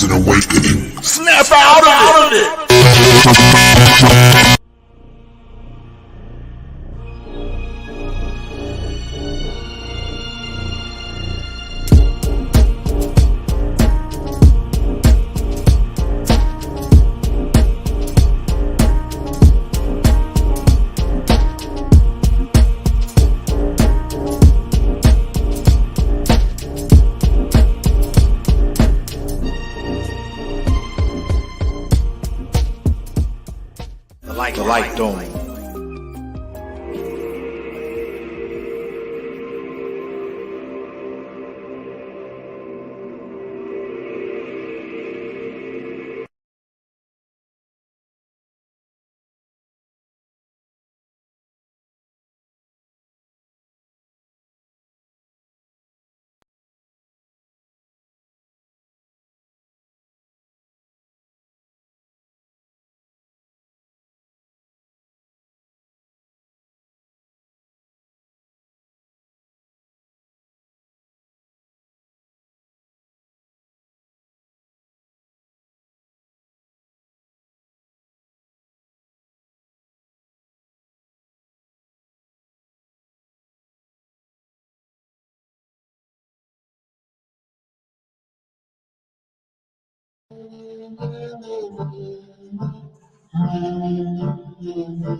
an awakening. Snap out of it! The light dome.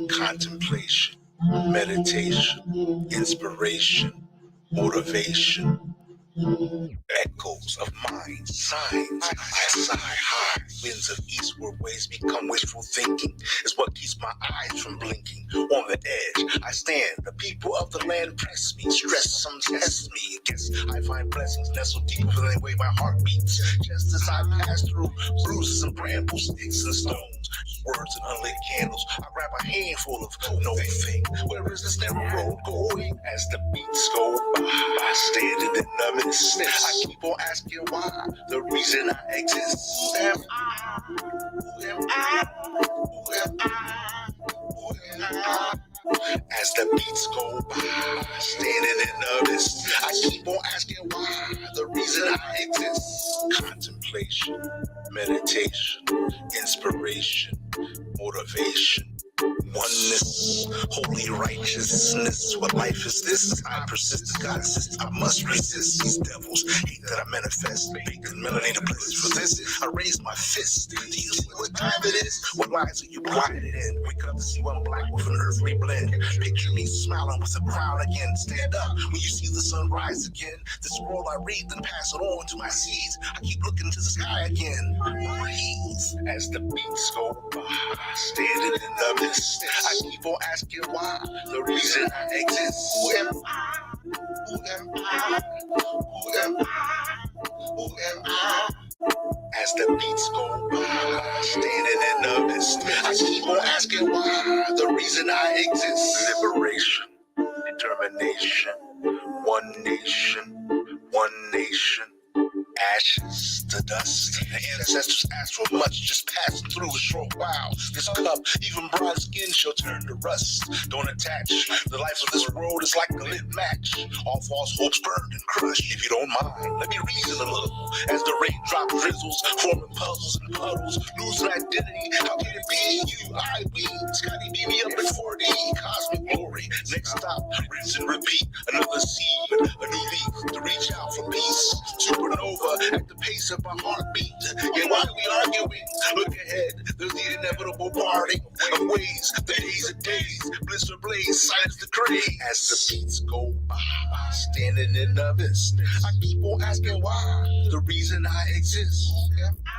Contemplation, meditation, inspiration, motivation, echoes of mind, signs, I sigh high. Winds of eastward ways become wishful thinking is what keeps my eyes from blinking. On the edge, I stand. The people of the land press me, stress some test me. Guess I find blessings nestled deeper than the way my heart beats. Just as I pass through bruises and brambles, sticks and stones, words and unlit candles, I grab a handful of no thing. Where is this narrow road going? As the beats go by, I stand in the numbness. I keep on asking why, the reason I exist. Who am I? Who am I? Who am I? Who am I? As the beats go by, standing in numbness, I keep on asking why, the reason I exist. Contemplation, meditation, inspiration, motivation, oneness, holy righteousness. What life is this? I persist as God insists. I must resist these devils. Hate that I manifest. Bacon, melanated places for this. I raise my fist. Do you see what time it is? What lies are you blinded in? Wake up to see one black with an earthly blend. Picture me smiling with a crown again. Stand up when you see the sun rise again. The scroll I read, then pass it on to my seeds. I keep looking to the sky again. Breathe as the beats go by. Standing in the mist. I keep on asking why, the reason I exist. Who am I? Who am I? Who am I? Who am I? As the beats go by, standing in the mist, I keep on asking why, the reason I exist. Liberation, determination, one nation, ashes to dust. The ancestors asked for much, just passing through a short while. This cup, even bronze skin shall turn to rust. Don't attach, the life of this world is like a lit match. All false hopes burned and crushed. If you don't mind, let me reason a little. As the raindrop drizzles, forming puzzles and puddles, losing identity, how can it be you, I, we? Scotty beat me up in 4D, cosmic glory. Next stop, rinse and repeat. Another seed, a new leaf to reach out for peace. Supernova at the pace of my heartbeat. Yet while we arguing, look ahead, there's the inevitable parting of ways, the days of days, bliss or blaze, silence the craze. As the beats go by, standing in the mist, I keep on asking why, the reason I exist. Who am I?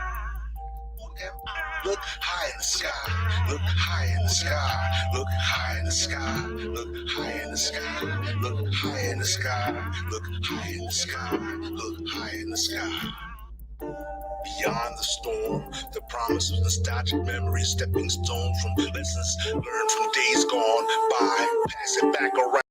Who am I? Look high in the sky, look high in the sky, look high in the sky, look high in the sky, look high in the sky, look high in the sky, look high in the sky. Beyond the storm, the promise of nostalgic memories, stepping stones from lessons learned from days gone by, pass it back around.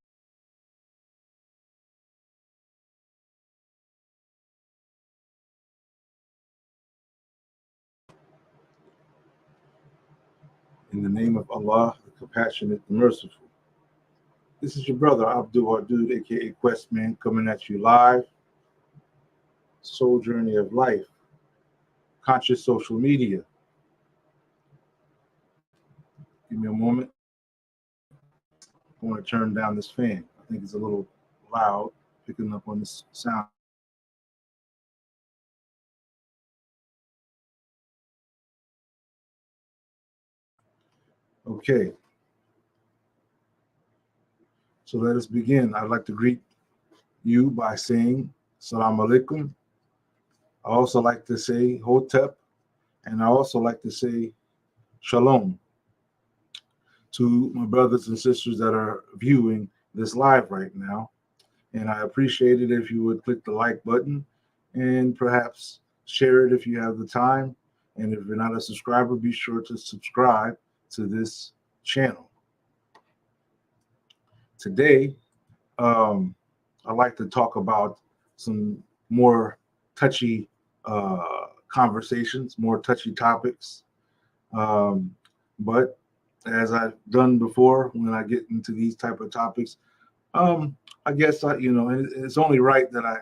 In the name of Allah, the compassionate, the merciful. This is your brother, Abdul Wadud, aka Questman, coming at you live. Soul Journey of Life, conscious social media. Give me a moment. I want to turn down this fan. I think it's a little loud, picking up on this sound. Okay, so let us begin. I'd like to greet you by saying Salam Alaikum. I also like to say Hotep, and I also like to say Shalom to my brothers and sisters that are viewing this live right now. And I appreciate it if you would click the like button and perhaps share it if you have the time. And if you're not a subscriber, be sure to subscribe to this channel. Today, I'd like to talk about some more touchy conversations, more touchy topics. But as I've done before, when I get into these type of topics, um, I guess it's only right that I,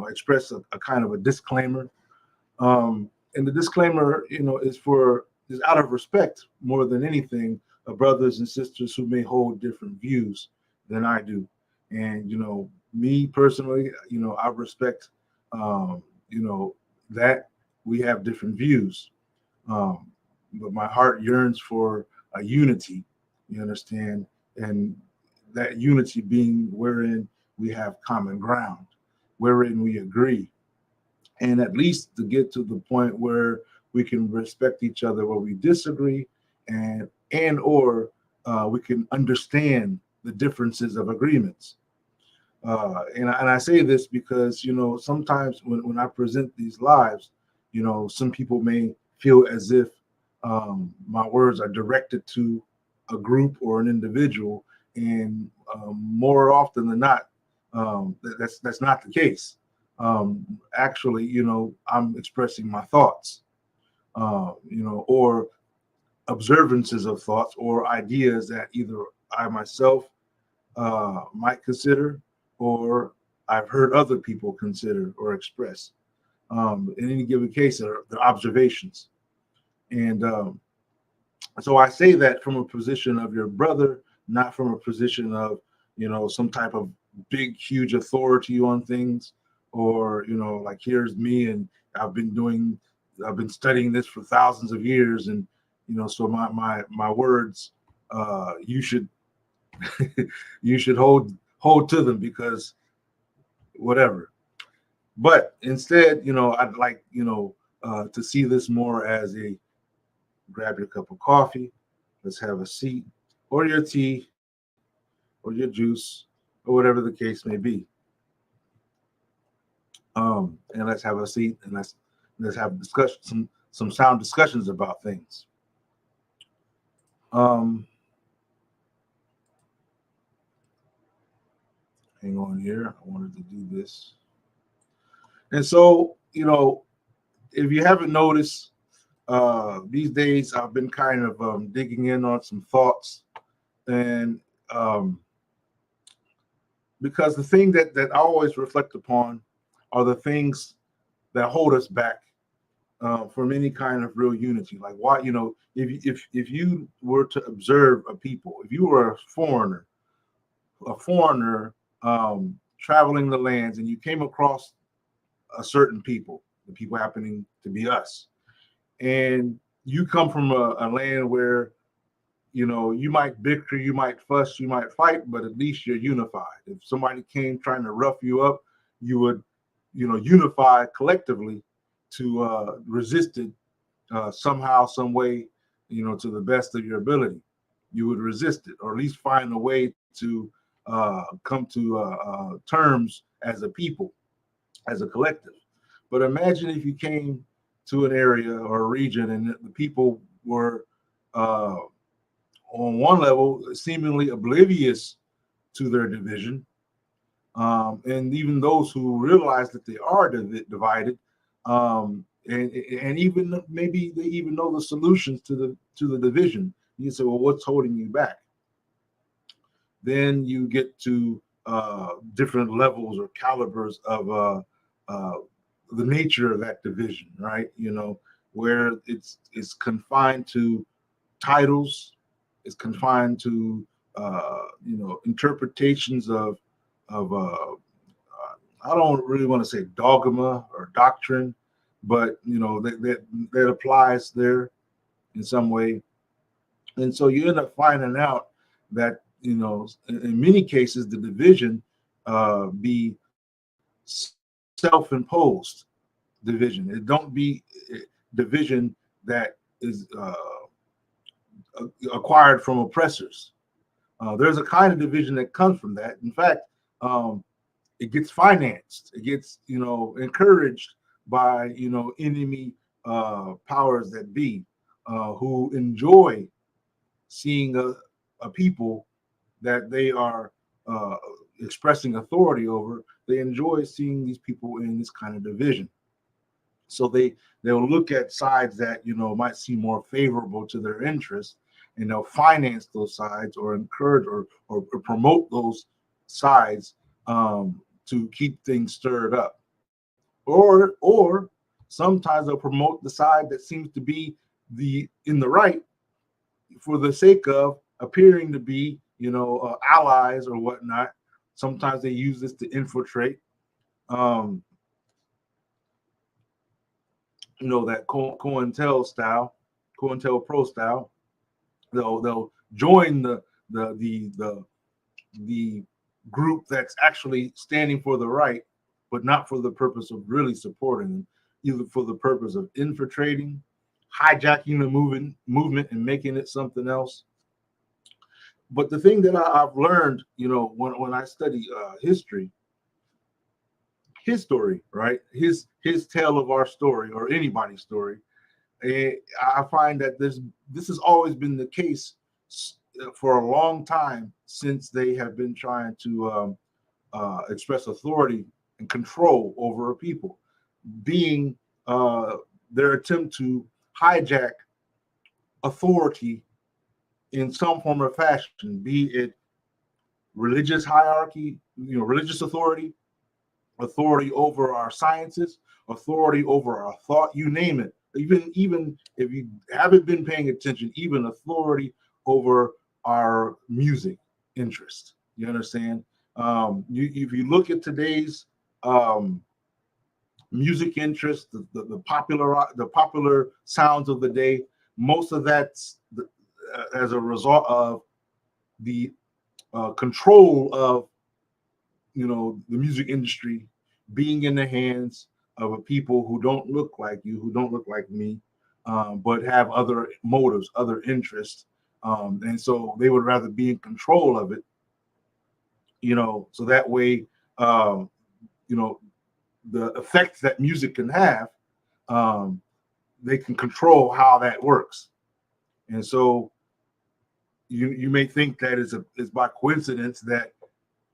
express a kind of a disclaimer. And the disclaimer, is out of respect more than anything of brothers and sisters who may hold different views than I do. And me personally, I respect, um, that we have different views. Um, but my heart yearns for a unity, you understand, and that unity being wherein we have common ground, wherein we agree, and at least to get to the point where we can respect each other where we disagree, and or we can understand the differences of agreements. And I say this because sometimes when I present these lives, some people may feel as if my words are directed to a group or an individual, and more often than not, that's not the case. Actually, I'm expressing my thoughts, or observances of thoughts or ideas that either I myself might consider, or I've heard other people consider or express. In any given case, they're observations. And so I say that from a position of your brother, not from a position of, some type of big, huge authority on things, or, like here's me and I've been studying this for thousands of years. And, so my words, you should, you should hold to them because whatever. But instead, I'd like, to see this more as a grab your cup of coffee, let's have a seat, or your tea, or your juice, or whatever the case may be. And let's have a seat and let's have discussion, some sound discussions about things. Um, Hang on here. I wanted to do this. And so, if you haven't noticed, these days I've been kind of digging in on some thoughts, and because the thing that I always reflect upon are the things that hold us back from any kind of real unity. Like why, if you were to observe a people, if you were a foreigner traveling the lands, and you came across a certain people, the people happening to be us, and you come from a land where you might bicker, you might fuss, you might fight, but at least you're unified. If somebody came trying to rough you up, you would unify collectively to resist it somehow, some way, to the best of your ability. You would resist it, or at least find a way to come to terms as a people, as a collective. But imagine if you came to an area or a region and the people were uh, on one level seemingly oblivious to their division, and even those who realize that they are divided, and even maybe they even know the solutions to the division. You say, well, what's holding you back? Then you get to different levels or calibers of the nature of that division, right? Where it's confined to titles, it's confined to interpretations of I don't really want to say dogma or doctrine, but that applies there in some way. And so you end up finding out that in many cases the division be self-imposed division. It don't be division that is acquired from oppressors. There's a kind of division that comes from that. In fact, it gets financed. It gets encouraged by enemy powers that be, who enjoy seeing a people that they are expressing authority over. They enjoy seeing these people in this kind of division. So they'll look at sides that might seem more favorable to their interests, and they'll finance those sides or encourage or promote those sides to keep things stirred up. Or sometimes they'll promote the side that seems to be in the right for the sake of appearing to be allies or whatnot. Sometimes they use this to infiltrate. Um, that COINTELPRO style. They'll join the group that's actually standing for the right, but not for the purpose of really supporting them, either for the purpose of infiltrating, hijacking the movement and making it something else. But the thing that I've learned, when I study history, his story, right? His tale of our story or anybody's story. I find that this has always been the case for a long time, since they have been trying to express authority and control over a people, being their attempt to hijack authority in some form or fashion, be it religious hierarchy, religious authority over our sciences, authority over our thought, you name it. Even if you haven't been paying attention, even authority over our music interest. You understand? If you look at today's music interest, the popular sounds of the day, most of that's as a result of the control of the music industry being in the hands of a people who don't look like you, who don't look like me, but have other motives, other interests, and so they would rather be in control of it, so that way, the effects that music can have, they can control how that works. And so you may think that it's by coincidence that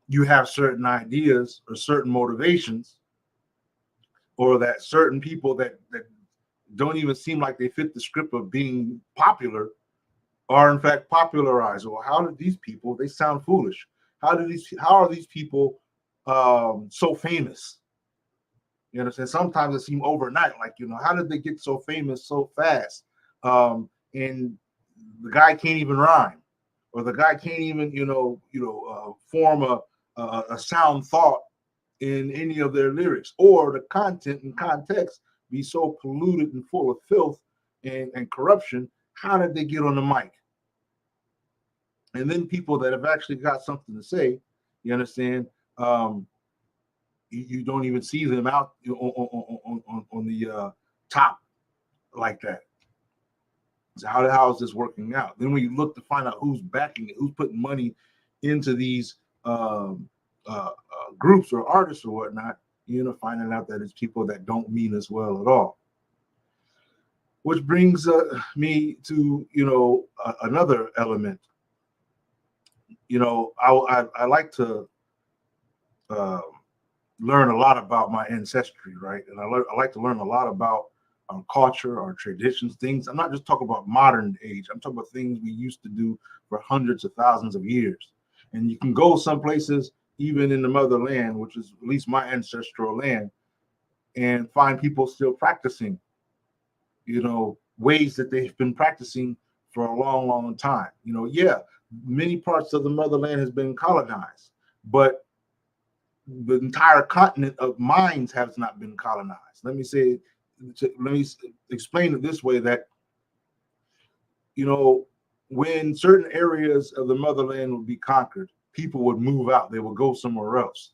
you have certain ideas or certain motivations, or that certain people that don't even seem like they fit the script of being popular are in fact popularized. Well, how did these people, they sound foolish. How are these people so famous? You understand? Sometimes it seems overnight, like, how did they get so famous so fast? And the guy can't even rhyme, or the guy can't even, form a sound thought in any of their lyrics, or the content and context be so polluted and full of filth and corruption. How did they get on the mic? And then people that have actually got something to say, you understand, you don't even see them out on the top like that. So how is this working out? Then when you look to find out who's backing it, who's putting money into these groups or artists or whatnot, finding out that it's people that don't mean as well at all. Which brings me to another element. I like to learn a lot about my ancestry, right? And I like to learn a lot about our culture, our traditions, things. I'm not just talking about modern age. I'm talking about things we used to do for hundreds of thousands of years. And you can go some places, even in the motherland, which is at least my ancestral land, and find people still practicing, ways that they've been practicing for a long, long time. Yeah, many parts of the motherland has been colonized, but the entire continent of minds has not been colonized. Let me explain it this way: that you know, when certain areas of the motherland would be conquered, people would move out. They would go somewhere else.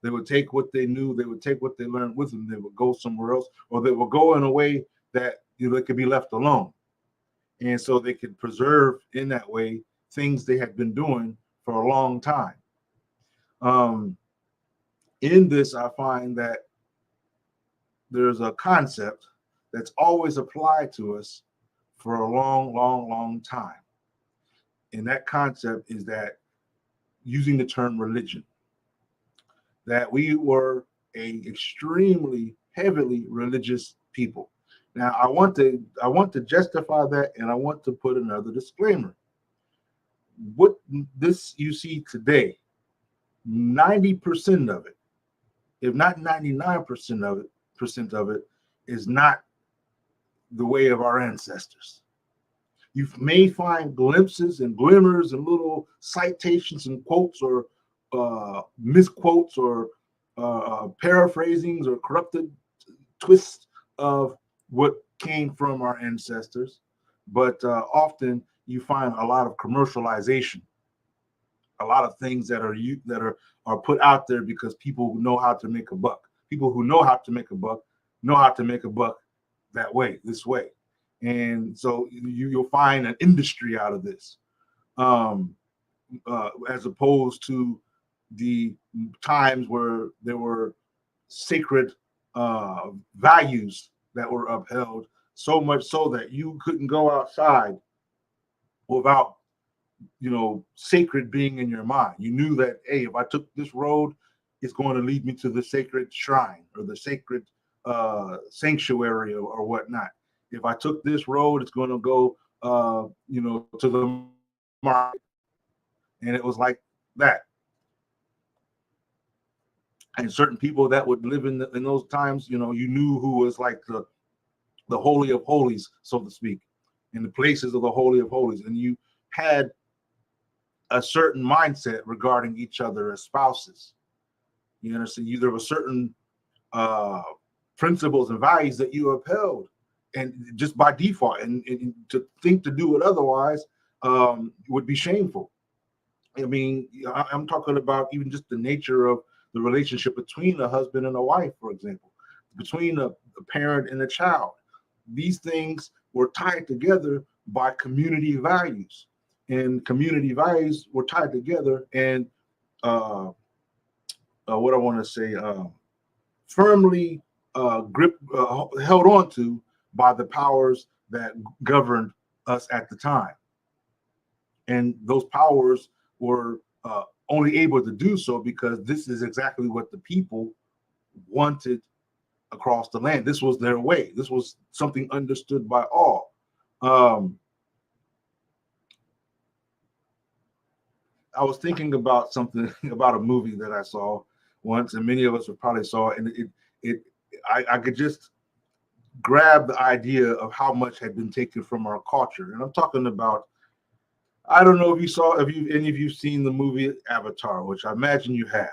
They would take what they knew, they would take what they learned with them, they would go somewhere else, or they would go in a way that they could be left alone. And so they could preserve in that way things they had been doing for a long time. Um, in this, I find that there's a concept that's always applied to us for a long, long, long time. And that concept is that using the term religion, that we were a extremely heavily religious people. Now I want to justify that, and I want to put another disclaimer. What this you see today, 90% of it, if not 99% of it is not the way of our ancestors. You may find glimpses and glimmers and little citations and quotes or misquotes or paraphrasings or corrupted twists of what came from our ancestors, but often you find a lot of commercialization, a lot of things that are put out there because people who know how to make a buck. People who know how to make a buck know how to make a buck that way, this way, and so you'll find an industry out of this, um, as opposed to the times where there were sacred values that were upheld, so much so that you couldn't go outside without sacred being in your mind. You knew that, hey, if I took this road, it's going to lead me to the sacred shrine or the sacred sanctuary or whatnot. If I took this road, it's going to go to the market. And it was like that. And certain people that would live in those times, you knew who was like the holy of holies, so to speak, in the places of the holy of holies. And you had a certain mindset regarding each other as spouses. You understand? There were certain uh, principles and values that you upheld, and just by default, and to think to do it otherwise would be shameful. I mean, I'm talking about even just the nature of the relationship between a husband and a wife, for example, between a parent and a child. These things were tied together by community values, and community values were tied together and uh, what I want to say, firmly held on to by the powers that governed us at the time. And those powers were only able to do so because this is exactly what the people wanted across the land. This was their way. This was something understood by all. Um, I was thinking about something about a movie that I saw once, and many of us have probably saw it, and I could just grab the idea of how much had been taken from our culture. And I'm talking about, I don't know if any of you seen the movie Avatar, which I imagine you have.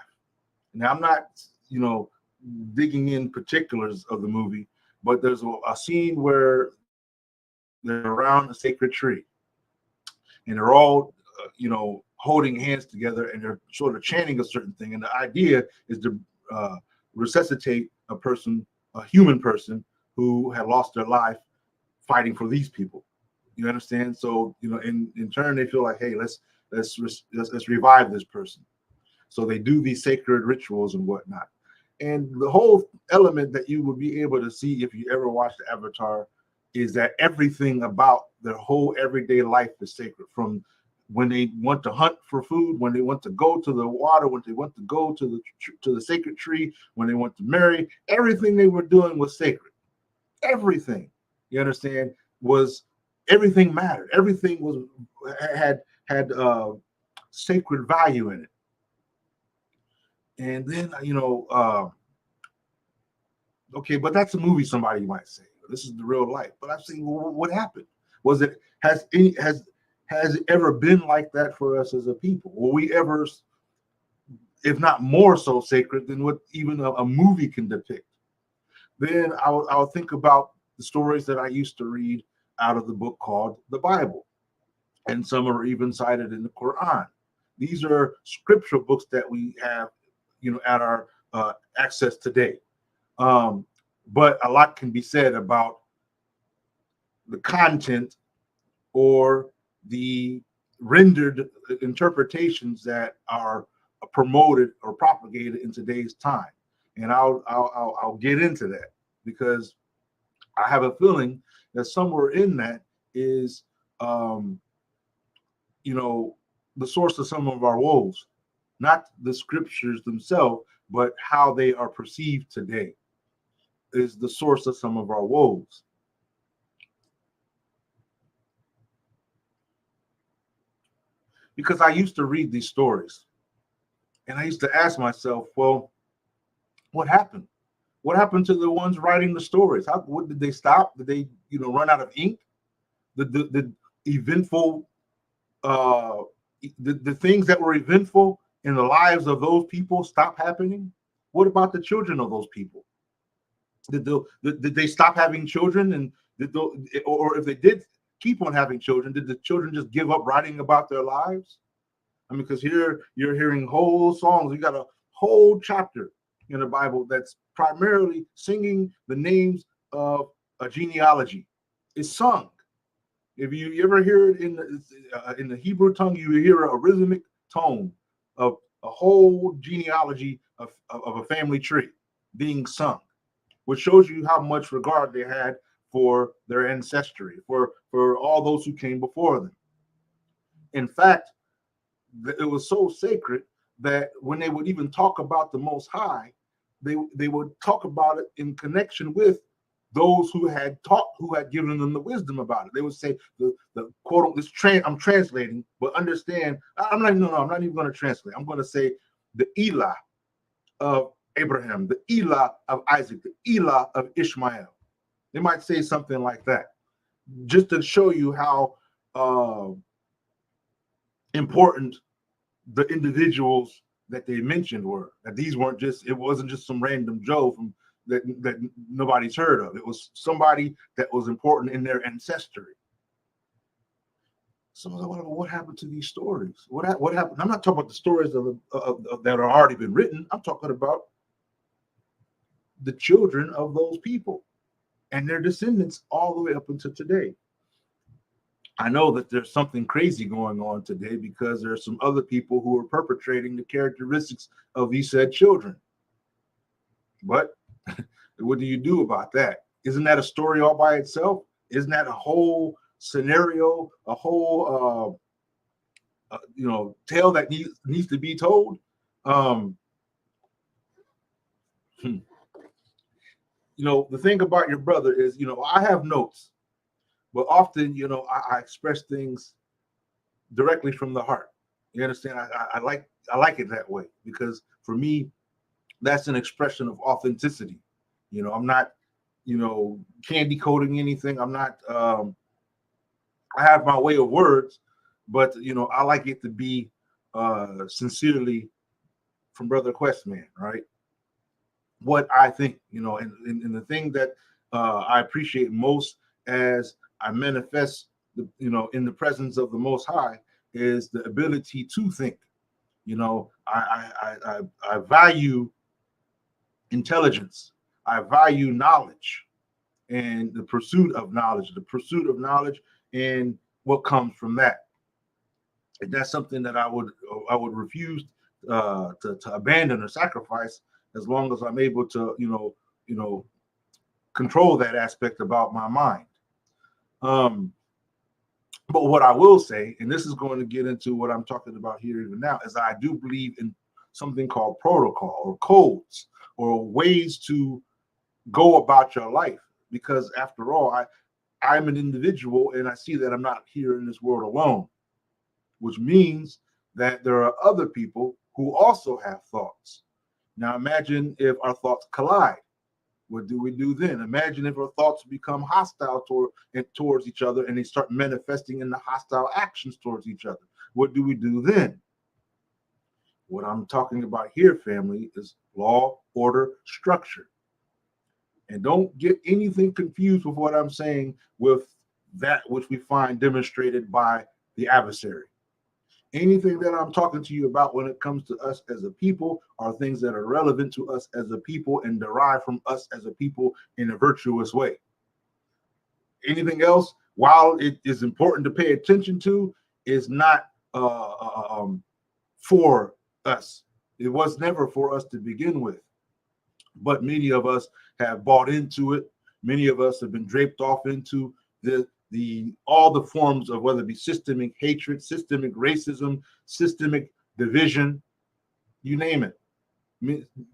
Now I'm not, you know, digging in particulars of the movie, but there's a scene where they're around a sacred tree, and they're all, holding hands together, and they're sort of chanting a certain thing. And the idea is to uh, resuscitate a person, a human person who had lost their life fighting for these people. You understand? So, in turn, they feel like, hey, let's revive this person. So they do these sacred rituals and whatnot. And the whole element that you would be able to see if you ever watched the Avatar is that everything about their whole everyday life is sacred. From when they want to hunt for food, when they want to go to the water, when they want to go to the sacred tree, when they want to marry, everything they were doing was sacred. Everything, you understand, was everything mattered. Everything was had sacred value in it. And then Okay, but that's a movie, somebody might say. This is the real life. But I'm saying, well, what happened? Was it has it ever been like that for us as a people? Were we ever, if not more so sacred than what even a movie can depict? Then I'll think about the stories that I used to read out of the book called the Bible, and some are even cited in the Quran. These are scriptural books that we have, at our access today. Um, but a lot can be said about the content or the rendered interpretations that are promoted or propagated in today's time, and I'll get into that because I have a feeling that somewhere in that is, um, the source of some of our woes, not the scriptures themselves, but how they are perceived today is the source of some of our woes. Because I used to read these stories and I used to ask myself, well, what happened? What happened to the ones writing the stories? What did they stop? Did they, run out of ink? The eventful, uh, the things that were eventful in the lives of those people stop happening? What about the children of those people? Did they stop having children? And or if they did keep on having children, did the children just give up writing about their lives? I mean, because here you're hearing whole songs. You got a whole chapter in the Bible that's primarily singing the names of a genealogy. It's sung. If you ever hear it in the Hebrew tongue, you hear a rhythmic tone of a whole genealogy of a family tree being sung, which shows you how much regard they had for their ancestry, for all those who came before them. In fact, it was so sacred that when they would even talk about the Most High, they would talk about it in connection with those who had taught, who had given them the wisdom about it. They would say the quote, I'm translating, but understand, I'm not even going to translate. I'm going to say the Elah of Abraham, the Elah of Isaac, the Elah of Ishmael. They might say something like that, just to show you how important the individuals that they mentioned were. That these weren't just, it wasn't just some random Joe from that nobody's heard of. It was somebody that was important in their ancestry. So what happened to these stories? What happened? I'm not talking about the stories that are already been written. I'm talking about the children of those people and their descendants all the way up until today. I know that there's something crazy going on today because there's some other people who are perpetrating the characteristics of these said children. But what do you do about that? Isn't that a story all by itself? Isn't that a whole scenario, a whole tale that needs to be told? Um, the thing about your brother is, I have notes, but often, I express things directly from the heart. You understand? I like it that way because for me, that's an expression of authenticity. I'm not, candy coating anything. I'm not. I have my way of words, but I like it to be sincerely from Brother Questman, right? What I think, and the thing that I appreciate most as I manifest, in the presence of the Most High, is the ability to think. I value intelligence. I value knowledge and the pursuit of knowledge, and what comes from that. And that's something that I would refuse to abandon or sacrifice as long as I'm able to, control that aspect about my mind. Um, but what I will say, and this is going to get into what I'm talking about here even now, is I do believe in something called protocol or codes or ways to go about your life. Because after all, I'm an individual and I see that I'm not here in this world alone, which means that there are other people who also have thoughts. Now imagine if our thoughts collide. What do we do then? Imagine if our thoughts become hostile towards each other and they start manifesting in the hostile actions towards each other. What do we do then? What I'm talking about here, family, is law, order, structure. And don't get anything confused with what I'm saying with that which we find demonstrated by the adversary. Anything that I'm talking to you about when it comes to us as a people are things that are relevant to us as a people and derive from us as a people in a virtuous way. Anything else, while it is important to pay attention to, is not for us. It was never for us to begin with. But many of us have bought into it. Many of us have been draped off into the all the forms of whether it be systemic hatred, systemic racism, systemic division, you name it.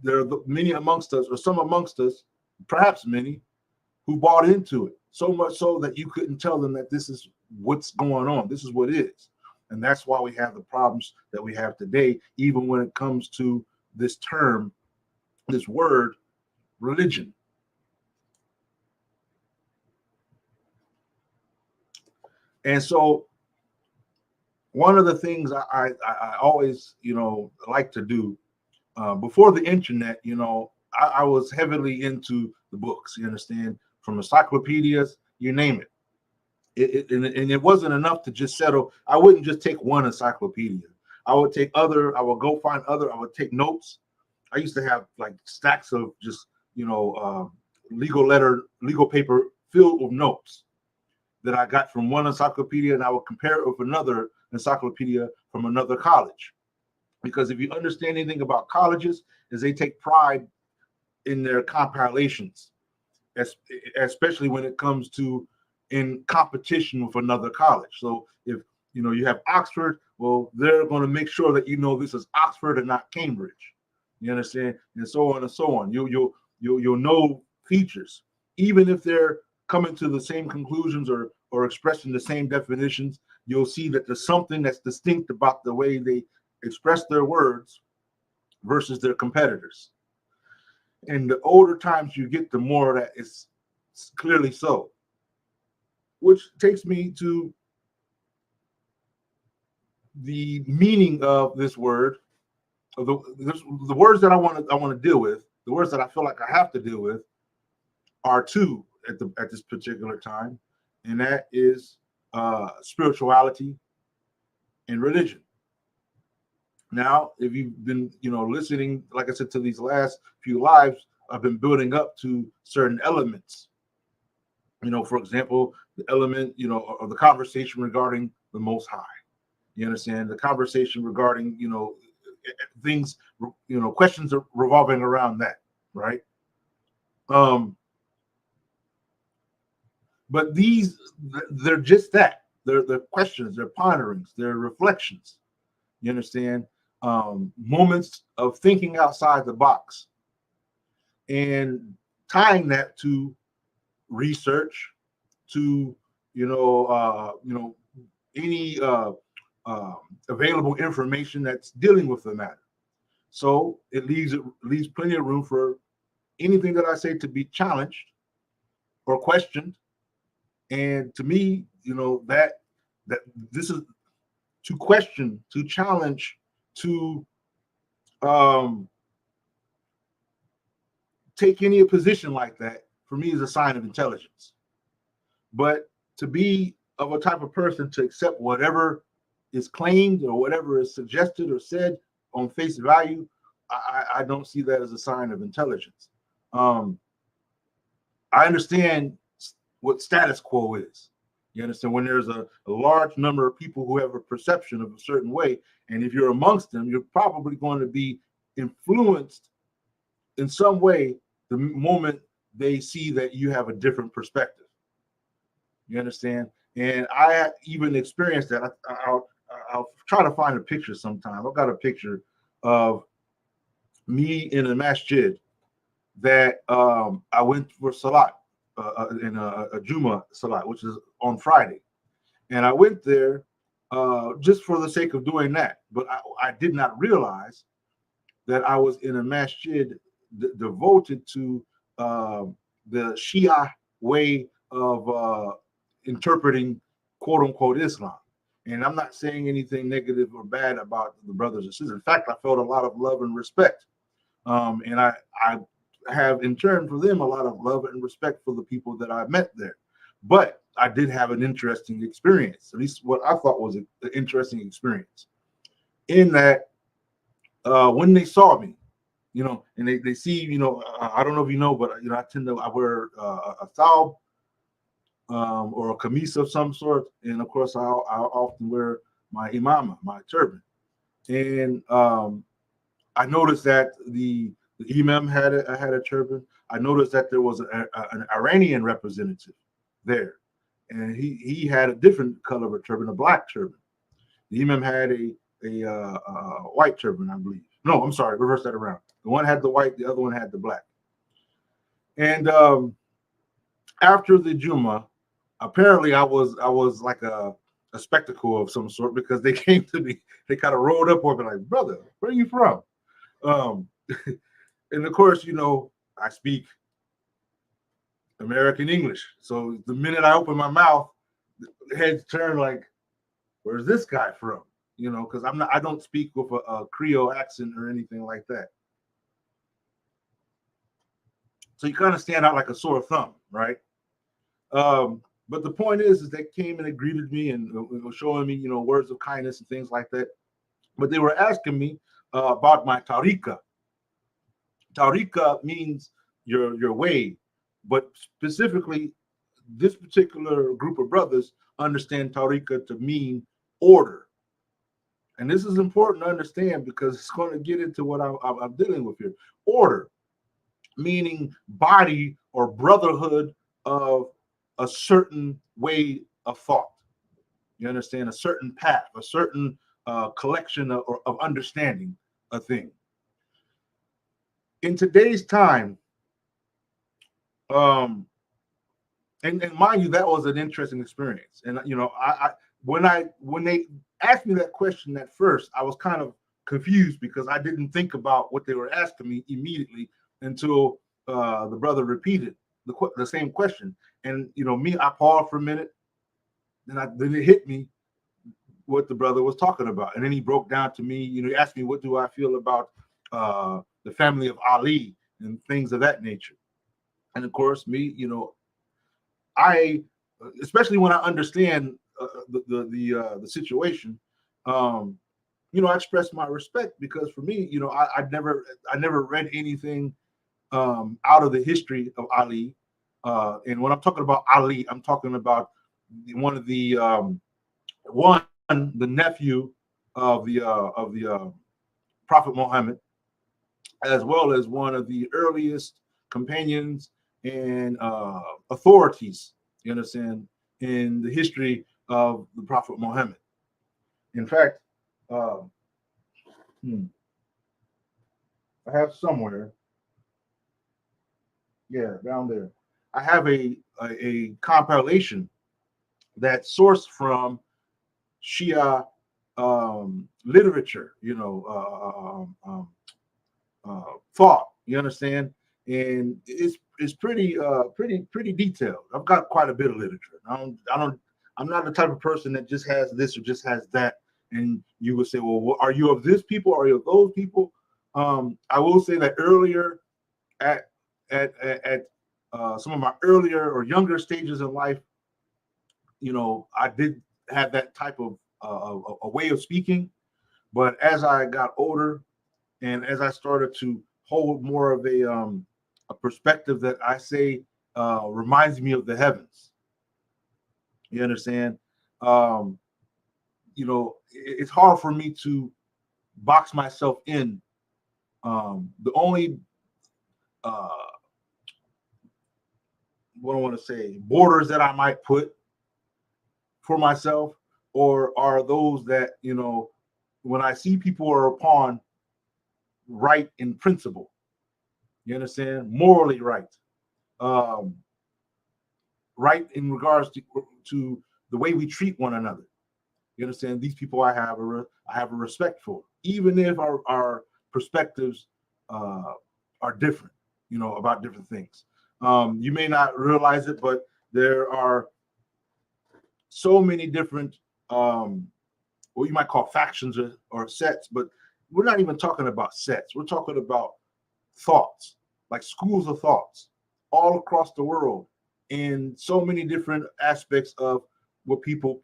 There are many amongst us, or some amongst us, perhaps many, who bought into it. So much so that you couldn't tell them that this is what's going on. This is what it is. And that's why we have the problems that we have today, even when it comes to this term, this word, religion. And so one of the things I always, like to do before the internet, I was heavily into the books, you understand, from encyclopedias, you name it. And it wasn't enough to just settle. I wouldn't just take one encyclopedia. I would take other, I would go find other, I would take notes. I used to have like stacks of just, legal paper filled with notes that I got from one encyclopedia, and I would compare it with another encyclopedia from another college. Because if you understand anything about colleges, is they take pride in their compilations, especially when it comes to in competition with another college. So if you have Oxford, well, they're going to make sure that this is Oxford and not Cambridge. You understand, and so on and so on. You'll know features, even if they're coming to the same conclusions or expressing the same definitions. You'll see that there's something that's distinct about the way they express their words versus their competitors. And the older times you get, the more that it's clearly so. Which takes me to the meaning of this word, of the words that I want to deal with. The words that I feel like I have to deal with are two at this particular time, and that is spirituality and religion. Now, if you've been, listening, like I said, to these last few lives, I've been building up to certain elements. For example, the element, of the conversation regarding the Most High. You understand? The conversation regarding, things, questions are revolving around that, right? But they're just that. They're questions, they're ponderings, they're reflections. You understand? Moments of thinking outside the box and tying that to research, to any available information that's dealing with the matter. So it leaves plenty of room for anything that I say to be challenged or questioned. And to me, that this is to question, to challenge, to take any position like that, for me, is a sign of intelligence. But to be of a type of person to accept whatever is claimed or whatever is suggested or said on face value, I don't see that as a sign of intelligence. I understand what status quo is. You understand, when there's a large number of people who have a perception of a certain way, and if you're amongst them, you're probably going to be influenced in some way the moment they see that you have a different perspective. You understand? And I even experienced that. I'll try to find a picture sometime. I've got a picture of me in a masjid that I went for Salat, in a Juma Salat, which is on Friday. And I went there just for the sake of doing that. But I did not realize that I was in a masjid devoted to uh, the Shia way of interpreting quote unquote Islam. And I'm not saying anything negative or bad about the brothers and sisters. In fact, I felt a lot of love and respect. And I have in turn for them a lot of love and respect for the people that I met there. But I did have an interesting experience, at least what I thought was an interesting experience, in that when they saw me, and they see, I don't know if you know, but I I wear a thawb or a kameez of some sort, and of course I'll often wear my imama, my turban, and I noticed that the imam had a turban. I noticed that there was an Iranian representative there, and he had a different color of a turban, a black turban. The imam had a white turban, I believe. No, I'm sorry, reverse that around. The one had the white, the other one had the black. And after the Juma, apparently I was like a spectacle of some sort, because they came to me, they kind of rolled up on me like, brother, where are you from? Um, and of course, I speak American English. So the minute I open my mouth, the heads turn like, where's this guy from? Because I don't speak with a Creole accent or anything like that. So you kind of stand out like a sore thumb, right? But the point is they came and they greeted me and showing me, words of kindness and things like that. But they were asking me about my tarika. Tarika means your way, but specifically, this particular group of brothers understand tarika to mean order. And this is important to understand because it's going to get into what I'm dealing with here. Order, meaning body or brotherhood of a certain way of thought. You understand? A certain path, a certain collection of understanding a thing. In today's time, um, and mind you, that was an interesting experience. And I when they asked me that question at first, I was kind of confused because I didn't think about what they were asking me immediately until the brother repeated the same question. And me, I paused for a minute, then it hit me what the brother was talking about, and then he broke down to me. He asked me, what do I feel about the family of Ali and things of that nature. And of course, me, I, especially when I understand the situation, I express my respect, because for me, I never read anything out of the history of Ali. And when I'm talking about Ali, I'm talking about one of the the nephew of the Prophet Muhammad, as well as one of the earliest companions and authorities, you understand, in the history of the Prophet Muhammad. In fact, uh, I have somewhere, yeah, down there, I have a compilation that's sourced from Shia literature, thought. You understand? And it's pretty detailed. I've got quite a bit of literature. I'm not the type of person that just has this or just has that. And you would say, well, are you of this people? Are you of those people? I will say that earlier at some of my earlier or younger stages in life, I did have that type of a way of speaking. But as I got older and as I started to hold more of a perspective that I say reminds me of the heavens, you understand? It's hard for me to box myself in. The only what I want to say borders that I might put for myself, or are those that when I see people are upon right in principle, you understand, morally right, um, right in regards to the way we treat one another. You understand? These people I have a respect for, even if our perspectives are different, about different things. You may not realize it, but there are so many different, what you might call factions or sets, but we're not even talking about sets. We're talking about thoughts, like schools of thoughts all across the world in so many different aspects of what people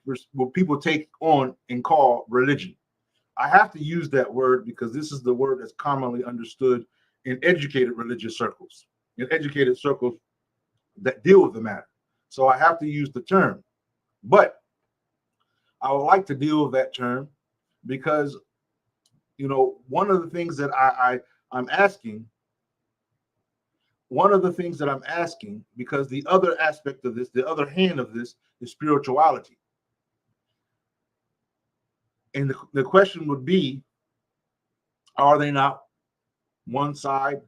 take on and call religion. I have to use that word because this is the word that's commonly understood in educated religious circles, in educated circles that deal with the matter. So I have to use the term. But I would like to deal with that term because, one of the things that I'm asking, because the other aspect of this, the other hand of this, is spirituality. And the question would be, are they not one side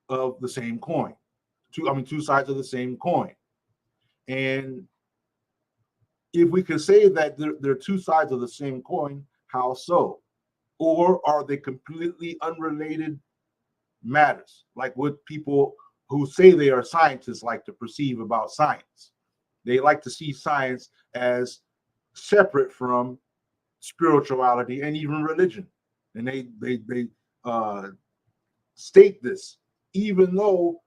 of the same coin? Two sides of the same coin. And if we could say that they're two sides of the same coin, how so? Or are they completely unrelated matters, like what people who say they are scientists like to perceive about science? They like to see science as separate from spirituality and even religion, and they state this, even though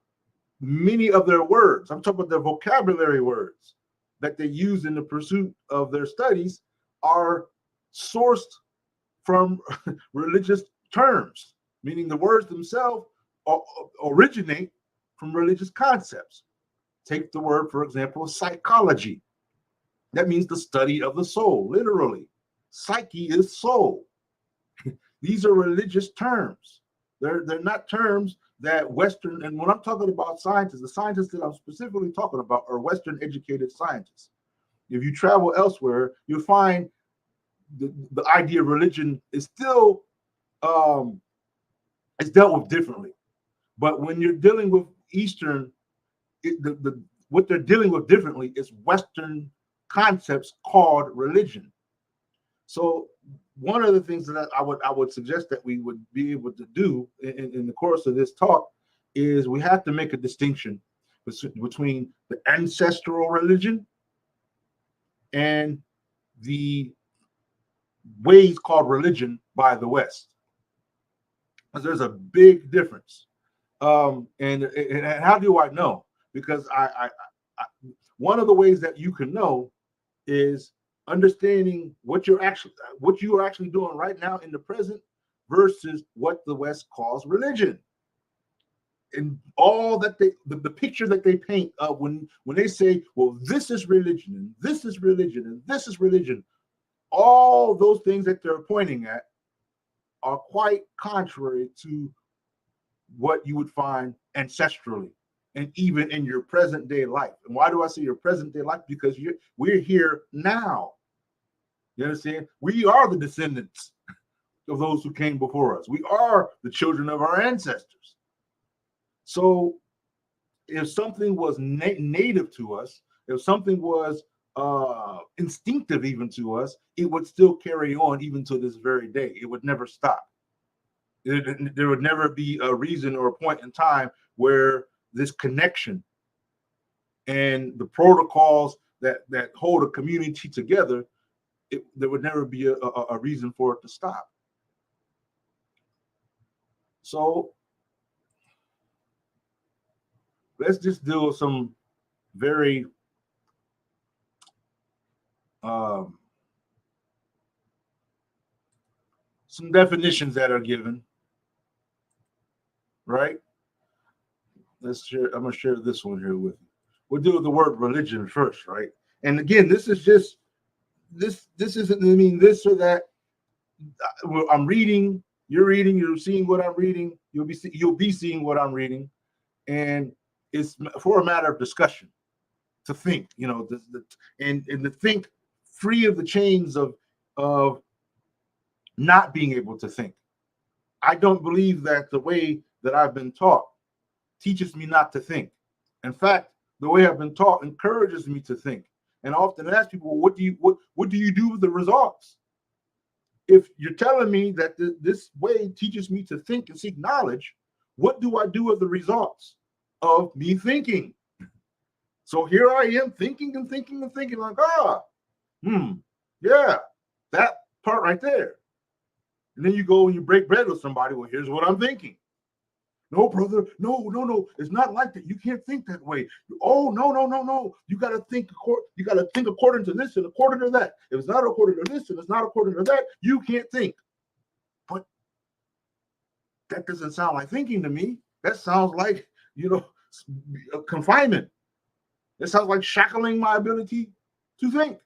many of their words, I'm talking about their vocabulary words that they use in the pursuit of their studies, are sourced from religious terms, meaning the words themselves originate from religious concepts. Take the word, for example, psychology. That means the study of the soul, literally. Psyche is soul. These are religious terms. They're not terms that Western, and when I'm talking about scientists, the scientists that I'm specifically talking about are Western educated scientists. If you travel elsewhere, you'll find the idea of religion is still it's dealt with differently. But when you're dealing with Eastern, what they're dealing with differently is Western concepts called religion. So one of the things that I would suggest that we would be able to do in the course of this talk is we have to make a distinction between the ancestral religion and the ways called religion by the West. Because there's a big difference. And how do I know? Because I one of the ways that you can know is understanding what you are actually doing right now in the present versus what the West calls religion. And all that the picture that they paint of when they say, well, this is religion and this is religion and this is religion, all those things that they're pointing at are quite contrary to what you would find ancestrally and even in your present day life. And why do I say your present day life? Because we're here now. You understand? We are the descendants of those who came before us. We are the children of our ancestors. So if something was native to us, if something was instinctive even to us, it would still carry on even to this very day. It would never stop. There would never be a reason or a point in time where this connection and the protocols that hold a community together, there would never be a reason for it to stop. So let's just deal with some very some definitions that are given, right? Let's share. I'm gonna share this one here with you. We'll deal with the word religion first, right? And again, this is just this isn't, I mean, this or that. I'm reading, you're seeing what I'm reading, you'll be seeing what I'm reading, and it's for a matter of discussion, to think, and to think free of the chains of not being able to think. I don't believe that the way that I've been taught teaches me not to think. In fact, the way I've been taught encourages me to think. And I often ask people, what do you do with the results? If you're telling me that this way teaches me to think and seek knowledge, what do I do with the results? of me thinking. So here I am thinking and thinking and thinking like, yeah, that part right there. And then you go and you break bread with somebody. Well, here's what I'm thinking. No, brother, no. It's not like that. You can't think that way. Oh, no. You got to think. You got to think according to this and according to that. If it's not according to this and it's not according to that, you can't think. But that doesn't sound like thinking to me. That sounds like confinement. It sounds like shackling my ability to think.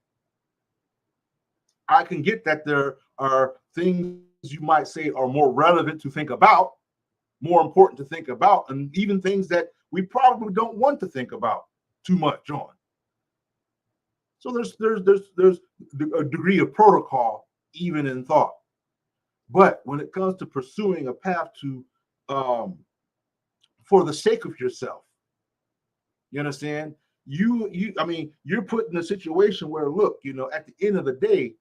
I can get that there are things you might say are more relevant to think about, more important to think about, and even things that we probably don't want to think about too much on. So there's a degree of protocol even in thought. But when it comes to pursuing a path to for the sake of yourself, you understand? You're put in a situation where, look, at the end of the day,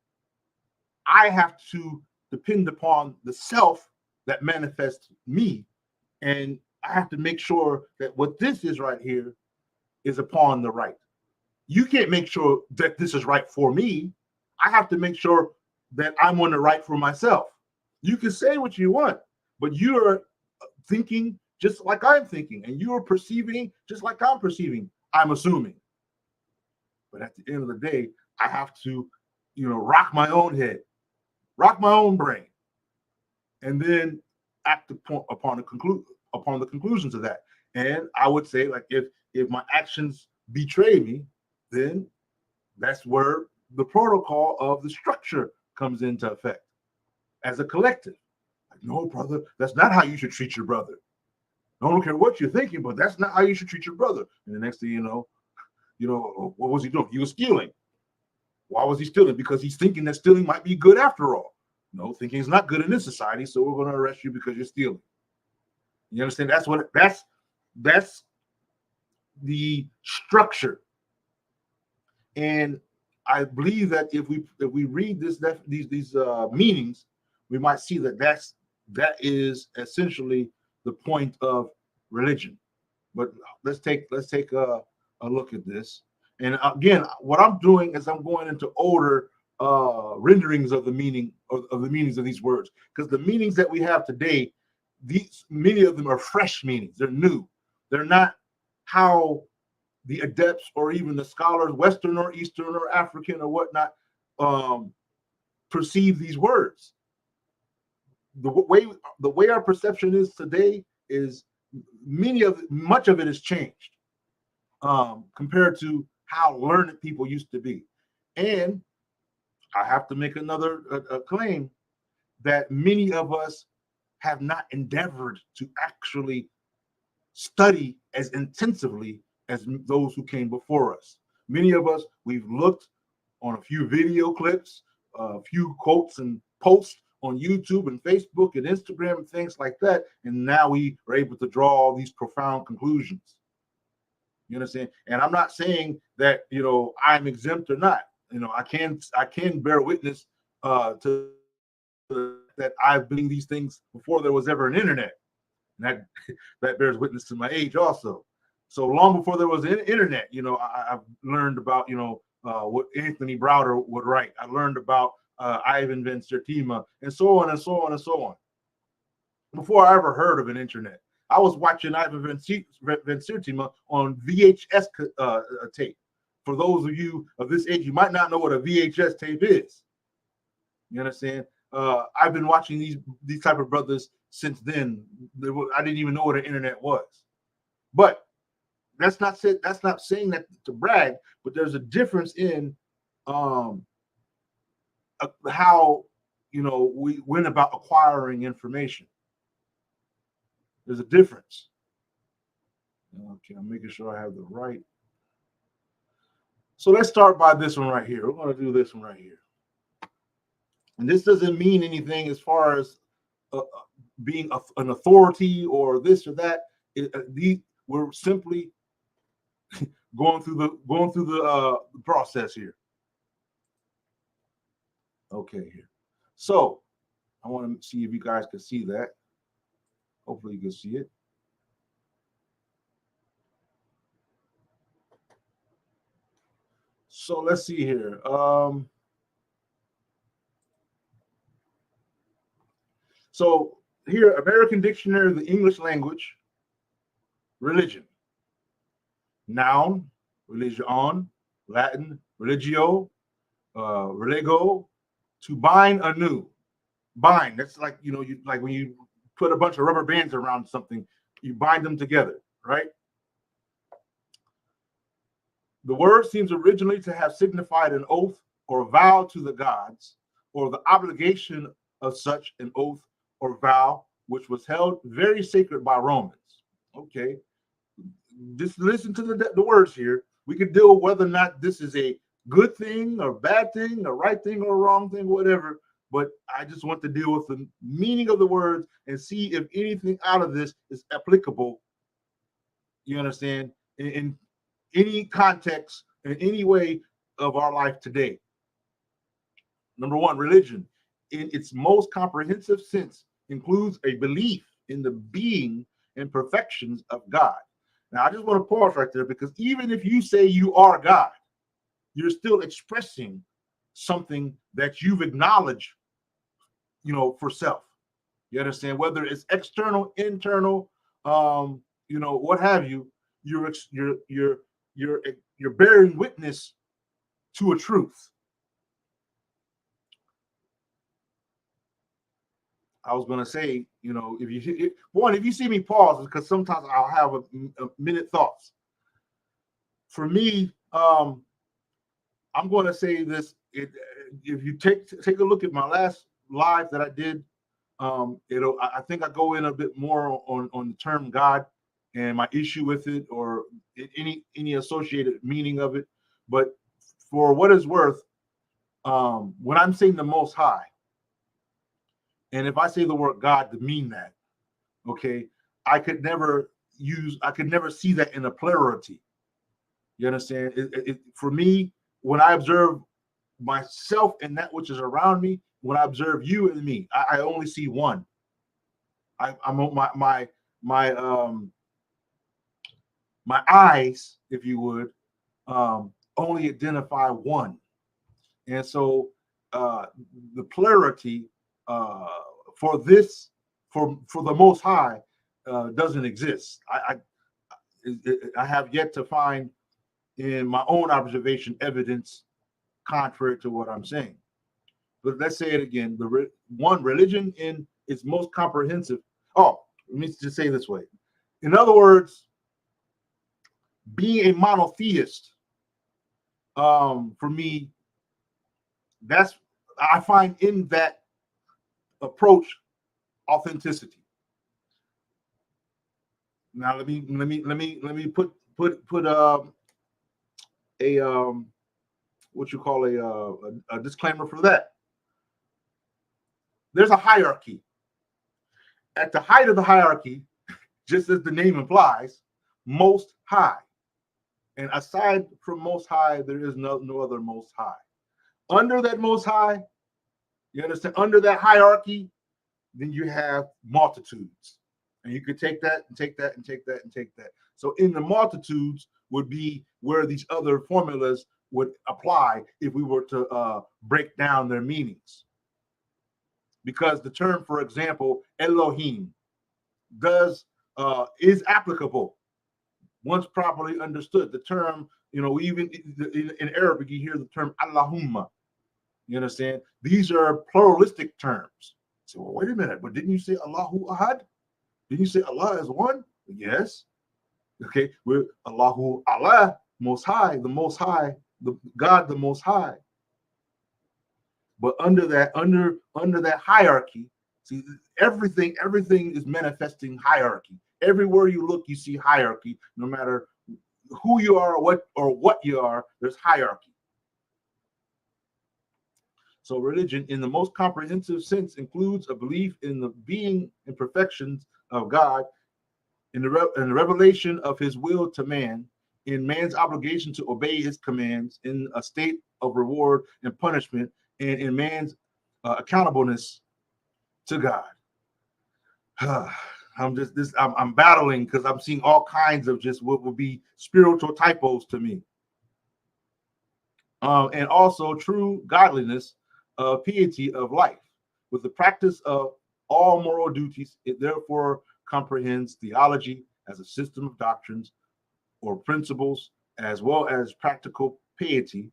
I have to depend upon the self that manifests me. And I have to make sure that what this is right here is upon the right. You can't make sure that this is right for me. I have to make sure that I'm on the right for myself. You can say what you want, but you're thinking just like I'm thinking, and you're perceiving just like I'm perceiving, I'm assuming. But at the end of the day, I have to, rock my own head, rock my own brain, and then act upon the conclusions of that. And I would say, like, if my actions betray me, then that's where the protocol of the structure comes into effect as a collective. Like, no, brother, that's not how you should treat your brother. I don't care what you're thinking, but that's not how you should treat your brother. And the next thing you know, what was he doing? He was stealing. Why was he stealing? Because he's thinking that stealing might be good after all. No, thinking is not good in this society, so we're going to arrest you because you're stealing. You understand? That's the structure. And I believe that if we read these meanings, we might see that is essentially the point of religion. But let's take a look at this. And again, what I'm doing is I'm going into older renderings of the meaning of the meanings of these words, because the meanings that we have today, many of them are fresh meanings. They're new. They're not how the adepts or even the scholars, Western or Eastern or African or whatnot, perceive these words. The way our perception is today is much of it has changed compared to how learned people used to be. And I have to make another claim that many of us have not endeavored to actually study as intensively as those who came before us. Many of us, we've looked on a few video clips, a few quotes and posts on YouTube and Facebook and Instagram and things like that, and now we are able to draw all these profound conclusions. You understand? And I'm not saying that I'm exempt or not. I can bear witness to that I've been these things before there was ever an internet. And that bears witness to my age also. So long before there was an internet, I've learned about what Anthony Browder would write. I learned about Ivan Van Sertima, and so on and so on and so on. Before I ever heard of an internet, I was watching Ivan Van Sertima on VHS tape. For those of you of this age, you might not know what a VHS tape is. You understand? I've been watching these type of brothers since then. I didn't even know what an internet was. But that's not saying that to brag, but there's a difference in how we went about acquiring information. There's a difference. Okay, I'm making sure I have the right. So let's start by this one right here. We're going to do this one right here. And this doesn't mean anything as far as being an authority or this or that. We're simply going through the process here. Okay, here. So I want to see if you guys can see that. Hopefully you can see it. So let's see here. So here, American Dictionary of the English Language, religion. Noun, religion, Latin, religio, relego, to bind anew. Bind, that's like, you like when you put a bunch of rubber bands around something, you bind them together, right? The word seems originally to have signified an oath or vow to the gods, or the obligation of such an oath or vow, which was held very sacred by Romans. Okay, just listen to the words here. We could deal with whether or not this is a good thing or bad thing, a right thing or a wrong thing, whatever. But I just want to deal with the meaning of the words and see if anything out of this is applicable. You understand? In any context, in any way of our life today. Number one, religion, in its most comprehensive sense, includes a belief in the being and perfections of God. Now, I just want to pause right there, because even if you say you are God, you're still expressing something that you've acknowledged, for self. You understand? Whether it's external, internal, what have you, you're you're bearing witness to a truth. I was going to say, if you see me pause, because sometimes I'll have a minute thoughts. For me, I'm going to say this. If you take a look at my last live that I did, I think I go in a bit more on the term God and my issue with it, or any associated meaning of it. But for what it's worth, when I'm saying the Most High, and if I say the word God to mean that, okay, I could never see that in a plurality. You understand? For me, when I observe myself and that which is around me, when I observe you and me, I only see one. I'm my eyes, if you would, only identify one. And so the plurality uh, for this, for the Most High, doesn't exist. I have yet to find in my own observation evidence contrary to what I'm saying. But let's say it again. One, religion in its most comprehensive. Oh, let me just say it this way. In other words, being a monotheist, for me, that's I find in that approach authenticity. Now let me put a what you call a disclaimer for that. There's a hierarchy. At the height of the hierarchy, just as the name implies, Most High. And aside from Most High, there is no other Most High. Under that Most High, you understand, under that hierarchy, then you have multitudes. And you could take that and take that and take that and take that. So in the multitudes would be where these other formulas would apply if we were to break down their meanings. Because the term, for example, Elohim, is applicable once properly understood. The term, even in Arabic, you hear the term Allahumma. You understand? These are pluralistic terms. So, well, wait a minute, but didn't you say Allahu Ahad? Didn't you say Allah is one? Yes. Okay, we're Allahu Allah, Most High, the Most High, the God, the Most High. But under that hierarchy, see, everything is manifesting hierarchy. Everywhere you look, you see hierarchy. No matter who you are, what you are, there's hierarchy. So religion, in the most comprehensive sense, includes a belief in the being and perfections of God, in the revelation of His will to man, in man's obligation to obey His commands, in a state of reward and punishment, and in man's accountableness to God. I'm battling because I'm seeing all kinds of just what would be spiritual typos to me. and also true godliness, piety of life, with the practice of all moral duties. It therefore comprehends theology as a system of doctrines or principles, as well as practical piety,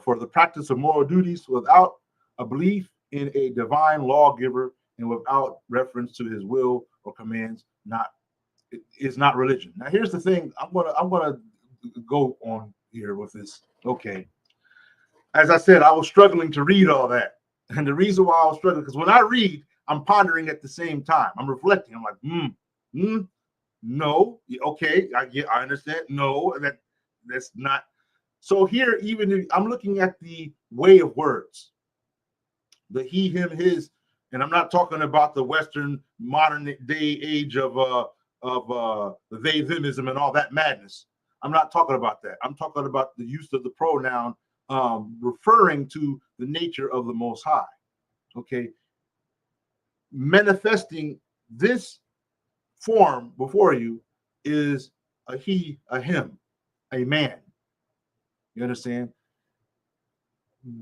for the practice of moral duties without a belief in a divine lawgiver and without reference to his will or commands, not is not religion. Now, here's the thing. I'm gonna go on here with this. Okay, as I said, I was struggling to read all that, and the reason why I was struggling because when I read, I'm pondering at the same time. I'm reflecting. I'm like, no, okay, I understand. No, that's not. So here, even if I'm looking at the way of words, the he, him, his, and I'm not talking about the Western modern day age of the they themism and all that madness. I'm not talking about that. I'm talking about the use of the pronoun referring to the nature of the Most High. Okay, manifesting this form before you is a he, a him, a man. You understand?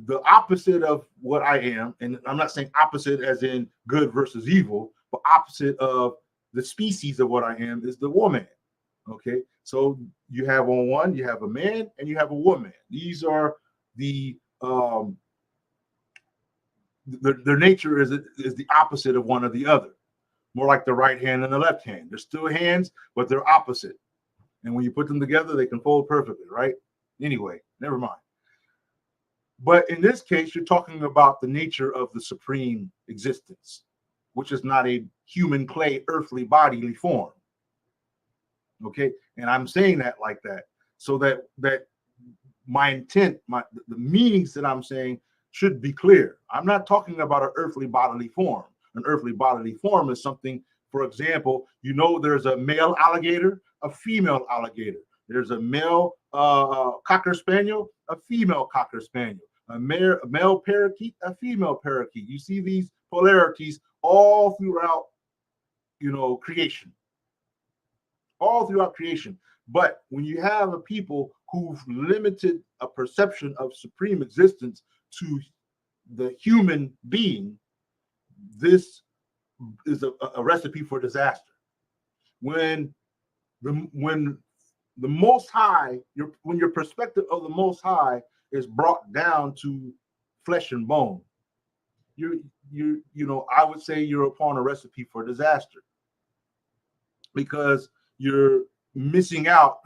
The opposite of what I am, and I'm not saying opposite as in good versus evil, but opposite of the species of what I am is the woman. Okay, so you have on one, you have a man and you have a woman. These are the their nature is the opposite of one or the other, more like the right hand and the left hand. They're still hands, but they're opposite. And when you put them together, they can fold perfectly, right? Anyway, never mind. But in this case, you're talking about the nature of the supreme existence, which is not a human clay, earthly bodily form. Okay, and I'm saying that like that so that my intent, the meanings that I'm saying should be clear. I'm not talking about an earthly bodily form. An earthly bodily form is something, for example, there's a male alligator, a female alligator. There's a male cocker spaniel, a female cocker spaniel, a male parakeet, a female parakeet. You see these polarities all throughout, creation, all throughout creation. But when you have a people who've limited a perception of supreme existence to the human being, this is a recipe for disaster. When the Most High, when your perspective of the Most High is brought down to flesh and bone, I would say you're upon a recipe for disaster, because you're missing out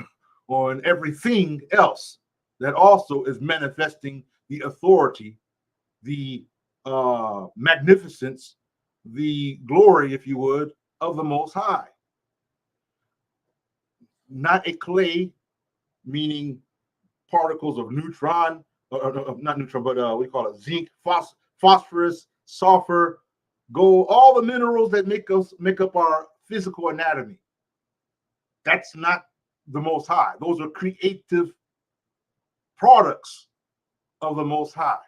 on everything else that also is manifesting the authority, the magnificence, the glory, if you would, of the Most High. Not a clay, meaning particles of neutron, or not neutron, but we call it zinc, phosphorus, sulfur, gold, all the minerals that make up our physical anatomy. That's not the Most High. Those are creative products of the Most High.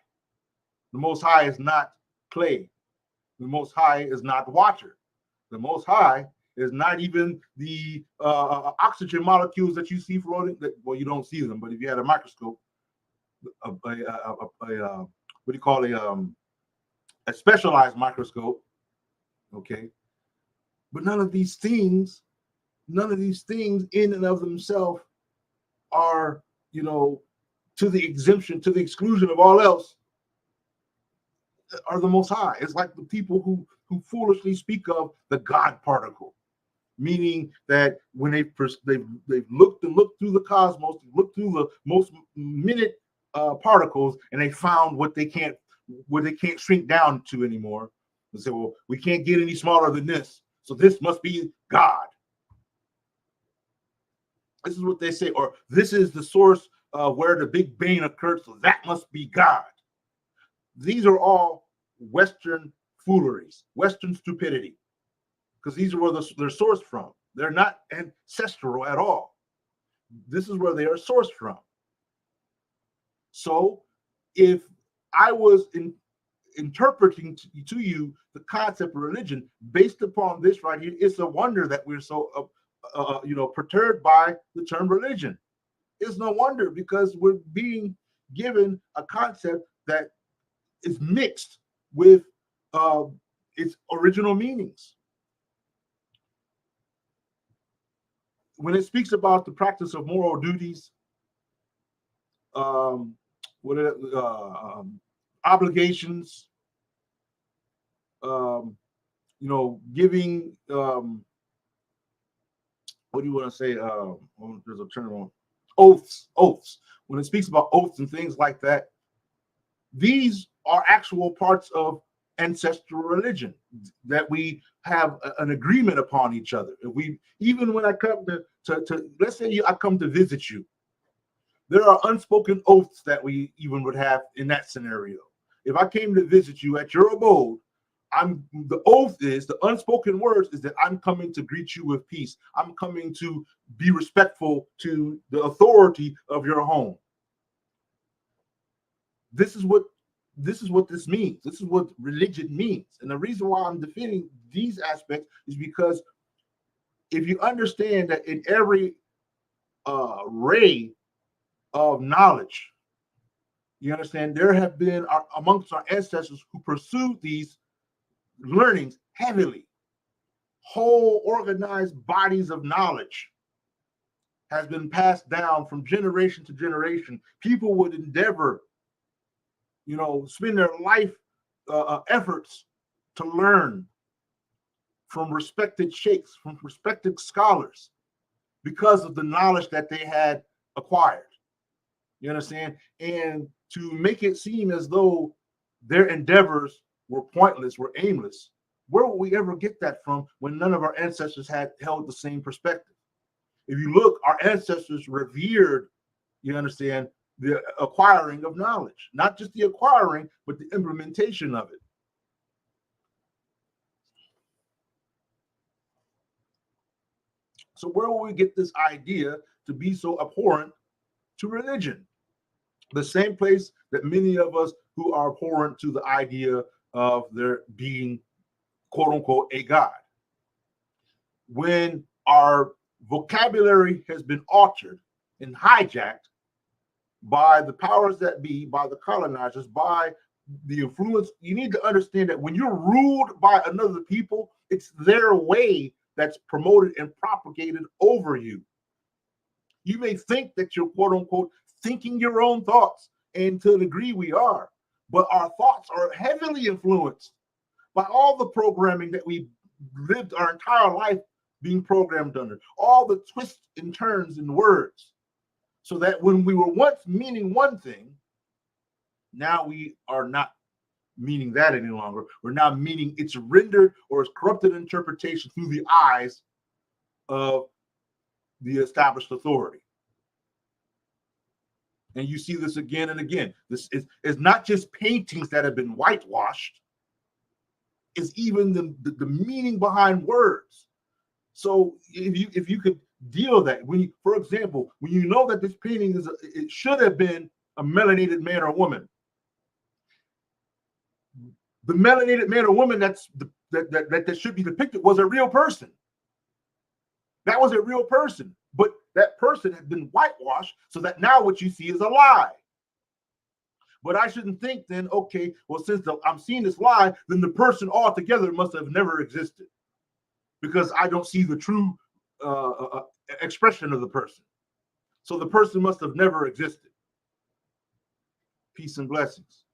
The Most High is not clay. The Most High is not water. The Most High is not even the oxygen molecules that you see floating. Well, you don't see them, but if you had a microscope, what do you call a specialized microscope? Okay, but none of these things in and of themselves are, to the exclusion of all else, are the Most High. It's like the people who foolishly speak of the God particle, meaning that when they've looked through the cosmos, looked through the most minute particles, and they found what they can't shrink down to anymore. They say, well, we can't get any smaller than this, so this must be God. This is what they say, or this is the source where the Big Bang occurred, so that must be God. These are all Western fooleries, Western stupidity, because these are where they're sourced from. They're not ancestral at all. This is where they are sourced from. So if I was interpreting to you the concept of religion based upon this right here, it's a wonder that we're so perturbed by the term religion. It's no wonder, because we're being given a concept that is mixed with its original meanings. When it speaks about the practice of moral duties, um, what are, obligations, giving, what do you want to say? There's a term on oaths. When it speaks about oaths and things like that, these are actual parts of ancestral religion that we have an agreement upon each other. If we, even when I come to let's say I come to visit you, there are unspoken oaths that we even would have in that scenario. If I came to visit you at your abode, the oath is, the unspoken words is that I'm coming to greet you with peace. I'm coming to be respectful to the authority of your home. This is what this means. This is what religion means. And the reason why I'm defending these aspects is because if you understand that in every ray of knowledge, you understand there have been amongst our ancestors who pursued these learnings heavily. Whole organized bodies of knowledge has been passed down from generation to generation. People would endeavor, spend their life efforts to learn from respected sheikhs, from respected scholars, because of the knowledge that they had acquired. You understand? And to make it seem as though their endeavors were pointless, were aimless, where would we ever get that from when none of our ancestors had held the same perspective? If you look, our ancestors revered, you understand, the acquiring of knowledge, not just the acquiring, but the implementation of it. So where will we get this idea to be so abhorrent to religion? The same place that many of us who are abhorrent to the idea of there being, quote unquote, a God. When our vocabulary has been altered and hijacked by the powers that be, by the colonizers, by the influence, you need to understand that when you're ruled by another people, it's their way that's promoted and propagated over you. You may think that you're, quote unquote, thinking your own thoughts, and to a degree we are, but our thoughts are heavily influenced by all the programming that we lived our entire life being programmed under, all the twists and turns in words, so that when we were once meaning one thing, now we are not meaning that any longer. We're now meaning its rendered or its corrupted interpretation through the eyes of the established authority. And you see this again and again. This is not just paintings that have been whitewashed, it's even the meaning behind words. So if you could deal that, when you, for example, when you know that this painting it should have been a melanated man or woman, the melanated man or woman that should be depicted was a real person. That was a real person, but that person has been whitewashed so that now what you see is a lie. But I shouldn't think then, okay, well, since I'm seeing this lie, then the person altogether must have never existed, because I don't see the true expression of the person. So the person must have never existed. Peace and blessings.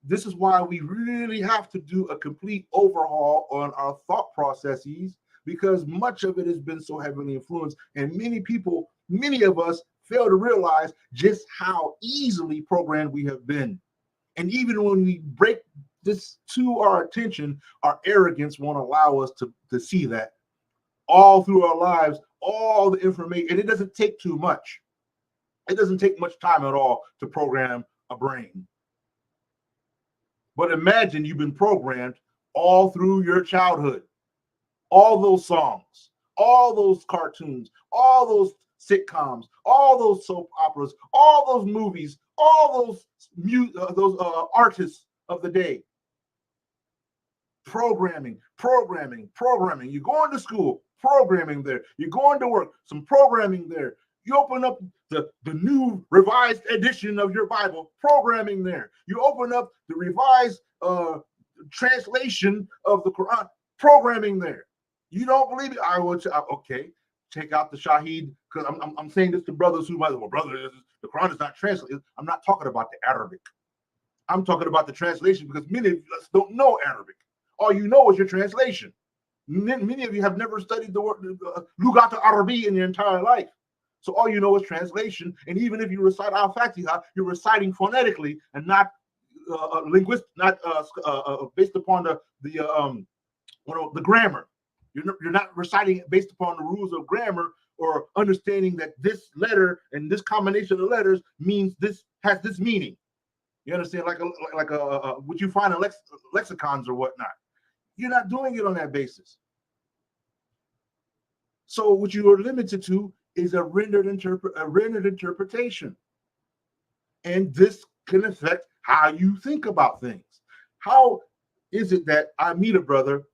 This is why we really have to do a complete overhaul on our thought processes, because much of it has been so heavily influenced, and many of us fail to realize just how easily programmed we have been. And even when we break this to our attention, our arrogance won't allow us to see that all through our lives, all the information, and it doesn't take too much. It doesn't take much time at all to program a brain. But imagine you've been programmed all through your childhood, all those songs, all those cartoons, all those sitcoms, all those soap operas, all those movies, all those artists of the day. Programming. You're going to school, programming there. You're going to work, some programming there. You open up the new revised edition of your Bible, programming there. You open up the revised translation of the Quran, programming there. You don't believe it? I will. Okay, check out the Shahid, because I'm saying this to brothers who might, well, brother, the Quran is not translated. I'm not talking about the Arabic. I'm talking about the translation, because many of us don't know Arabic. All you know is your translation. Many of you have never studied the word Lugat al-Arabi in your entire life. So all you know is translation. And even if you recite al-Fatiha, you're reciting phonetically and not not based upon the grammar. You're not reciting it based upon the rules of grammar, or understanding that this letter and this combination of letters means this, has this meaning. You understand? Like what you find in lexicons or whatnot. You're not doing it on that basis. So what you are limited to is a rendered interpretation. And this can affect how you think about things. How is it that I meet a brother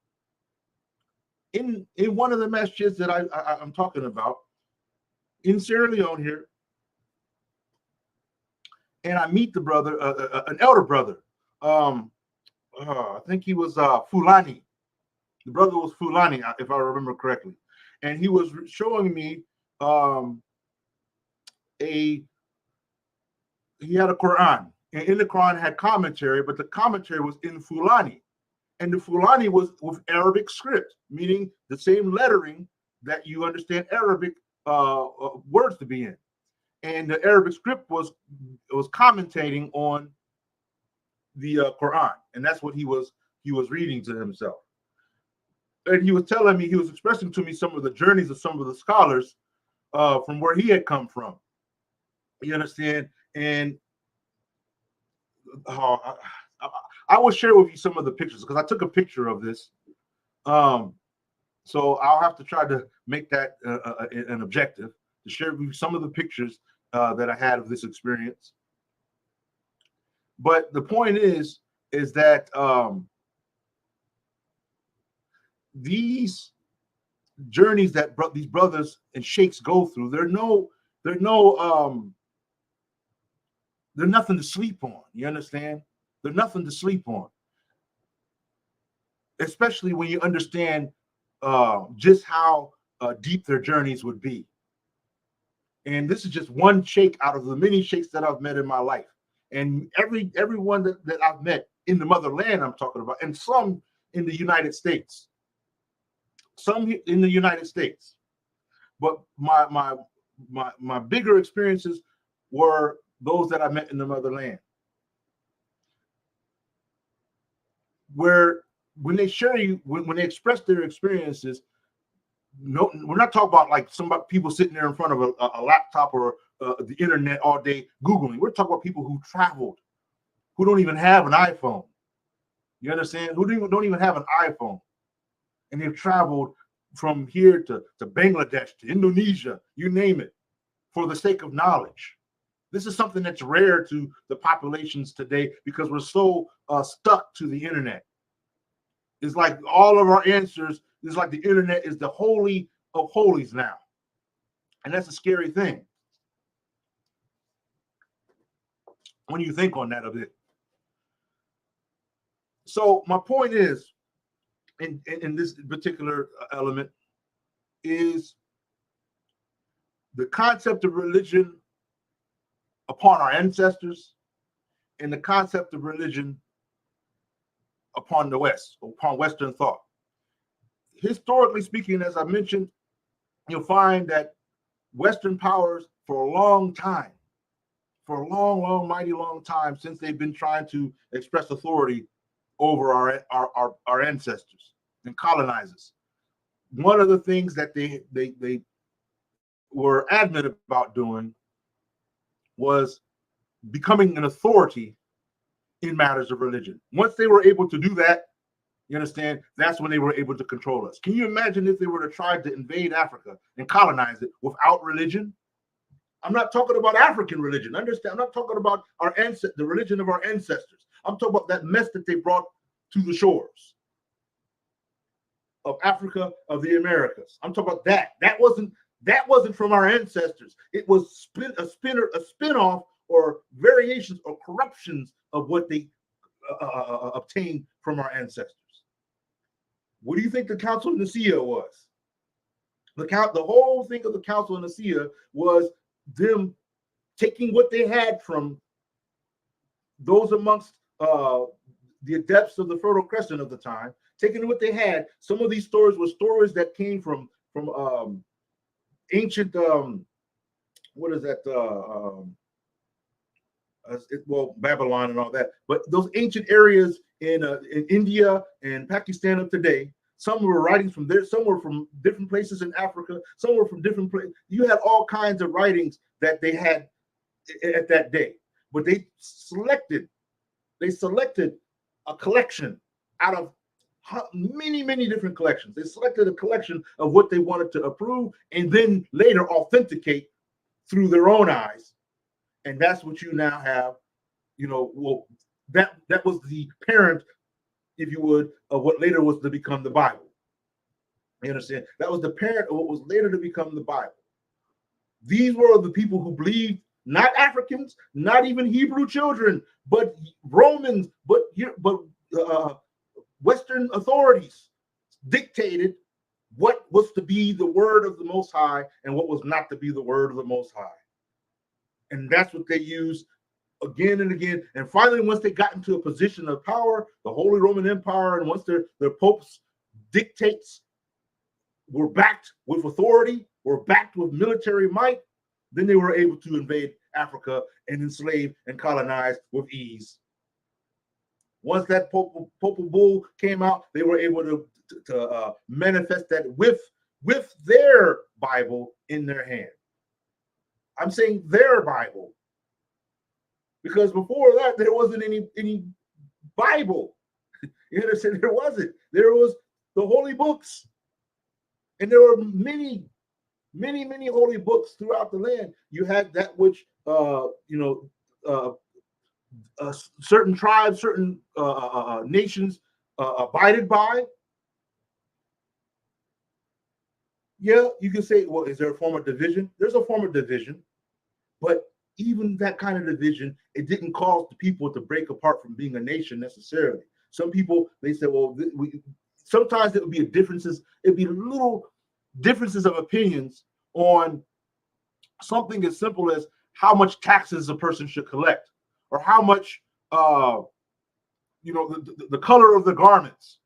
in one of the masjids that I'm talking about in Sierra Leone here, and I meet the brother, an elder brother. I think he was Fulani. The brother was Fulani, if I remember correctly. And he was showing me he had a Quran, and in the Quran had commentary, but the commentary was in Fulani, and the Fulani was with Arabic script, meaning the same lettering that you understand Arabic words to be in, and the Arabic script was commentating on the Quran, and that's what he was reading to himself. And he was telling me, he was expressing to me some of the journeys of some of the scholars from where he had come from. You understand? And I will share with you some of the pictures, because I took a picture of this. So I'll have to try to make that an objective, to share with you some of the pictures that I had of this experience. But the point is that these journeys that these brothers and sheikhs go through, they're nothing to sleep on. You understand? They're nothing to sleep on, especially when you understand just how deep their journeys would be. And this is just one sheikh out of the many sheikhs that I've met in my life. And everyone that I've met in the motherland, I'm talking about, and some in the United States. Some in the United States. But my bigger experiences were those that I met in the motherland, where when they share you, when they express their experiences, no, we're not talking about like people sitting there in front of a laptop or the internet all day Googling. We're talking about people who traveled, who don't even have an iPhone. You understand? Who don't even have an iPhone. And they've traveled from here to Bangladesh, to Indonesia, you name it, for the sake of knowledge. This is something that's rare to the populations today, because we're so stuck to the internet. It's like all of our answers, it's like the internet is the holy of holies now. And that's a scary thing when you think on that a bit. So my point is, in this particular element, is the concept of religion upon our ancestors, and the concept of religion upon the West, upon Western thought. Historically speaking, as I mentioned, you'll find that Western powers, for a long time, for a long, mighty long time, since they've been trying to express authority over our ancestors and colonizers, one of the things that they were adamant about doing was becoming an authority in matters of religion. Once they were able to do that, you understand, that's when they were able to control us. Can you imagine if they were to try to invade Africa and colonize it without religion? I'm not talking about African religion. Understand? I'm not talking about the religion of our ancestors. I'm talking about that mess that they brought to the shores of Africa, of the Americas. I'm talking about that. That wasn't That wasn't from our ancestors. It was a spin-off or variations or corruptions of what they obtained from our ancestors. What do you think the Council of Nicaea was? The whole thing of the Council of Nicaea was them taking what they had from those amongst the adepts of the Fertile Crescent of the time, taking what they had. Some of these stories were stories that came from ancient what is that? Well, Babylon and all that, but those ancient areas in India and Pakistan of today. Some were writings from there, some were from different places in Africa, some were from different places. You had all kinds of writings that they had at that day, but they selected a collection out of many different collections. They selected a collection of what they wanted to approve and then later authenticate through their own eyes. And that's what you now have, well, that was the parent, if you would, of what later was to become the Bible. You understand? That was the parent of what was later to become the Bible. These were the people who believed, not Africans, not even Hebrew children, but Romans, but Western authorities dictated what was to be the word of the Most High and what was not to be the word of the Most High. And that's what they used again and again. And finally, once they got into a position of power, the Holy Roman Empire, and once their popes' dictates were backed with authority, were backed with military might, then they were able to invade Africa and enslave and colonize with ease. Once that Popal Bull came out, they were able to manifest that with their Bible in their hand. I'm saying their Bible, because before that there wasn't any Bible. You understand? There wasn't. There was the holy books, and there were many holy books throughout the land. You had that which certain tribes, certain nations abided by. Yeah, you can say, well, is there a form of division? There's a form of division, but even that kind of division, it didn't cause the people to break apart from being a nation necessarily. Some people, they say, well, sometimes it would be differences. It'd be little differences of opinions on something as simple as how much taxes a person should collect, or how much, the color of the garments.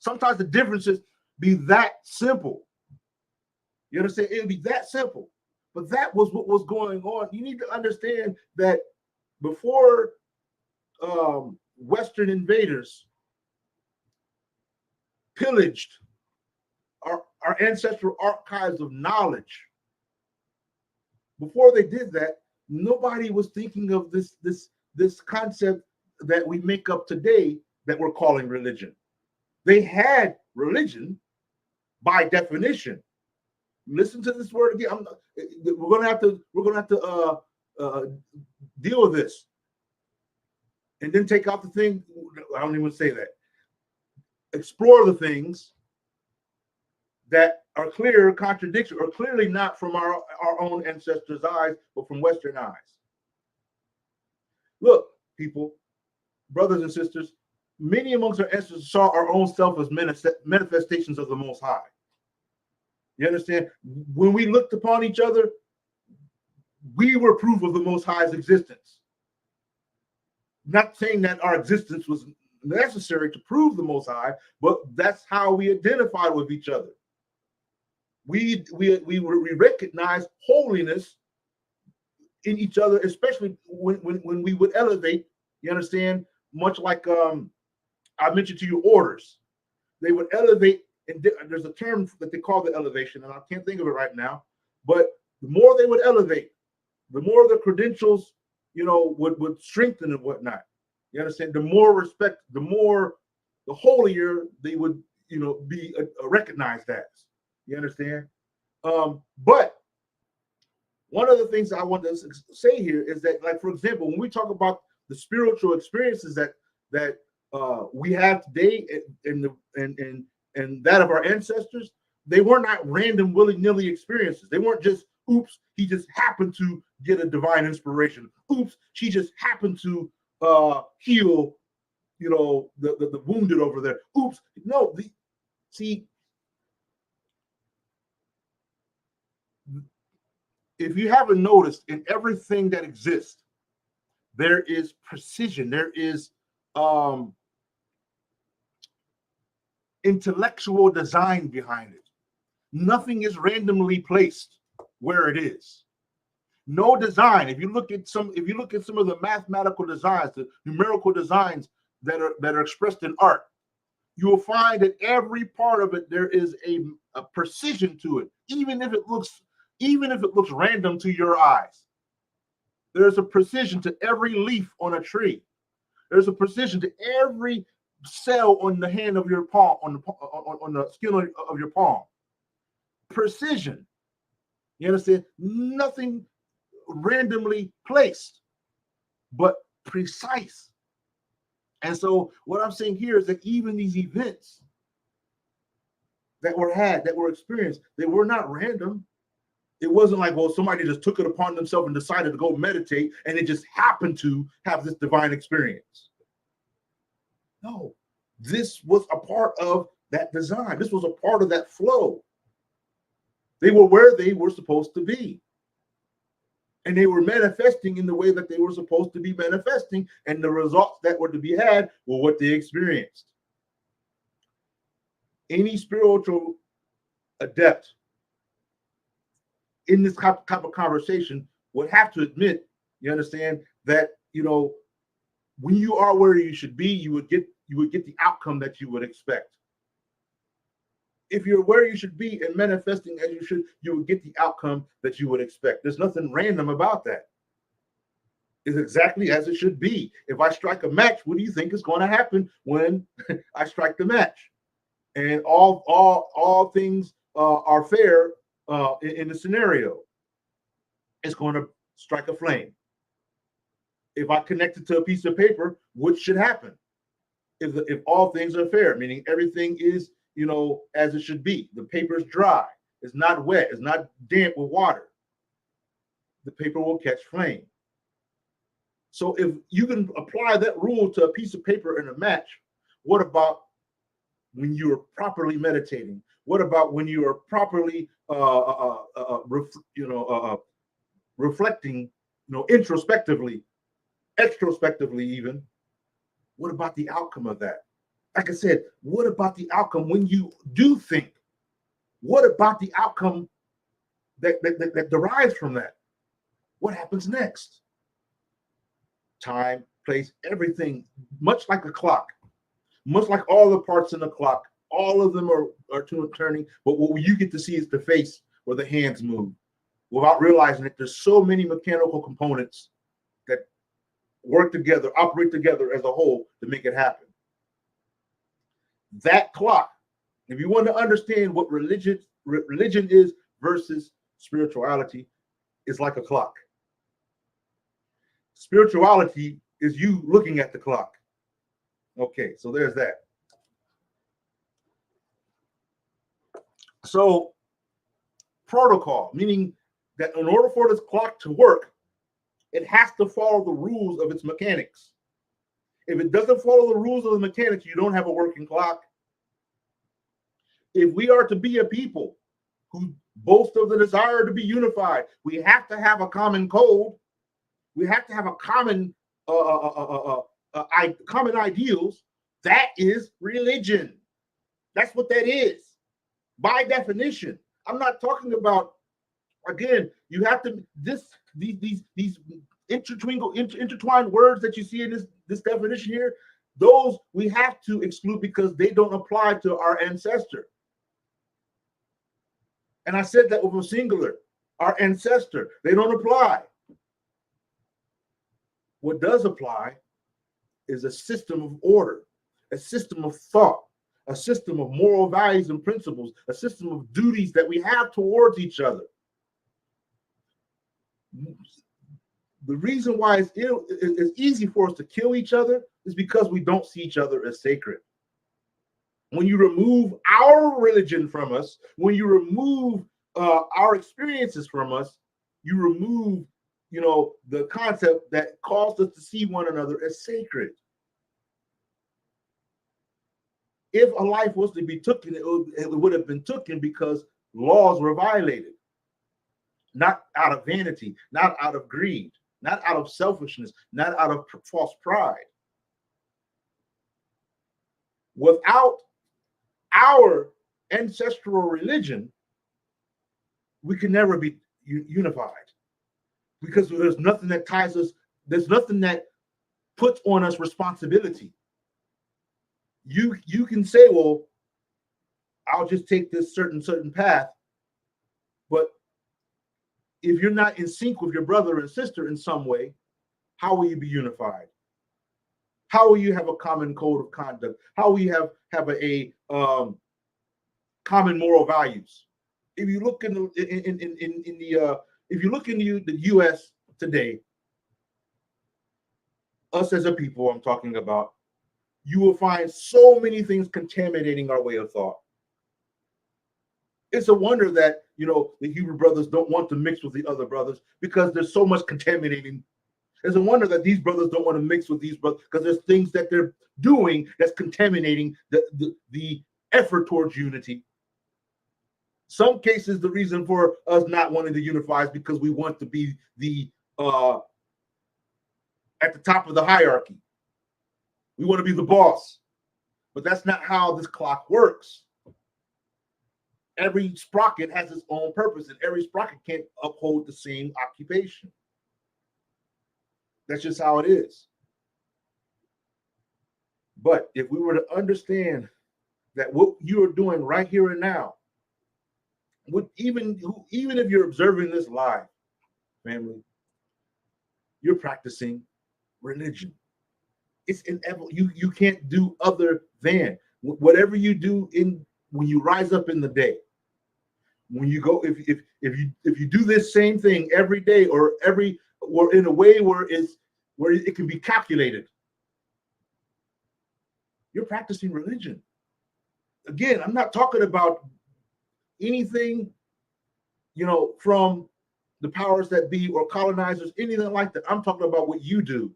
Sometimes the differences be that simple. You understand? It would be that simple. But that was what was going on. You need to understand that before Western invaders pillaged our ancestral archives of knowledge, before they did that, nobody was thinking of this concept that we make up today that we're calling religion. They had religion by definition. Listen to this word again. We're gonna have to deal with this, and then take out the thing. I don't even say that. Explore the things that are clear contradiction, or clearly not from our own ancestors' eyes, but from Western eyes. Look, people, brothers and sisters, many amongst our ancestors saw our own self as manifestations of the Most High. You understand? When we looked upon each other, we were proof of the Most High's existence. Not saying that our existence was necessary to prove the Most High, but that's how we identified with each other. We recognize holiness in each other, especially when we would elevate. You understand? Much like I mentioned to you, orders. They would elevate. And there's a term that they call the elevation, and I can't think of it right now. But the more they would elevate, the more the credentials, would strengthen and whatnot. You understand? The more respect, the holier they would, be recognized as. You understand? But one of the things I want to say here is that, like, for example, when we talk about the spiritual experiences that we have today, and that of our ancestors, They were not random, willy-nilly experiences. They weren't just, oops, he just happened to get a divine inspiration. Oops, she just happened to heal, the wounded over there. Oops, no. See, if you haven't noticed, in everything that exists, there is precision. There is intellectual design behind it. Nothing is randomly placed where it is. No design. If you look at some of the mathematical designs, the numerical designs that are expressed in art, you will find that every part of it there is a precision to it, even if it looks random to your eyes. There's a precision to every leaf on a tree. There's a precision to every cell on the hand of your palm, on the skin of your palm. Precision. You understand? Nothing randomly placed, but precise. And so what I'm saying here is that even these events that were experienced, they were not random. It wasn't like, well, somebody just took it upon themselves and decided to go meditate, and it just happened to have this divine experience. No, this was a part of that design. This was a part of that flow. They were where they were supposed to be. And they were manifesting in the way that they were supposed to be manifesting, and the results that were to be had were what they experienced. Any spiritual adept in this type of conversation would have to admit, you understand, that when you are where you should be, you would get the outcome that you would expect. If you're where you should be and manifesting as you should, you would get the outcome that you would expect. There's nothing random about that. It's exactly as it should be. If I strike a match, what do you think is going to happen when I strike the match? And all things are fair in the scenario. It's going to strike a flame. If I connect it to a piece of paper, what should happen? If all things are fair, meaning everything is as it should be. The paper is dry. It's not wet. It's not damp with water. The paper will catch flame. So if you can apply that rule to a piece of paper and a match, what about when you are properly meditating? What about when you are properly reflecting, introspectively, extrospectively even? What about the outcome of that? Like I said, what about the outcome when you do think? What about the outcome that derives from that? What happens next? Time, place, everything, much like a clock, much like all the parts in the clock, all of them are turning, but what you get to see is the face or the hands move without realizing that there's so many mechanical components that work together, operate together as a whole to make it happen. That clock, if you want to understand what religion is versus spirituality, is like a clock. Spirituality is you looking at the clock. Okay, so there's that. So protocol, meaning that in order for this clock to work, it has to follow the rules of its mechanics. If it doesn't follow the rules of the mechanics, you don't have a working clock. If we are to be a people who boast of the desire to be unified, we have to have a common code. We have to have a common common ideals. That is religion. That's what that is. By definition. I'm not talking about, again, you have to these intertwined words that you see in this definition here, those we have to exclude because they don't apply to our ancestor. And I said that with a singular, our ancestor. They don't apply. What does apply is a system of order, a system of thought, a system of moral values and principles, a system of duties that we have towards each other. The reason why it's easy for us to kill each other is because we don't see each other as sacred. When you remove our religion from us, when you remove our experiences from us, you remove, the concept that caused us to see one another as sacred. If a life was to be taken, it would have been taken because laws were violated, not out of vanity, not out of greed, not out of selfishness, not out of false pride. Without our ancestral religion, we can never be unified, because there's nothing that ties us, there's nothing that puts on us responsibility. You can say, well, I'll just take this certain path, but if you're not in sync with your brother and sister in some way, how will you be unified? How will you have a common code of conduct? How will you have a common moral values? If you look in the if you look in the U.S. today, us as a people, I'm talking about, you will find so many things contaminating our way of thought. It's a wonder that, the Hebrew brothers don't want to mix with the other brothers, because there's so much contaminating. It's a wonder that these brothers don't want to mix with these brothers, because there's things that they're doing that's contaminating the effort towards unity. Some cases, the reason for us not wanting to unify is because we want to be at the top of the hierarchy. We want to be the boss. But that's not how this clock works. Every sprocket has its own purpose, and every sprocket can't uphold the same occupation. That's just how it is. But if we were to understand that what you are doing right here and now, even if you're observing this live, family, you're practicing religion. It's inevitable. You can't do other than whatever you do when you rise up in the day. When you go, if you do this same thing every day, or in a way where it can be calculated, you're practicing religion. Again, I'm not talking about anything, from the powers that be or colonizers, anything like that. I'm talking about what you do.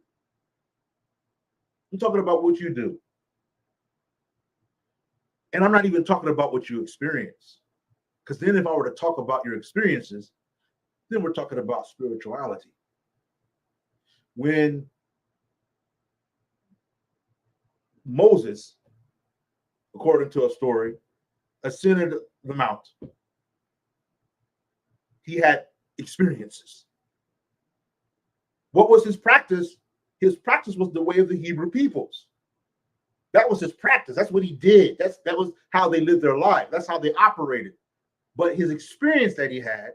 I'm talking about what you do. And I'm not even talking about what you experience. Because then if I were to talk about your experiences, then we're talking about spirituality. When Moses, according to a story, ascended the mount, he had experiences. What was his practice? His practice was the way of the Hebrew peoples. That was his practice. That's what he did. That was how they lived their life. That's how they operated. But his experience that he had,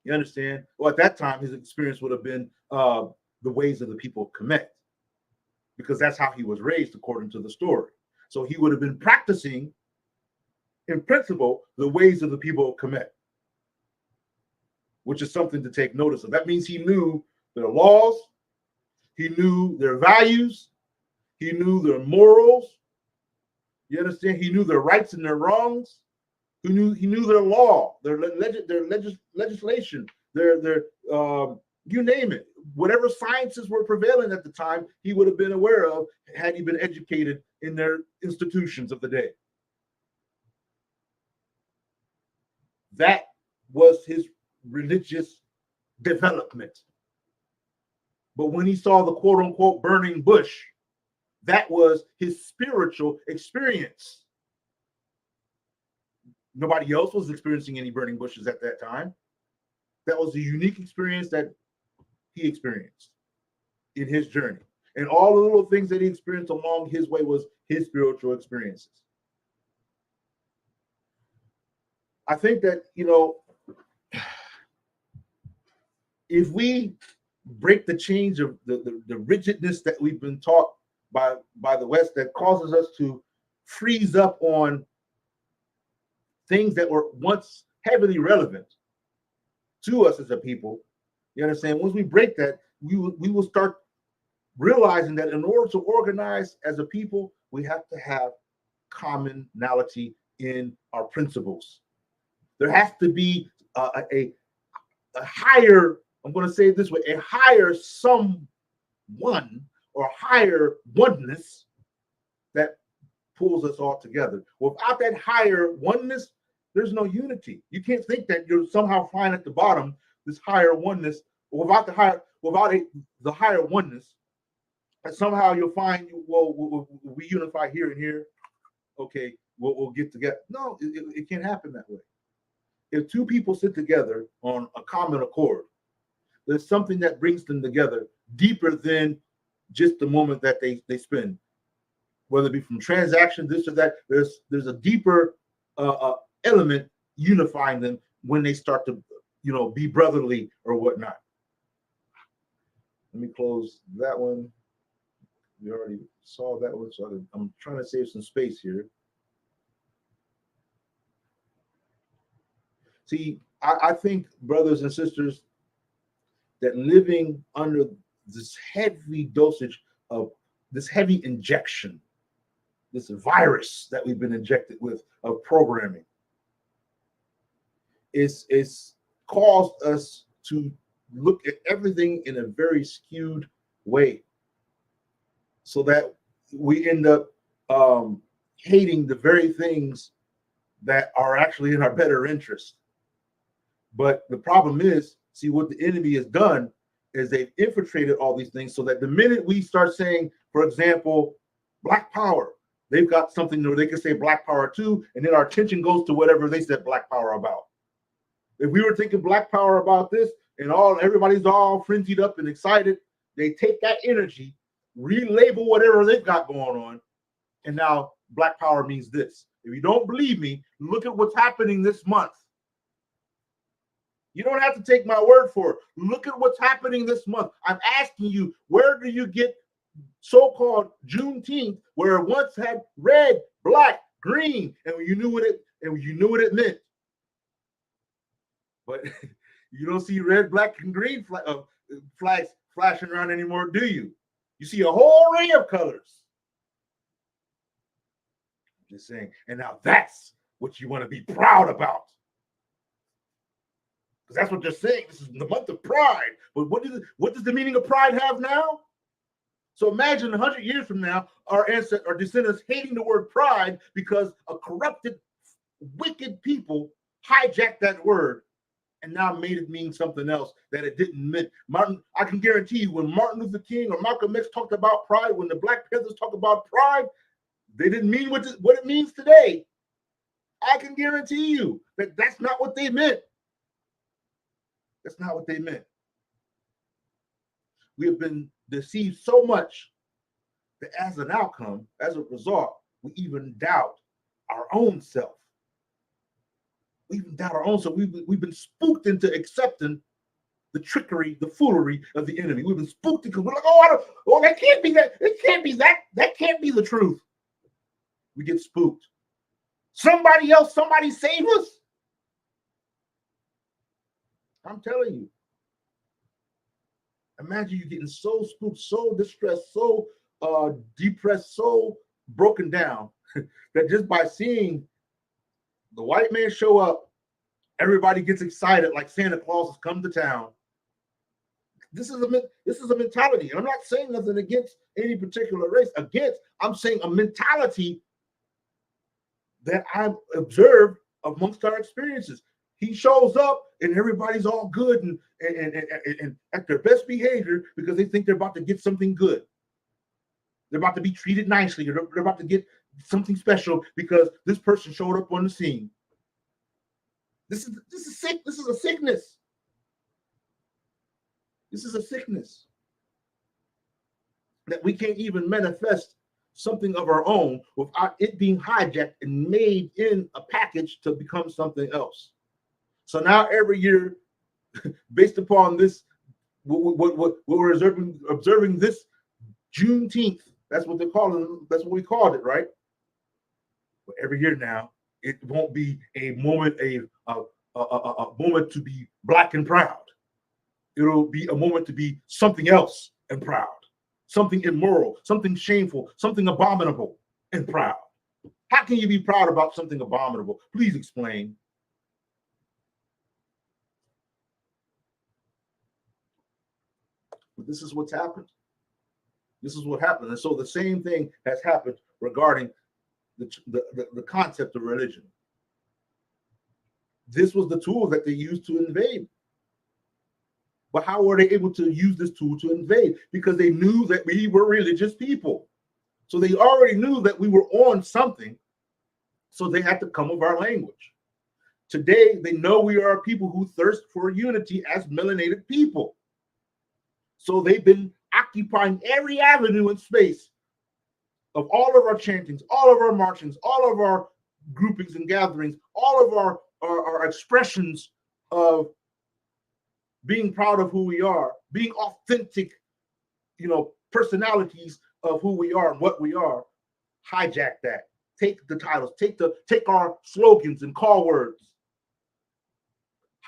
you understand? Well, at that time, his experience would have been the ways of the people of Kemet, because that's how he was raised, according to the story. So he would have been practicing, in principle, the ways of the people of Kemet, which is something to take notice of. That means he knew their laws, he knew their values, he knew their morals. You understand? He knew their rights and their wrongs. He knew their law, their legislation, their you name it. Whatever sciences were prevailing at the time, he would have been aware of had he been educated in their institutions of the day. That was his religious development. But when he saw the quote unquote burning bush, that was his spiritual experience. Nobody else was experiencing any burning bushes at that time. That was a unique experience that he experienced in his journey. And all the little things that he experienced along his way was his spiritual experiences. I think that, if we break the chains of the rigidness that we've been taught by the West, that causes us to freeze up on things that were once heavily relevant to us as a people, you understand? Once we break that, we will start realizing that in order to organize as a people, we have to have commonality in our principles. There has to be a higher, I'm going to say it this way, a higher someone or higher oneness that pulls us all together. Without that higher oneness, there's no unity. You can't think that you're somehow flying at the bottom, this higher oneness, without the higher oneness, and somehow you'll find, well, we unify here and here. Okay, we'll get together. No, it can't happen that way. If two people sit together on a common accord, there's something that brings them together deeper than just the moment that they spend. Whether it be from transaction, this or that, there's a deeper element unifying them when they start to, be brotherly or whatnot. Let me close that one. We already saw that one, so I'm trying to save some space here. See, I think, brothers and sisters, that living under this heavy dosage of this heavy injection, this virus that we've been injected with of programming, is caused us to look at everything in a very skewed way, so that we end up hating the very things that are actually in our better interest. But the problem is, see, what the enemy has done is they've infiltrated all these things, so that the minute we start saying, for example, Black Power, they've got something where they can say Black Power too, and then our attention goes to whatever they said Black Power about. If we were thinking Black Power about this, and everybody's all frenzied up and excited, they take that energy, relabel whatever they've got going on, and now Black Power means this. If you don't believe me, look at what's happening this month. You don't have to take my word for it. Look at what's happening this month. I'm asking you, where do you get so-called Juneteenth, where it once had red, black, green, and you knew what it meant? But you don't see red, black, and green flags flashing around anymore, do you? You see a whole array of colors. I'm just saying. And now that's what you want to be proud about. Because that's what they're saying. This is the month of pride. But what does the meaning of pride have now? So imagine 100 years from now, our descendants hating the word pride because a corrupted, wicked people hijacked that word and now made it mean something else that it didn't mean. I can guarantee you, when Martin Luther King or Malcolm X talked about pride, when the Black Panthers talk about pride, they didn't mean what it means today. I can guarantee you that that's not what they meant. That's not what they meant. We have been deceived so much that as an outcome, as a result, we even doubt our own self. We even doubt our own self. We've been spooked into accepting the trickery, the foolery of the enemy. We've been spooked because we're like, that can't be that. It can't be that. That can't be the truth. We get spooked. Somebody save us. I'm telling you. Imagine you getting so spooked, so distressed, so depressed, so broken down that just by seeing the white man show up, everybody gets excited like Santa Claus has come to town. This is a mentality. And I'm not saying nothing against any particular race. I'm saying a mentality that I've observed amongst our experiences. He shows up and everybody's all good and at their best behavior because they think they're about to get something good. They're about to be treated nicely. They're about to get something special because this person showed up on the scene. This is sick. This is a sickness. This is a sickness that we can't even manifest something of our own without it being hijacked and made in a package to become something else. So now every year, based upon this, what we're observing this Juneteenth, that's what they're calling. That's what we called it, right? But every year now, it won't be a moment, a moment to be black and proud. It'll be a moment to be something else and proud, something immoral, something shameful, something abominable and proud. How can you be proud about something abominable? Please explain. But this is what's happened. This is what happened. And so the same thing has happened regarding the concept of religion. This was the tool that they used to invade. But how were they able to use this tool to invade? Because they knew that we were religious people. So they already knew that we were on something. So they had to come with our language. Today, they know we are a people who thirst for unity as melanated people. So they've been occupying every avenue and space of all of our chantings, all of our marchings, all of our groupings and gatherings, all of our expressions of being proud of who we are, being authentic, personalities of who we are and what we are. Hijack that. Take the titles, take our slogans and call words,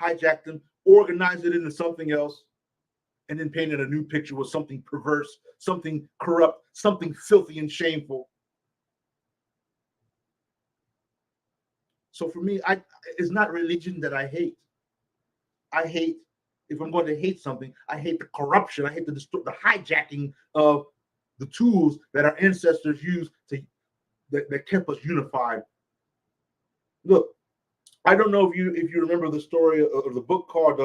hijack them, organize it into something else, and then paint in a new picture with something perverse, something corrupt, something filthy and shameful. So for me, it's not religion that I hate. I hate, if I'm going to hate something, I hate the corruption. I hate the hijacking of the tools that our ancestors used that kept us unified. Look, I don't know if you remember the story of the book called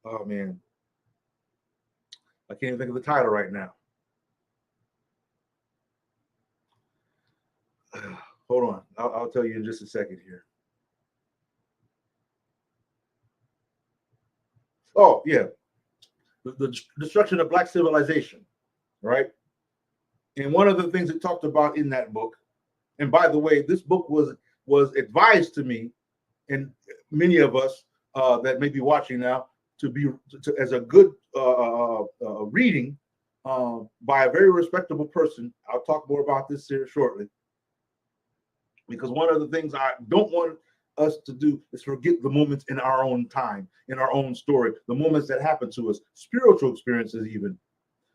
oh man, I can't even think of the title right now. Hold on, I'll tell you in just a second here. Oh yeah, the destruction of Black civilization, right? And one of the things it talked about in that book, and by the way, this book was advised to me and many of us that may be watching now to as a good reading by a very respectable person. I'll talk more about this here shortly, because one of the things I don't want us to do is forget the moments in our own time, in our own story, the moments that happen to us, spiritual experiences even,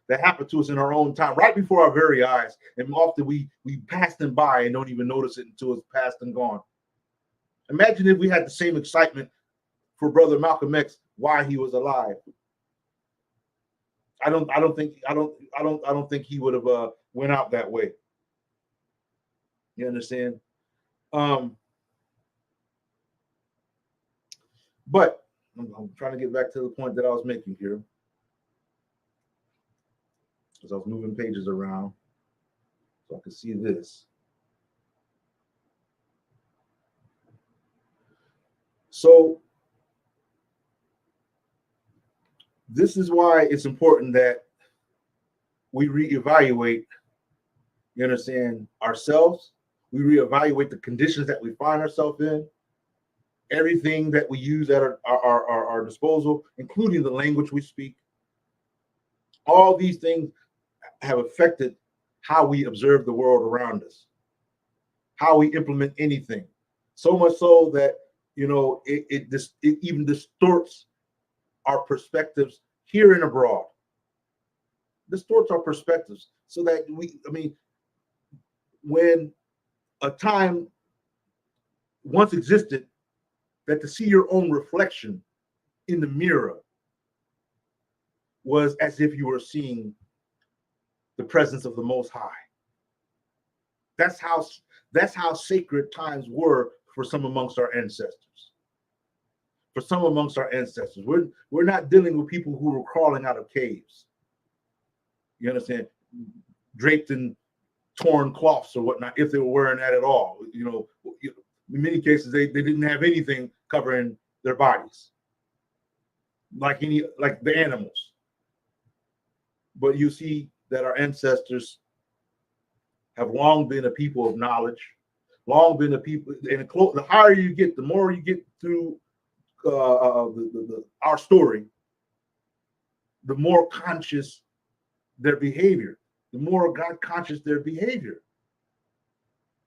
that happen to us in our own time, right before our very eyes. And often we pass them by and don't even notice it until it's past and gone. Imagine if we had the same excitement for Brother Malcolm X while he was alive. I don't think he would have went out that way. You understand? But I'm trying to get back to the point that I was making here, because I was moving pages around so I could see this. So this is why it's important that we reevaluate, you understand, ourselves. We reevaluate the conditions that we find ourselves in, everything that we use at our disposal, including the language we speak. All these things have affected how we observe the world around us, how we implement anything. So much so that, it even distorts our perspectives here and abroad. Distorts our perspectives so that when a time once existed that to see your own reflection in the mirror was as if you were seeing the presence of the Most High. That's how sacred times were for some amongst our ancestors. For some amongst our ancestors, we're not dealing with people who were crawling out of caves. You understand? Draped in torn cloths or whatnot, if they were wearing that at all. In many cases, they didn't have anything covering their bodies, like the animals. But you see that our ancestors have long been a people of knowledge, long been a people, and the higher you get, the more you get through our story, the more conscious their behavior, the more God conscious their behavior,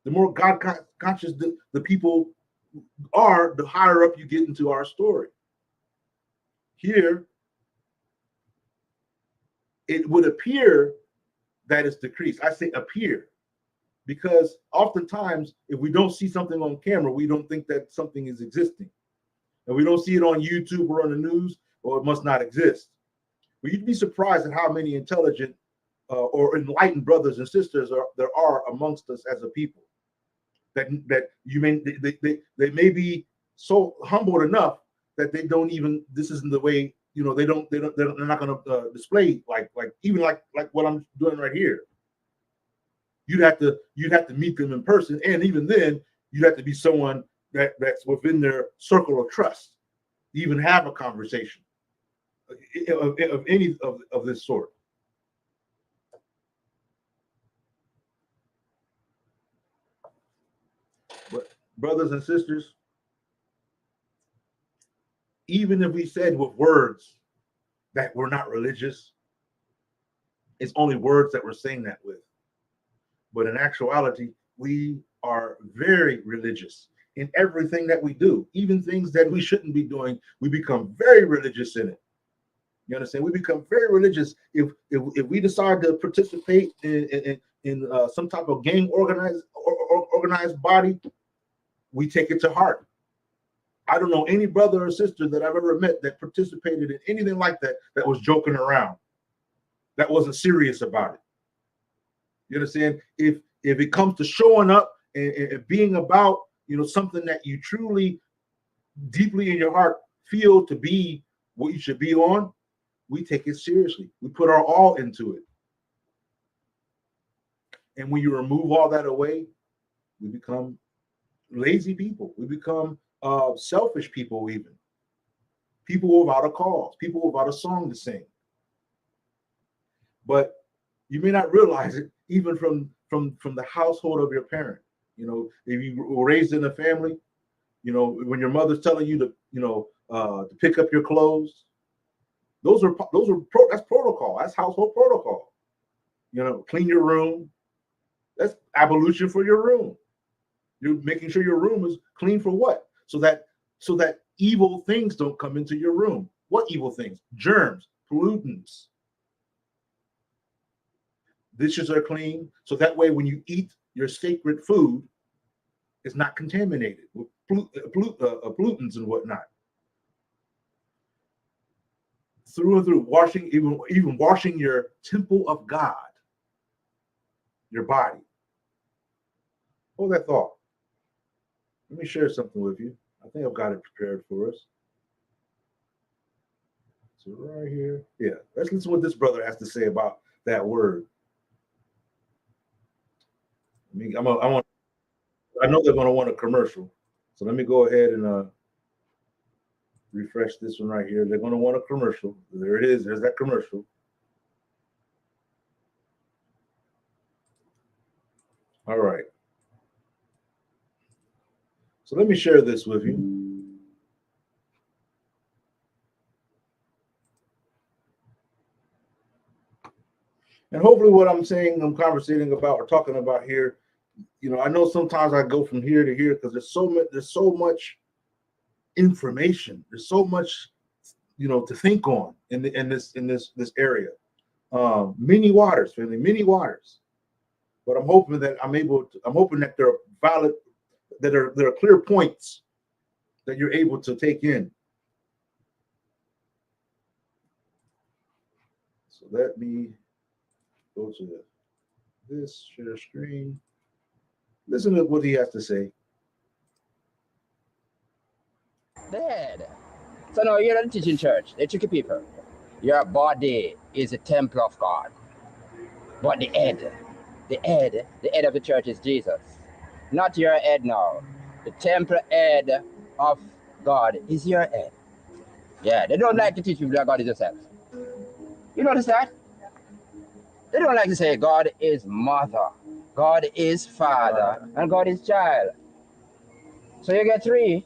the more God conscious the people are, the higher up you get into our story. Here, it would appear that it's decreased. I say appear, because oftentimes if we don't see something on camera, we don't think that something is existing. And we don't see it on YouTube or on the news, or it must not exist. But you'd be surprised at how many intelligent or enlightened brothers and sisters there are amongst us as a people. That you may they may be so humbled enough that they don't even, this isn't the way, you know, they're not going to display like even like what I'm doing right here. You'd have to meet them in person, and even then you'd have to be someone that's within their circle of trust to even have a conversation of any of this sort. But brothers and sisters, even if we said with words that we're not religious, it's only words that we're saying that with. But in actuality, we are very religious in everything that we do. Even things that we shouldn't be doing, we become very religious in it. You understand? We become very religious if we decide to participate in some type of gang organized body. We take it to heart. I don't know any brother or sister that I've ever met that participated in anything like that was joking around, that wasn't serious about it. You understand? If it comes to showing up and being about, you know, something that you truly, deeply in your heart feel to be what you should be on, we take it seriously. We put our all into it. And when you remove all that away, we become lazy people. We become selfish people, even people without a cause, people without a song to sing. But you may not realize it, even from the household of your parent. You know, if you were raised in a family, you know, when your mother's telling you to, you know, to pick up your clothes, that's protocol. That's household protocol. You know, clean your room. That's ablution for your room. You're making sure your room is clean for what? So that evil things don't come into your room. What evil things? Germs, pollutants. Dishes are clean, so that way when you eat your sacred food, it's not contaminated with pollutants and whatnot. Through and through, washing, even washing your temple of God, your body. Hold that thought. Let me share something with you. I think I've got it prepared for us. So right here, yeah. Let's listen to what this brother has to say about that word. I know they're going to want a commercial, so let me go ahead and refresh this one right here. They're going to want a commercial. There it is. There's that commercial. All right. So let me share this with you. And hopefully what I'm saying, I'm conversating about or talking about here, you know, I know sometimes I go from here to here because there's so much information. There's so much, you know, to think on in this area. Many waters, family, many waters. But I'm hoping that I'm hoping that there are valid, that there are clear points that you're able to take in. So let me go to this, share screen. Listen to what he has to say. Dead. So now you're not teaching church. They tricky people. Your body is a temple of God. But the head of the church is Jesus. Not your head now. The temple head of God is your head. Yeah, they don't like to teach people that God is yourself. You notice that? They don't like to say God is mother, God is father, and God is child. So you get three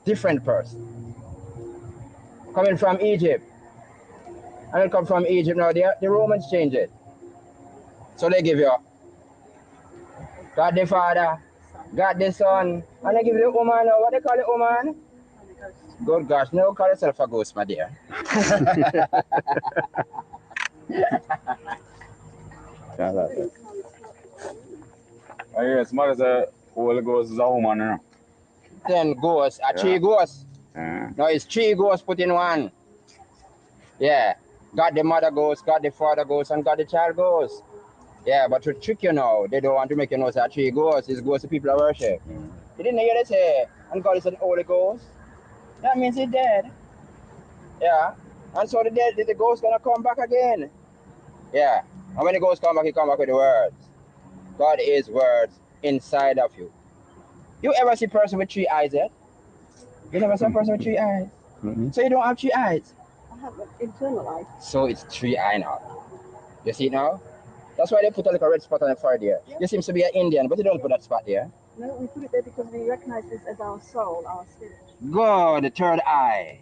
different persons coming from Egypt. And it come from Egypt now. The Romans changed it. So they give you God the Father, God the Son, and they give you the woman. What they call it, woman? Good gosh, no, call yourself a ghost, my dear. I hear somebody say Holy Ghost is a woman, you know. Then ghosts are three ghosts. No, it's three ghosts put in one. Yeah. God the mother ghost, God the father ghost, and God the child ghost. Yeah, but to trick you now, they don't want to make you know that three ghosts is ghosts the people are worship. You didn't hear they say, and God is an Holy Ghost. That means he's dead. Yeah. And so the ghost gonna come back again. Yeah. And when the ghost come back, he come back with the words. God is words inside of you. You ever see a person with three eyes yet? You never see a person with three eyes. So you don't have three eyes. I have an internal eye. So it's three eye now. You see it now? That's why they put a little red spot on the forehead there. Yeah. You seem to be an Indian, but you don't put that spot there. No, we put it there because we recognize this as our soul, our spirit. God, the third eye.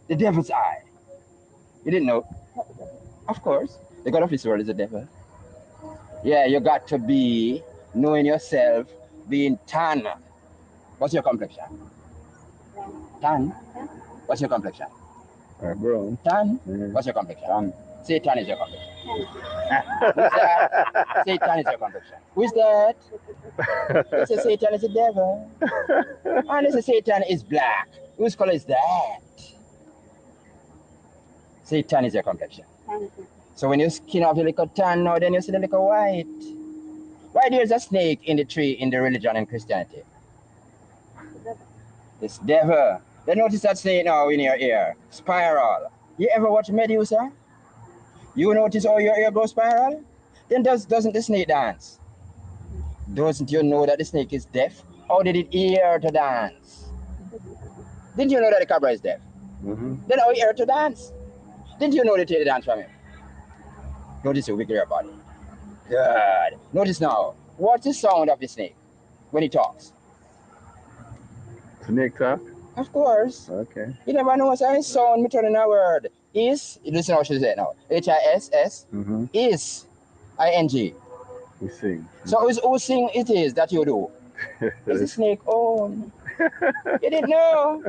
The devil's eye. You didn't know? Not the devil. Of course. The God of this world is the devil. Yeah, you got to be knowing yourself, being tan. What's your complexion? Tan. What's your complexion? Brown. Tan. Yeah. What's your complexion? Tan. Satan is your complexion. Who's that? Satan is your complexion. Who's that? They say Satan is the devil. And they say Satan is black. Whose color is that? Satan is your complexion. So when you skin off the little tan now, then you see the little white. Why there's a snake in the tree in the religion and Christianity? It's devil. Then notice that snake now in your ear. Spiral. You ever watch Medusa? You notice how your ear goes spiral? Then doesn't the snake dance? Doesn't you know that the snake is deaf? How did it hear to dance? Didn't you know that the cobra is deaf? Then how he hear to dance? Didn't you know they take the dance from him? Notice you wiggle your body. Good. Notice now. What's the sound of the snake when he talks? Snake talk? Of course. Okay. You never know what's a sound, me turning a word. Is, listen how she say it now. Hiss, is, ing. We sing. So who sing it is that you do? It's the snake own. You didn't know?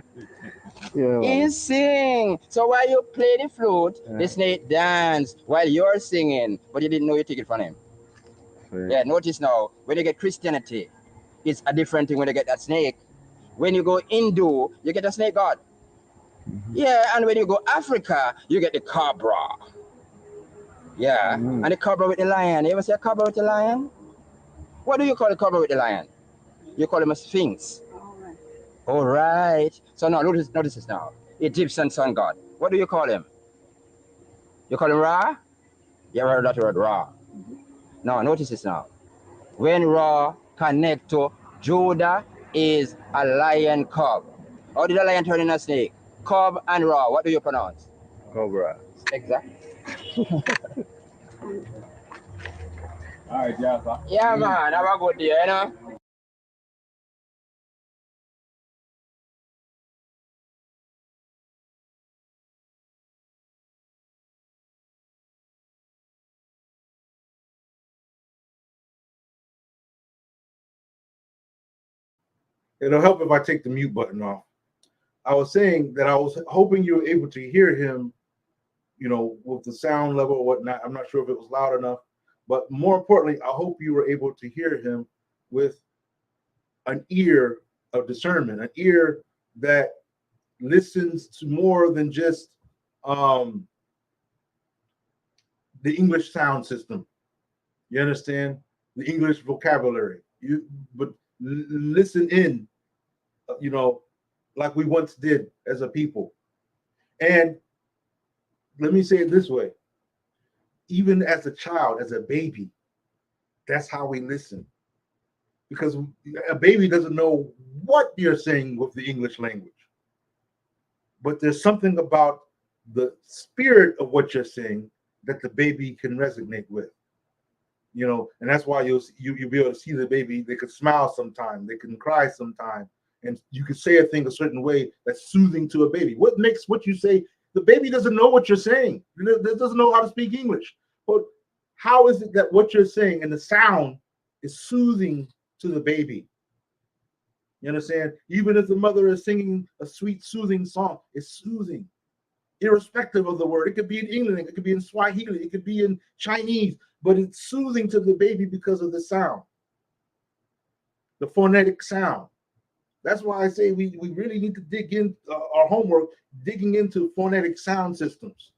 Yeah. He sing. So while you play the flute, the snake dance while you're singing, but you didn't know you take it from him. Yeah, notice now, when you get Christianity, it's a different thing when you get that snake. When you go Hindu, you get a snake god. Yeah, and when you go Africa, you get the cobra. Yeah, and the cobra with the lion. You ever see a cobra with the lion? What do you call the cobra with the lion? You call him a sphinx. All right. So now notice this now. Egyptian sun god. What do you call him? You call him Ra? You ever heard that word Ra? Now notice this now. When Ra connect to Judah is a lion cub. How did a lion turn into a snake? Cub and Ra. What do you pronounce? Cobra. Exactly. All right, yeah. Yeah, man. Have a good day, you know? It'll help if I take the mute button off. I was saying that I was hoping you were able to hear him, with the sound level or whatnot. I'm not sure if it was loud enough, but more importantly, I hope you were able to hear him with an ear of discernment, an ear that listens to more than just the English sound system. You understand? The English vocabulary. But listen in, like we once did as a people. And let me say it this way. Even as a child, as a baby, that's how we listen. Because a baby doesn't know what you're saying with the English language. But there's something about the spirit of what you're saying that the baby can resonate with. And that's why you'll be able to see the baby. They could smile sometime, they can cry sometime, and you could say a thing a certain way that's soothing to a baby. What makes what you say? The baby doesn't know what you're saying. It doesn't know how to speak English. But how is it that what you're saying and the sound is soothing to the baby? You understand? Even if the mother is singing a sweet, soothing song, it's soothing. irrespective of the word. It could be in English, it could be in Swahili, it could be in Chinese, but it's soothing to the baby because of the sound, the phonetic sound. That's why I say we really need to dig in our homework, digging into phonetic sound systems.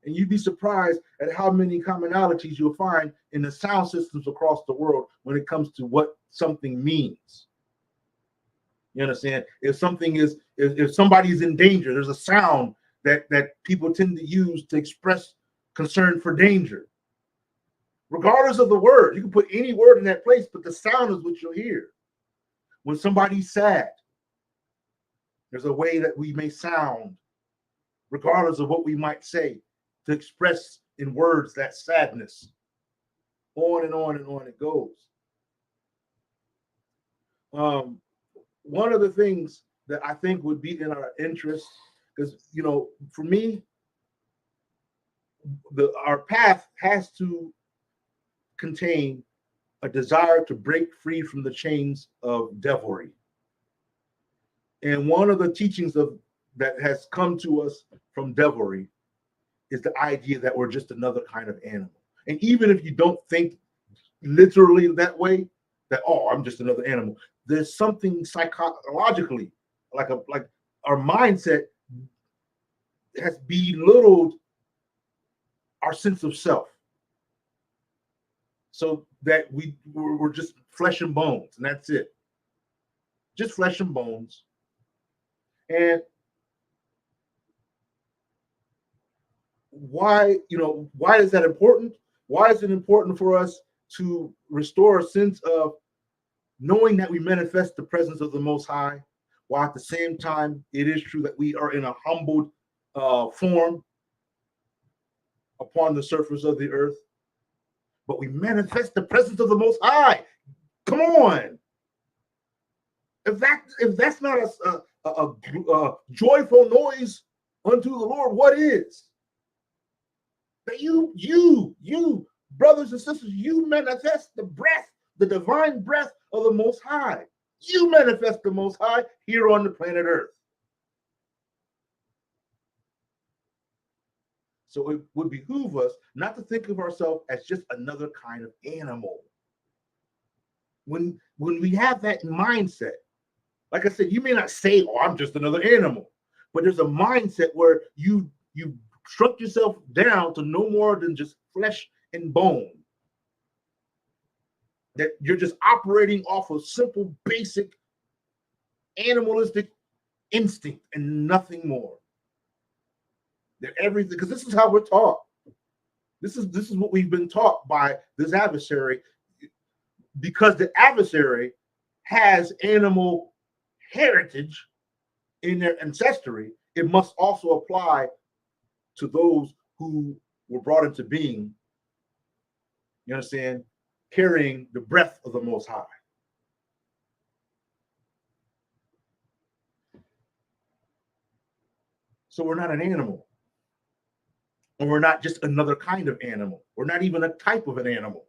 And you'd be surprised at how many commonalities you'll find in the sound systems across the world when it comes to what something means. You understand? If something is, if somebody is in danger, there's a sound that people tend to use to express concern for danger. Regardless of the word, you can put any word in that place, but the sound is what you'll hear. When somebody's sad, there's a way that we may sound, regardless of what we might say, to express in words that sadness. On and on and on it goes. One of the things that I think would be in our interest, because, you know, for me, our path has to contain a desire to break free from the chains of devilry. And one of the teachings that has come to us from devilry is the idea that we're just another kind of animal. And even if you don't think literally that way, that, oh, I'm just another animal, there's something psychologically, like our mindset has belittled our sense of self, so that we're just flesh and bones, and that's it. Just flesh and bones. And why is that important? Why is it important for us to restore a sense of knowing that we manifest the presence of the Most High, while at the same time it is true that we are in a humbled form upon the surface of the earth, but we manifest the presence of the Most High? Come on! If that's not a joyful noise unto the Lord, what is? That you brothers and sisters, you manifest the breath, the divine breath of the Most High. You manifest the Most High here on the planet Earth. So it would behoove us not to think of ourselves as just another kind of animal. When we have that mindset, like I said, you may not say, oh, I'm just another animal, but there's a mindset where you shrunk yourself down to no more than just flesh and bone. That you're just operating off of simple, basic, animalistic instinct and nothing more. That everything, because this is how we're taught. This is what we've been taught by this adversary, because the adversary has animal heritage in their ancestry. It must also apply to those who were brought into being, you understand, carrying the breath of the Most High. So we're not an animal. And we're not just another kind of animal. We're not even a type of an animal.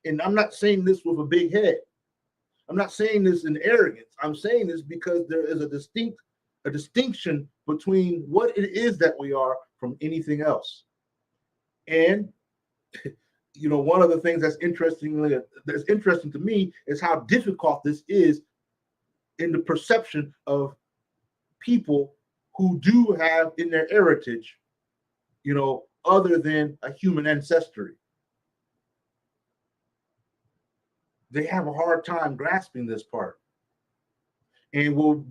And I'm not saying this with a big head. I'm not saying this in arrogance. I'm saying this because there is a distinction between what it is that we are from anything else. And you know, one of the things that's interesting to me is how difficult this is in the perception of people who do have in their heritage, you know, other than a human ancestry. They have a hard time grasping this part, and will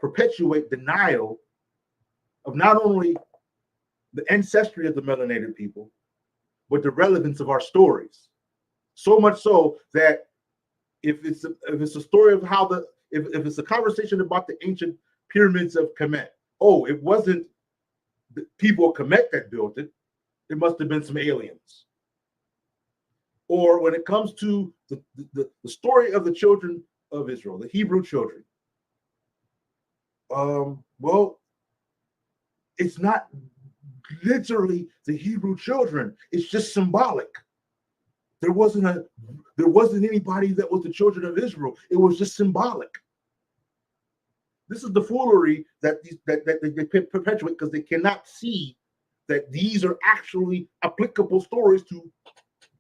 perpetuate denial of not only the ancestry of the melanated people, but the relevance of our stories. So much so that if it's a story of how if it's a conversation about the ancient pyramids of Kemet, oh, it wasn't the people of Kemet that built it. It must have been some aliens. Or when it comes to the story of the children of Israel, the Hebrew children, well, it's not literally the Hebrew children. It's just symbolic. There wasn't anybody that was the children of Israel. It was just symbolic. This is the foolery that they perpetuate because they cannot see that these are actually applicable stories to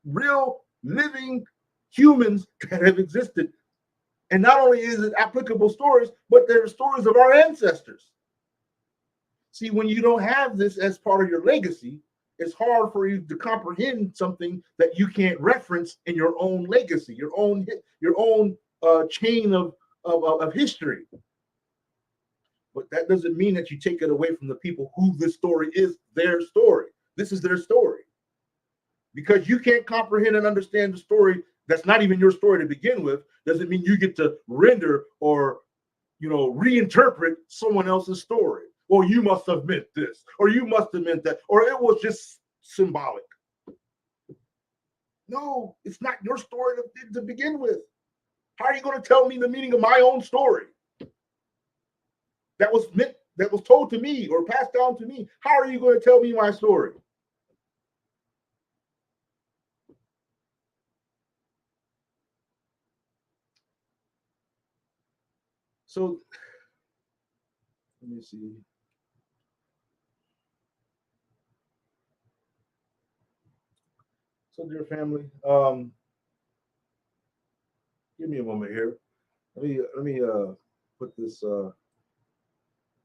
real living humans that have existed. And not only is it applicable stories, but they're stories of our ancestors. See, when you don't have this as part of your legacy, it's hard for you to comprehend something that you can't reference in your own legacy, your own chain of history. But that doesn't mean that you take it away from the people who this story is their story. This is their story. Because you can't comprehend and understand the story that's not even your story to begin with, doesn't mean you get to render or, reinterpret someone else's story. Well, you must have meant this, or you must have meant that, or it was just symbolic. No, it's not your story to begin with. How are you going to tell me the meaning of my own story? That was told to me or passed down to me. How are you going to tell me my story? So let me see. So, dear family, give me a moment here. Let me put this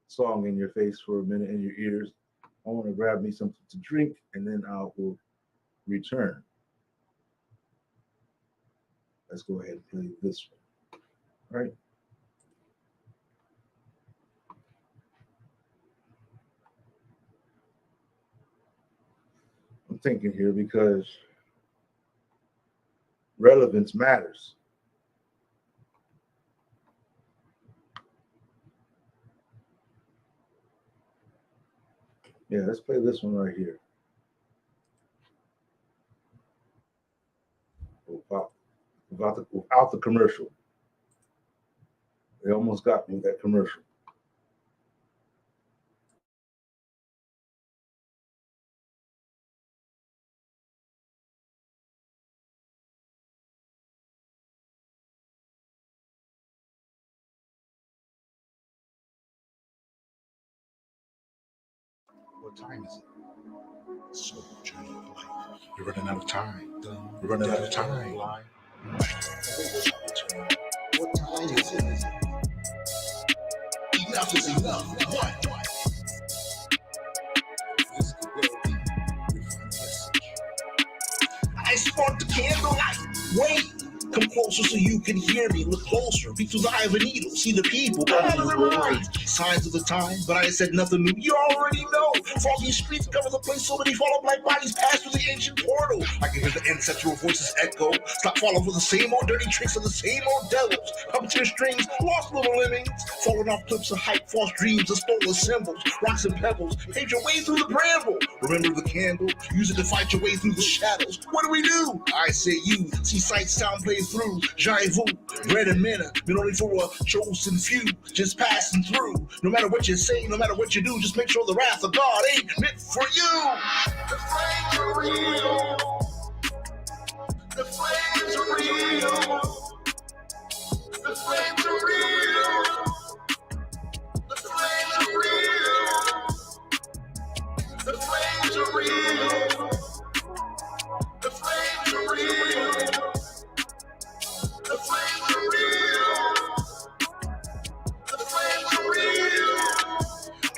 song in your face for a minute, in your ears. I want to grab me something to drink, and then I will return. Let's go ahead and play this one. All right. I'm thinking here because relevance matters. Yeah, let's play this one right here. Without the commercial. They almost got me with that commercial. What time is it? So journey of life. You're running out of time. You're running out of time. What time is it? Enough is enough. What? This could well be your final message. I sparked the candlelight. Wait. Come closer so you can hear me. Look closer. Peek through the eye of a needle. See the people. Signs of the time, but I said nothing new. You already know. Foggy streets cover the place. So many fall up like bodies pass through the ancient portal. I can hear the ancestral voices echo. Stop falling for the same old dirty tricks of the same old devils. Puppeteer strings, lost little lemmings. Falling off clips of hype, false dreams, and stolen symbols. Rocks and pebbles. Pave your way through the bramble. Remember the candle. Use it to fight your way through the shadows. What do? I say you. See sight, sound, play through. Giant vu, bread and manna, been only for a chosen few, just passing through. No matter what you say, no matter what you do, just make sure the wrath of God ain't meant for you. The flames are real. The flames are real. The flames are real. The flames are real. The flames are real. The flames are real. The flames are real. The flames are real.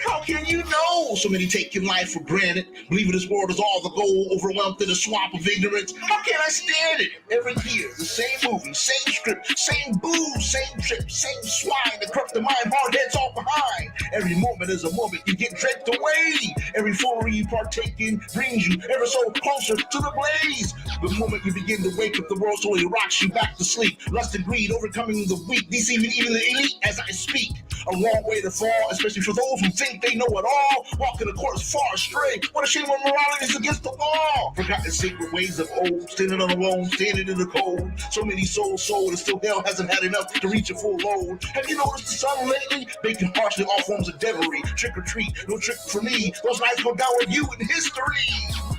How can you know? So many taking life for granted. Believing this world is all the gold, overwhelmed in a swamp of ignorance. How can I stand it? Every year, the same movie, same script, same booze, same trip, same swine. The corrupt the mind, hard heads all behind. Every moment is a moment you get draped away. Every foolery you partake in brings you ever so closer to the blaze. The moment you begin to wake up, the world slowly rocks you back to sleep. Lust and greed overcoming the weak, deceiving even the elite as I speak. A long way to fall, especially for those who think they know it all. Walking the course far astray. What a shame when morality is against the law. Forgotten sacred ways of old, standing on alone, standing in the cold. So many souls sold, and still hell hasn't had enough to reach a full load. Have you noticed the sun lately? Baking partially all forms of devilry. Trick or treat, no trick for me. Those nights go down with you in history.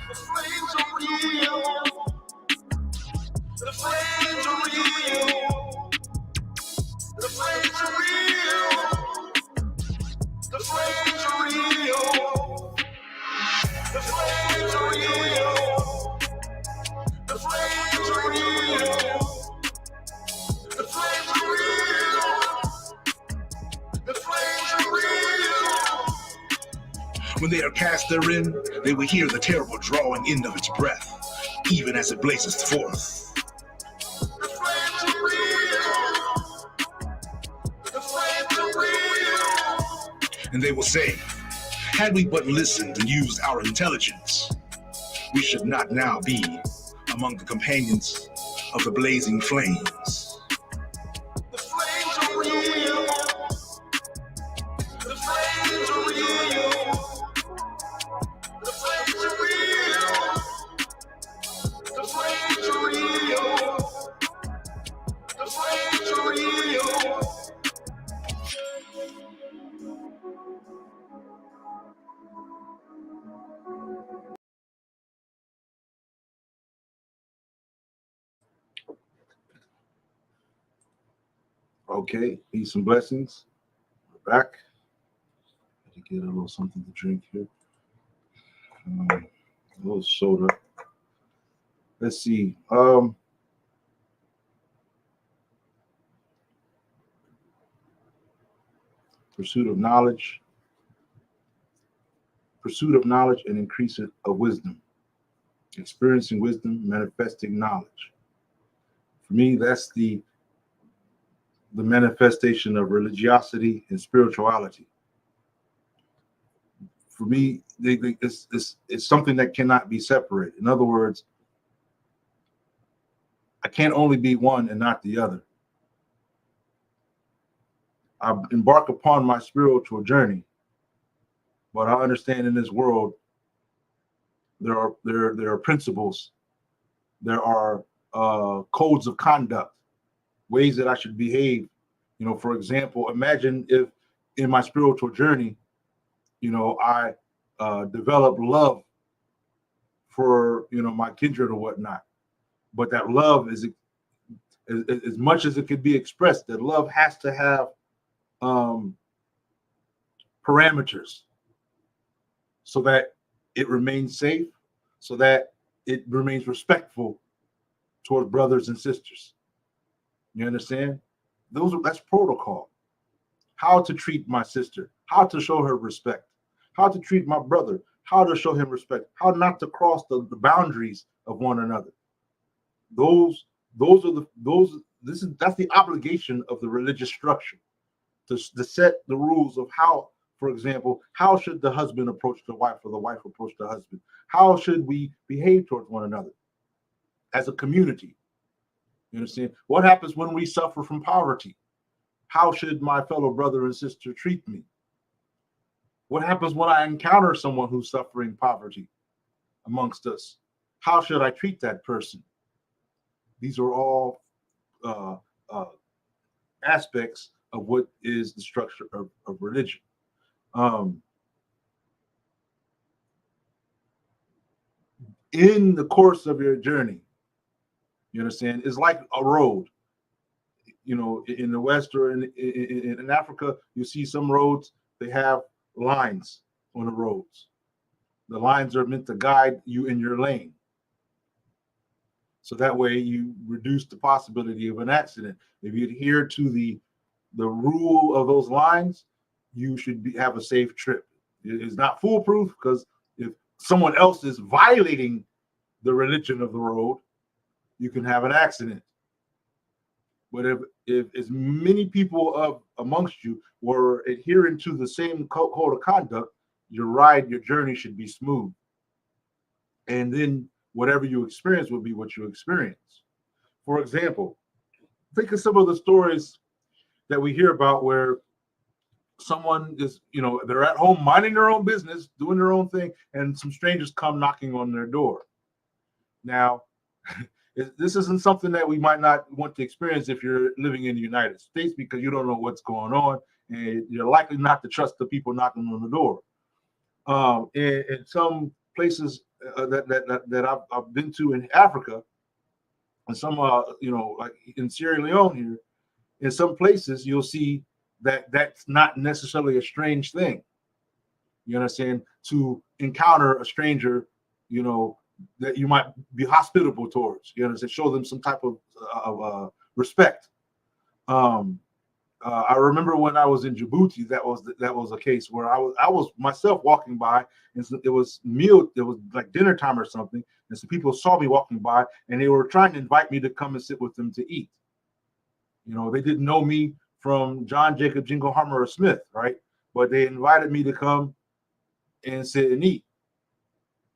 The flames are real. The flames are real. The flames are real. When they are cast therein, they will hear the terrible drawing in of its breath, even as it blazes forth. The flames are real. The flames are real. And they will say, had we but listened and used our intelligence, we should not now be among the companions of the blazing flames. The flames are real. The flames are real. The flames are real. The flames are real. The flames are real. Okay, peace and blessings. We're back. Had to get a little something to drink here. A little soda. Let's see. Pursuit of knowledge and increase of wisdom. Experiencing wisdom, manifesting knowledge. For me, that's the manifestation of religiosity and spirituality. For me, it's something that cannot be separated. In other words, I can't only be one and not the other. I embark upon my spiritual journey, but I understand in this world there are principles, there are codes of conduct, ways that I should behave. You know, for example, imagine if in my spiritual journey, you know, I develop love for, you know, my kindred or whatnot, but that love is as much as it could be expressed, that love has to have parameters so that it remains safe, so that it remains respectful towards brothers and sisters. You understand? That's protocol. How to treat my sister, how to show her respect, how to treat my brother, how to show him respect, how not to cross the boundaries of one another. That's the obligation of the religious structure, to set the rules of how, for example, how should the husband approach the wife or the wife approach the husband? How should we behave towards one another as a community? You understand? What happens when we suffer from poverty? How should my fellow brother and sister treat me? What happens when I encounter someone who's suffering poverty amongst us? How should I treat that person? These are all aspects of what is the structure of religion. In the course of your journey, you understand, it's like a road. You know, in the West or in Africa, you see some roads, they have lines on the roads. The lines are meant to guide you in your lane. So that way you reduce the possibility of an accident. If you adhere to the rule of those lines, you should have a safe trip. It's not foolproof, because if someone else is violating the religion of the road, you can have an accident. But if as many people amongst you were adhering to the same code of conduct, your journey should be smooth. And then whatever you experience will be what you experience. For example, think of some of the stories that we hear about where someone is, you know, they're at home minding their own business, doing their own thing, and some strangers come knocking on their door. Now, this isn't something that we might not want to experience if you're living in the United States, because you don't know what's going on, and you're likely not to trust the people knocking on the door. In some places that I've been to in Africa, and some, you know, like in Sierra Leone here, in some places you'll see that that's not necessarily a strange thing. You understand? To encounter a stranger, you know, that you might be hospitable towards. You understand? Show them some type of respect. I remember when I was in Djibouti, that was a case where I was myself walking by, and so it was like dinner time or something, and some people saw me walking by, and they were trying to invite me to come and sit with them to eat. You know, they didn't know me from John Jacob Jingleheimer or Smith, right? But they invited me to come and sit and eat.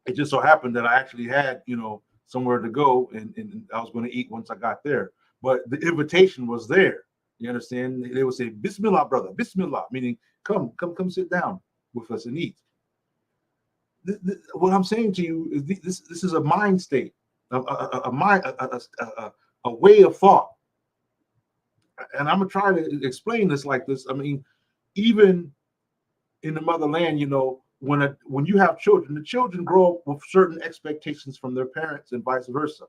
It just so happened that I actually had, somewhere to go, and I was going to eat once I got there. But the invitation was there. You understand? They would say, Bismillah, brother, Bismillah, meaning come sit down with us and eat. What I'm saying to you is this is a mind state, a mind, a way of thought. And I'm going to try to explain this like this. I mean, even in the motherland, when you have children, the children grow up with certain expectations from their parents and vice versa.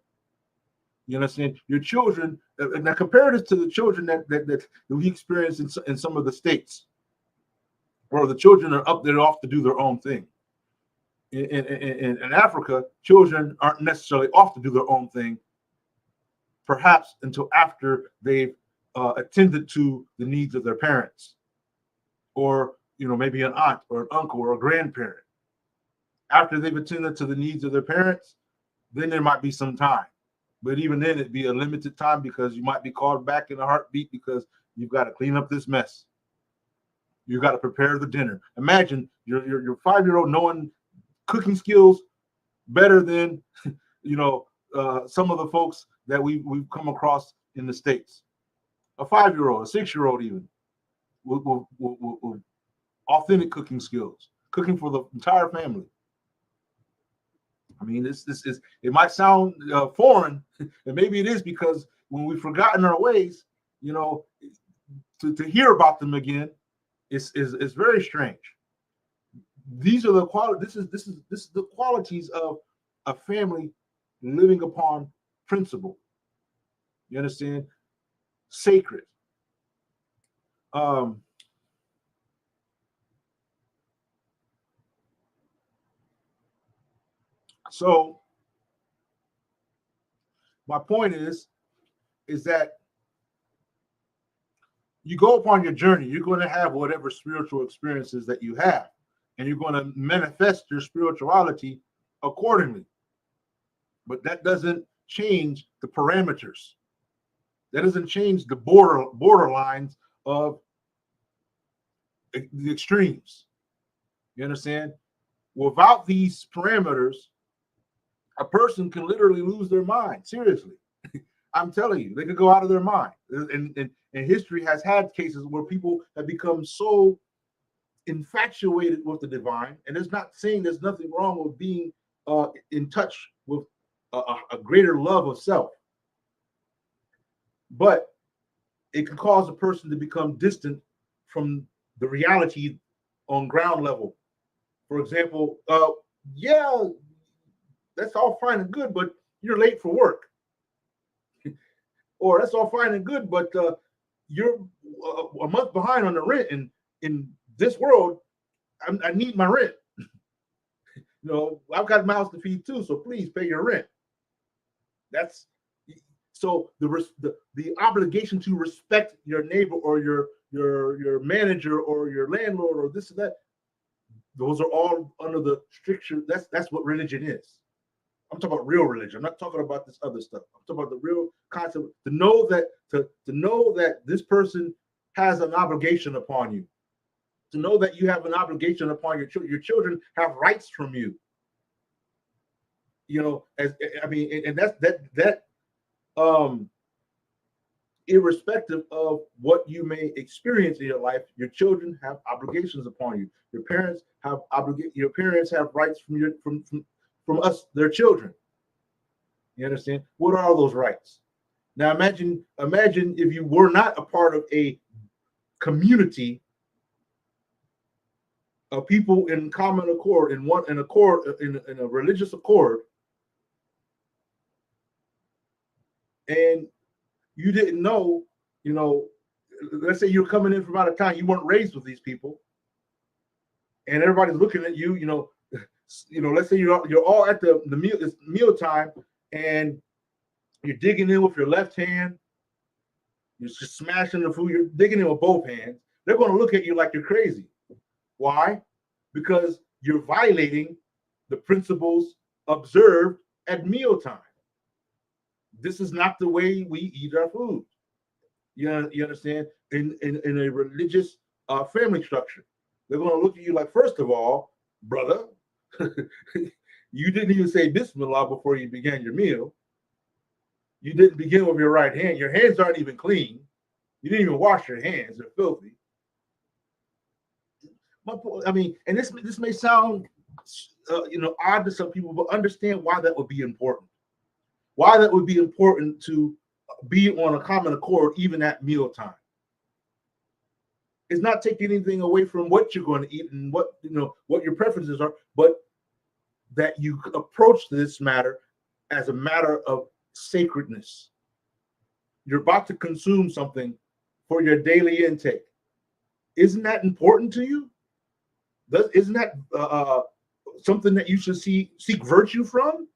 You understand? Your children, now compare this to the children that we experience in some of the states, where the children are up there off to do their own thing. In Africa, children aren't necessarily off to do their own thing, perhaps until after they've attended to the needs of their parents, or maybe an aunt or an uncle or a grandparent. After they've attended to the needs of their parents, then there might be some time. But even then, it'd be a limited time, because you might be called back in a heartbeat, because you've got to clean up this mess. You've got to prepare the dinner. Imagine your 5-year-old knowing cooking skills better than some of the folks that we've come across in the States. A 5-year-old, a 6-year-old even, with authentic cooking skills, cooking for the entire family. I mean, this is, it might sound foreign, and maybe it is, because when we've forgotten our ways, to hear about them again is very strange. These are the qualities. This is the qualities of a family living upon principle. You understand? Sacred. So my point is that you go upon your journey, you're going to have whatever spiritual experiences that you have, and you're going to manifest your spirituality accordingly. But that doesn't change the parameters. That doesn't change the borderlines of the extremes. You understand? Without these parameters, a person can literally lose their mind. Seriously. I'm telling you, they could go out of their mind. And history has had cases where people have become so infatuated with the divine, and it's not saying there's nothing wrong with being in touch with a greater love of self, but it can cause a person to become distant from the reality on ground level. For example, yeah, that's all fine and good, but you're late for work. Or that's all fine and good, but you're a month behind on the rent, and in this world, I need my rent. I've got mouths to feed too, so please pay your rent. That's so the obligation to respect your neighbor or your manager or your landlord or this and that. Those are all under the stricture. That's what religion is. I'm talking about real religion. I'm not talking about this other stuff. I'm talking about the real concept. To know that this person has an obligation upon you. To know that you have an obligation upon your children. Your children have rights from you. Irrespective of what you may experience in your life, your children have obligations upon you. Your parents have rights from us, their children. You understand? What are all those rights? Now imagine if you were not a part of a community of people in common accord, in a religious accord, and you didn't know, let's say you're coming in from out of town, you weren't raised with these people, and everybody's looking at you, let's say you're all at the meal time, and you're digging in with your left hand, You're just smashing the food. You're digging in with both hands. They're going to look at you like you're crazy. Why? Because you're violating the principles observed at mealtime. This is not the way we eat our food. You understand? In a religious family structure, they're going to look at you like, first of all, brother, you didn't even say Bismillah before you began your meal. You didn't begin with your right hand. Your hands aren't even clean. You didn't even wash your hands. They're filthy. I mean, and this may sound odd to some people, but understand why that would be important. Why that would be important to be on a common accord even at mealtime. It's not taking anything away from what you're going to eat and what your preferences are, but that you approach this matter as a matter of sacredness. You're about to consume something for your daily intake. Isn't that important to you? Isn't that something that you should seek virtue from?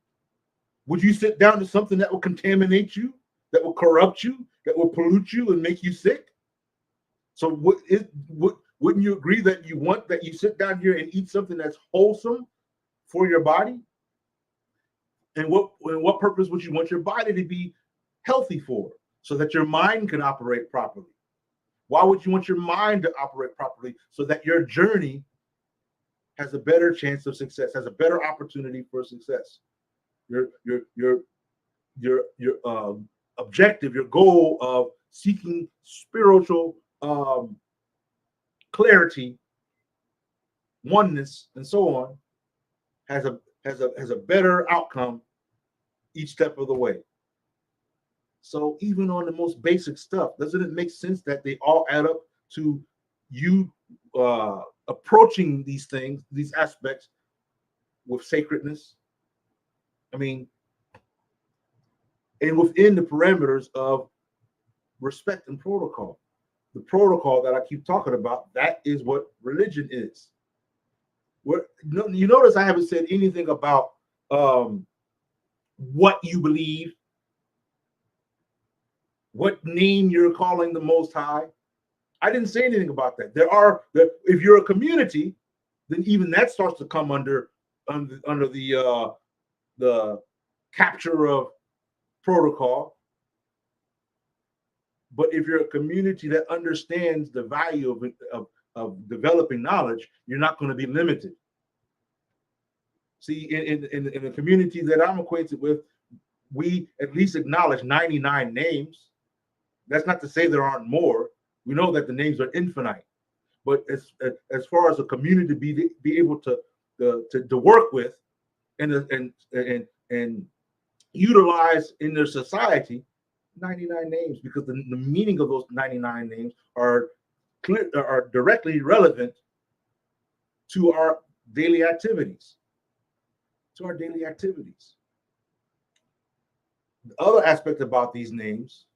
Would you sit down to something that will contaminate you, that will corrupt you, that will pollute you and make you sick? So wouldn't you agree that you want that you sit down here and eat something that's wholesome for your body? And what purpose would you want your body to be healthy for? So that your mind can operate properly. Why would you want your mind to operate properly? So that your journey has a better chance of success, has a better opportunity for success. Your objective, your goal of seeking spiritual clarity, oneness, and so on, has a better outcome each step of the way. So even on the most basic stuff, doesn't it make sense that they all add up to you approaching these things, these aspects, with sacredness? I mean, and within the parameters of respect and protocol. The protocol that I keep talking about, that is what religion is. You notice I haven't said anything about what you believe, what name you're calling the Most High. I didn't say anything about that. If you're a community, then even that starts to come under the capture of protocol. But if you're a community that understands the value of developing knowledge, you're not going to be limited. See, in a community that I'm acquainted with, we at least acknowledge 99 names. That's not to say there aren't more. We know that the names are infinite. But as far as a community be able to work with and utilize in their society, 99 names, because the meaning of those 99 names are directly relevant to our daily activities. The other aspect about these names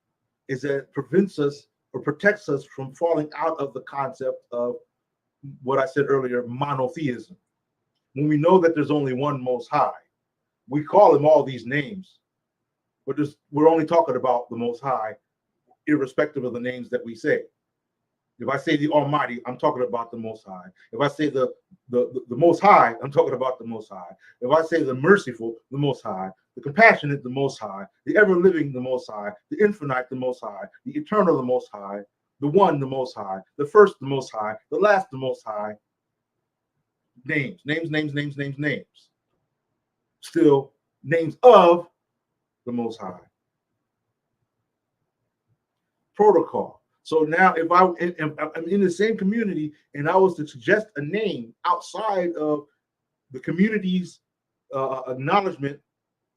is that it prevents us or protects us from falling out of the concept of what I said earlier, monotheism. When we know that there's only one Most High, we call him all these names, but we're only talking about the Most High, irrespective of the names that we say. If I say the Almighty, I'm talking about the Most High. If I say the Most High, I'm talking about the Most High. If I say the Merciful, the Most High, the Compassionate, the Most High, the Ever-Living, the Most High, the Infinite, the Most High, the Eternal, the Most High, the One, the Most High, the First, the Most High, the Last, the Most High. Names. Still names of the Most High. Protocol. So now if I'm in the same community and I was to suggest a name outside of the community's acknowledgement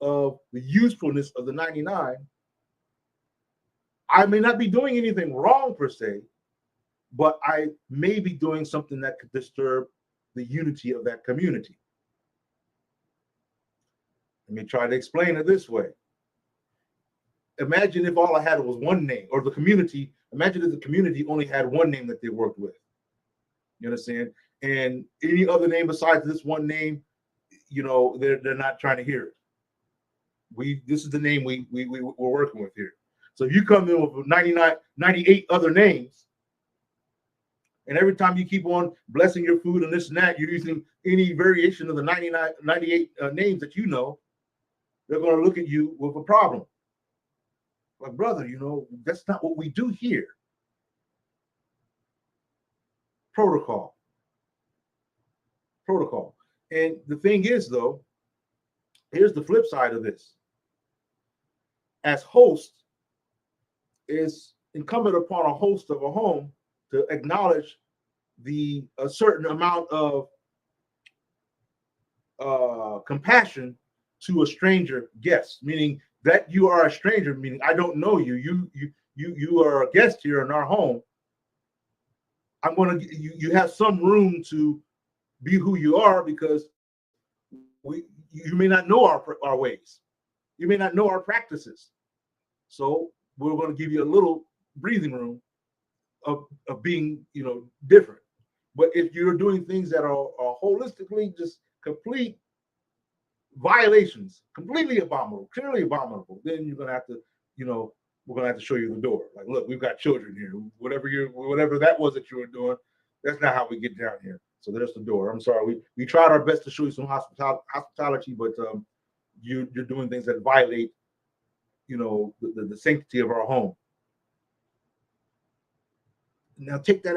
of the usefulness of the 99, I may not be doing anything wrong per se, but I may be doing something that could disturb the unity of that community. Let me try to explain it this way. Imagine if all I had was one name, or the community. Imagine if the community only had one name that they worked with. You understand? And any other name besides this one name, they're not trying to hear it. This is the name we're working with here. So if you come in with 98 other names, and every time you keep on blessing your food and this and that, you're using any variation of the 98 names that you know, they're going to look at you with a problem. Like, brother, that's not what we do here. Protocol. And the thing is, though, here's the flip side of this. As host, it's incumbent upon a host of a home to acknowledge a certain amount of compassion to a stranger guest, meaning that you are a stranger, meaning I don't know you. You are a guest here in our home. I'm going to you have some room to be who you are, because you may not know our ways. You may not know our practices. So we're going to give you a little breathing room of being, different. But if you're doing things that are holistically just complete violations, completely abominable, clearly abominable, then you're going to have to, we're going to have to show you the door. Like, look, we've got children here. Whatever that was that you were doing, that's not how we get down here. So there's the door. I'm sorry. We tried our best to show you some hospitality, but you're doing things that violate, the sanctity of our home. Now take that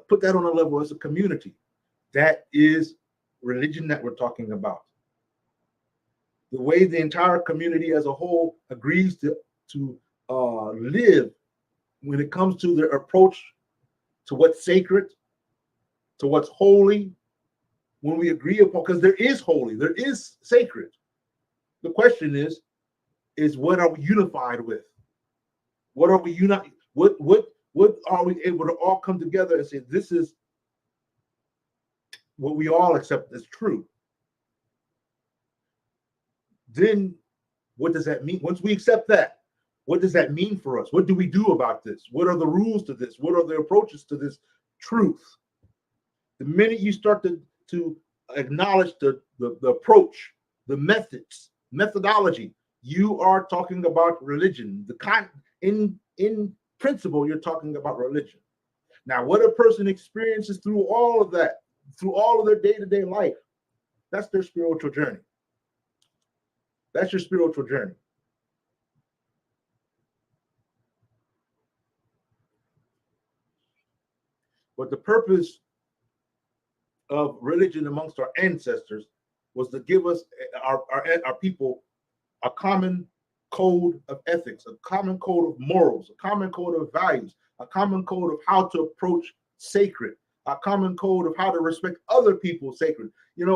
put that on a level as a community. That is religion that we're talking about. The way the entire community as a whole agrees to live when it comes to their approach to what's sacred, to what's holy, when we agree upon, because there is holy, there is sacred. The question is what are we unified with? What are we united? What are we able to all come together and say, this is what we all accept as true? Then what does that mean? Once we accept that, what does that mean for us? What do we do about this? What are the rules to this? What are the approaches to this truth? The minute you start to acknowledge the approach, the methodology, you are talking about religion. In principle, you're talking about religion. Now, what a person experiences through all of that, through all of their day-to-day life, that's their spiritual journey. That's your spiritual journey. But the purpose of religion amongst our ancestors was to give us, our people, a common code of ethics, a common code of morals, a common code of values, a common code of how to approach sacred, a common code of how to respect other people's sacred. If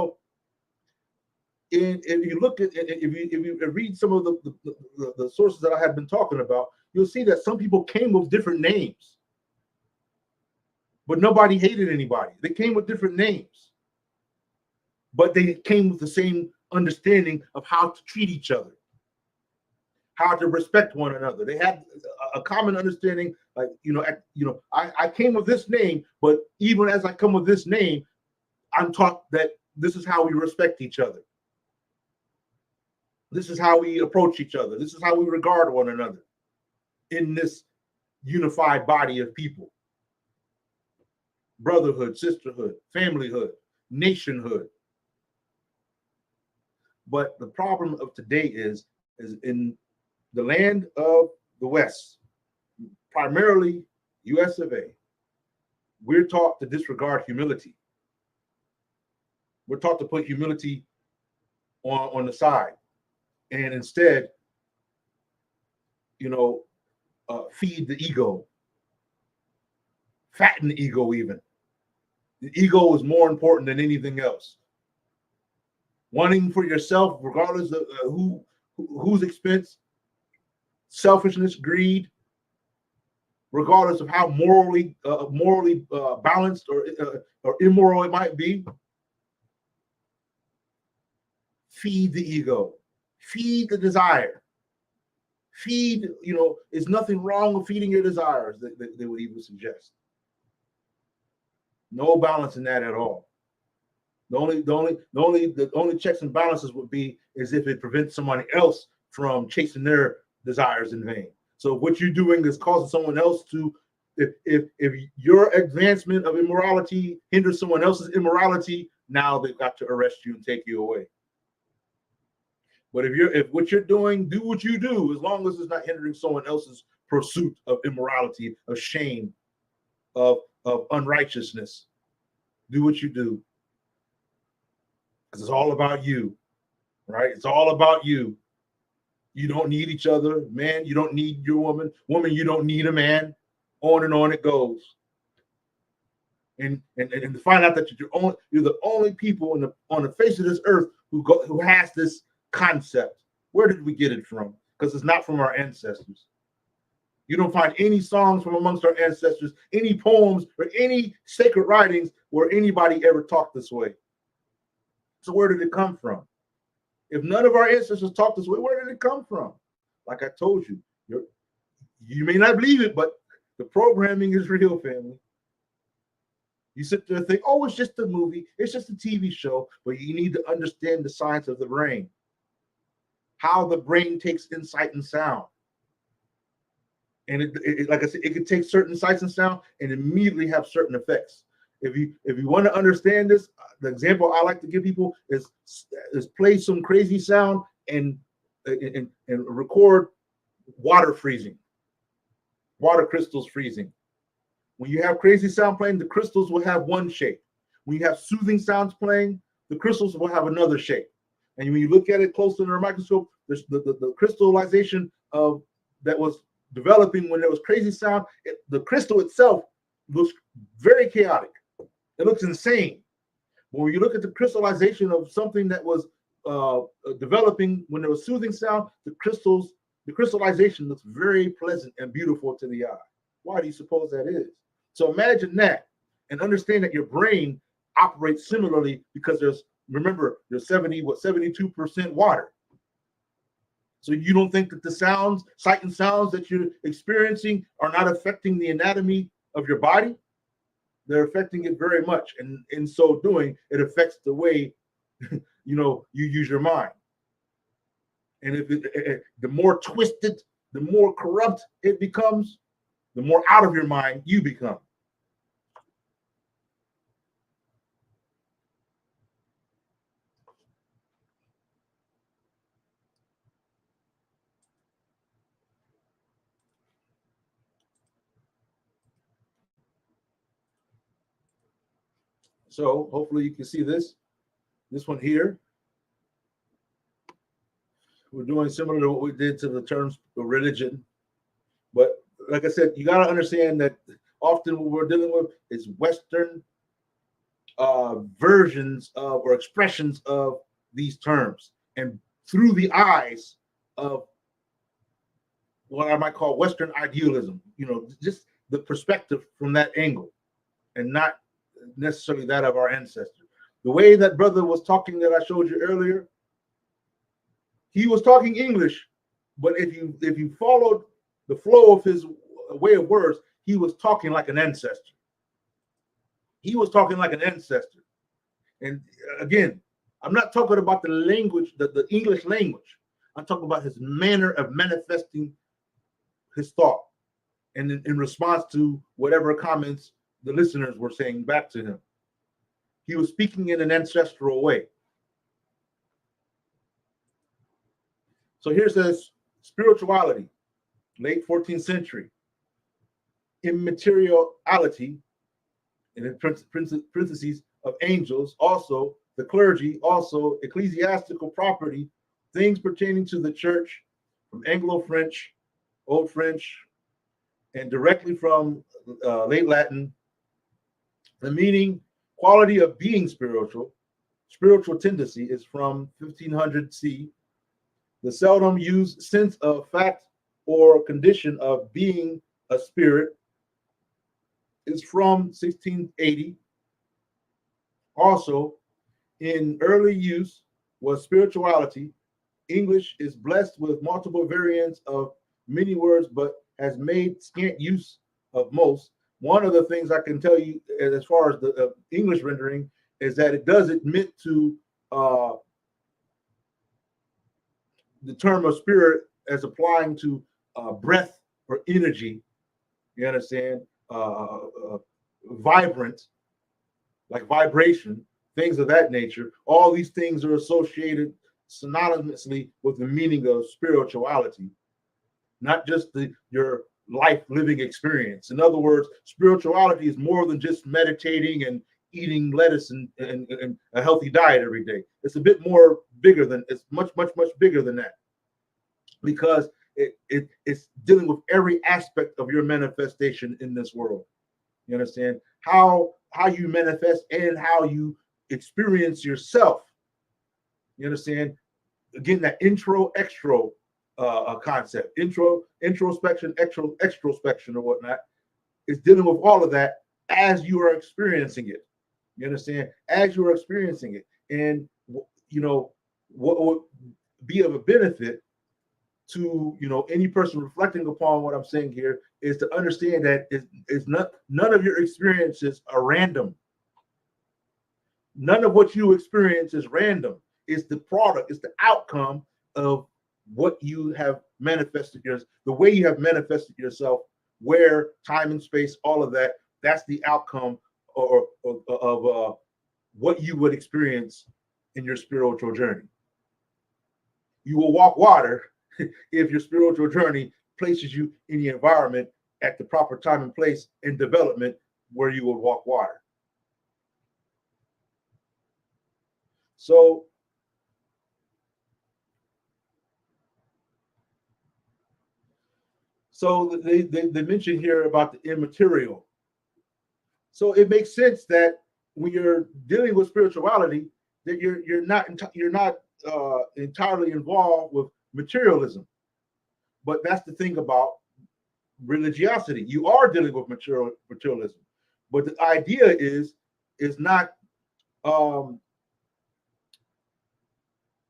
you look at, if you read some of the sources that I have been talking about, you'll see that some people came with different names, but nobody hated anybody. They came with different names, but they came with the same understanding of how to treat each other, how to respect one another. They had a common understanding, like, I came with this name, but even as I come with this name, I'm taught that this is how we respect each other. This is how we approach each other. This is how we regard one another in this unified body of people. Brotherhood, sisterhood, familyhood, nationhood. But the problem of today is in the land of the West, primarily US of A, we're taught to disregard humility. We're taught to put humility on the side, and instead, feed the ego, fatten the ego even. The ego is more important than anything else. Wanting for yourself, regardless of whose expense, selfishness, greed, regardless of how morally balanced or immoral it might be. Feed the ego, feed the desire, feed. There's nothing wrong with feeding your desires. They would even suggest. No balance in that at all. The only checks and balances would be is if it prevents somebody else from chasing their desires in vain. So what you're doing is causing someone else to, if your advancement of immorality hinders someone else's immorality, now they've got to arrest you and take you away. But if what you're doing, do what you do, as long as it's not hindering someone else's pursuit of immorality, of shame, of unrighteousness, do what you do. Because it's all about you, right? It's all about you. You don't need each other. Man, you don't need your woman. Woman, you don't need a man. On and on it goes. And to find out that you're the only people on the face of this earth who has this concept. Where did we get it from? Because it's not from our ancestors. You don't find any songs from amongst our ancestors, any poems or any sacred writings where anybody ever talked this way. So where did it come from? If none of our ancestors talked this way, where did it come from? Like I told you, you may not believe it, but the programming is real, family. You sit there and think, oh, it's just a movie, it's just a TV show, but you need to understand the science of the brain, how the brain takes insight and sound. And it like I said, it can take certain sights and sound and immediately have certain effects. If you want to understand this, the example I like to give people is play some crazy sound and record water freezing, water crystals freezing. When you have crazy sound playing, the crystals will have one shape. When you have soothing sounds playing, the crystals will have another shape. And when you look at it close under a microscope, the crystallization of that was developing when there was crazy sound, the crystal itself looks very chaotic. It looks insane. But when you look at the crystallization of something that was developing when there was soothing sound, the crystallization looks very pleasant and beautiful to the eye. Why do you suppose that is? So imagine that and understand that your brain operates similarly because there's 72% water. So you don't think that the sight and sounds that you're experiencing are not affecting the anatomy of your body? They're affecting it very much. And in so doing, it affects the way you use your mind. And if the more twisted, the more corrupt it becomes, the more out of your mind you become. So hopefully you can see this one here. We're doing similar to what we did to the terms of religion. But like I said, you got to understand that often what we're dealing with is Western versions of or expressions of these terms, and through the eyes of what I might call Western idealism, just the perspective from that angle and not necessarily that of our ancestors. The way that brother was talking that I showed you earlier, he was talking English, but if you followed the flow of his way of words, he was talking like an ancestor. He was talking like an ancestor. And again, I'm not talking about the language, the English language. I'm talking about his manner of manifesting his thought and in response to whatever comments the listeners were saying back to him. He was speaking in an ancestral way. So here says spirituality, late 14th century, immateriality, and in parentheses of angels, also the clergy, also ecclesiastical property, things pertaining to the church, from Anglo-French, Old French, and directly from late Latin. The meaning, quality of being spiritual tendency is from 1500 C. The seldom used sense of fact or condition of being a spirit is from 1680. Also, in early use was spirituality. English is blessed with multiple variants of many words, but has made scant use of most. One of the things I can tell you as far as the English rendering is that it does admit to the term of spirit as applying to breath or energy, you understand, vibrant, like vibration, things of that nature. All these things are associated synonymously with the meaning of spirituality, not just your life living experience. In other words, spirituality is more than just meditating and eating lettuce and a healthy diet every day. It's a bit more bigger than, it's much bigger than that, because it's dealing with every aspect of your manifestation in this world. You understand how you manifest and how you experience yourself. You understand? Again, that intro extro concept, introspection, extrospection, or whatnot, is dealing with all of that as you are experiencing it. You understand? As you are experiencing it, and you know what would be of a benefit to any person reflecting upon what I'm saying here is to understand that it's not, none of your experiences are random. None of what you experience is random. It's the product, it's the outcome of what you have manifested, the way you have manifested yourself, where time and space, all of that, that's the outcome of what you would experience in your spiritual journey. You will walk water if your spiritual journey places you in the environment at the proper time and place and development where you will walk water. So they mention here about the immaterial. So it makes sense that when you're dealing with spirituality, that you're not entirely involved with materialism. But that's the thing about religiosity. You are dealing with materialism, but the idea is not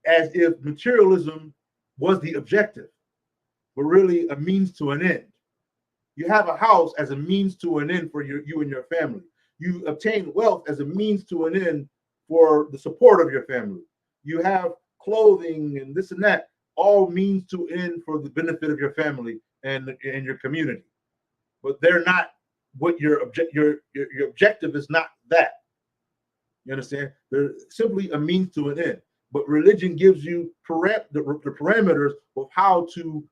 as if materialism was the objective, but really a means to an end. You have a house as a means to an end for you and your family. You obtain wealth as a means to an end for the support of your family. You have clothing and this and that, all means to end for the benefit of your family and your community. But they're not what your objective is not that. You understand? They're simply a means to an end. But religion gives you the parameters of how to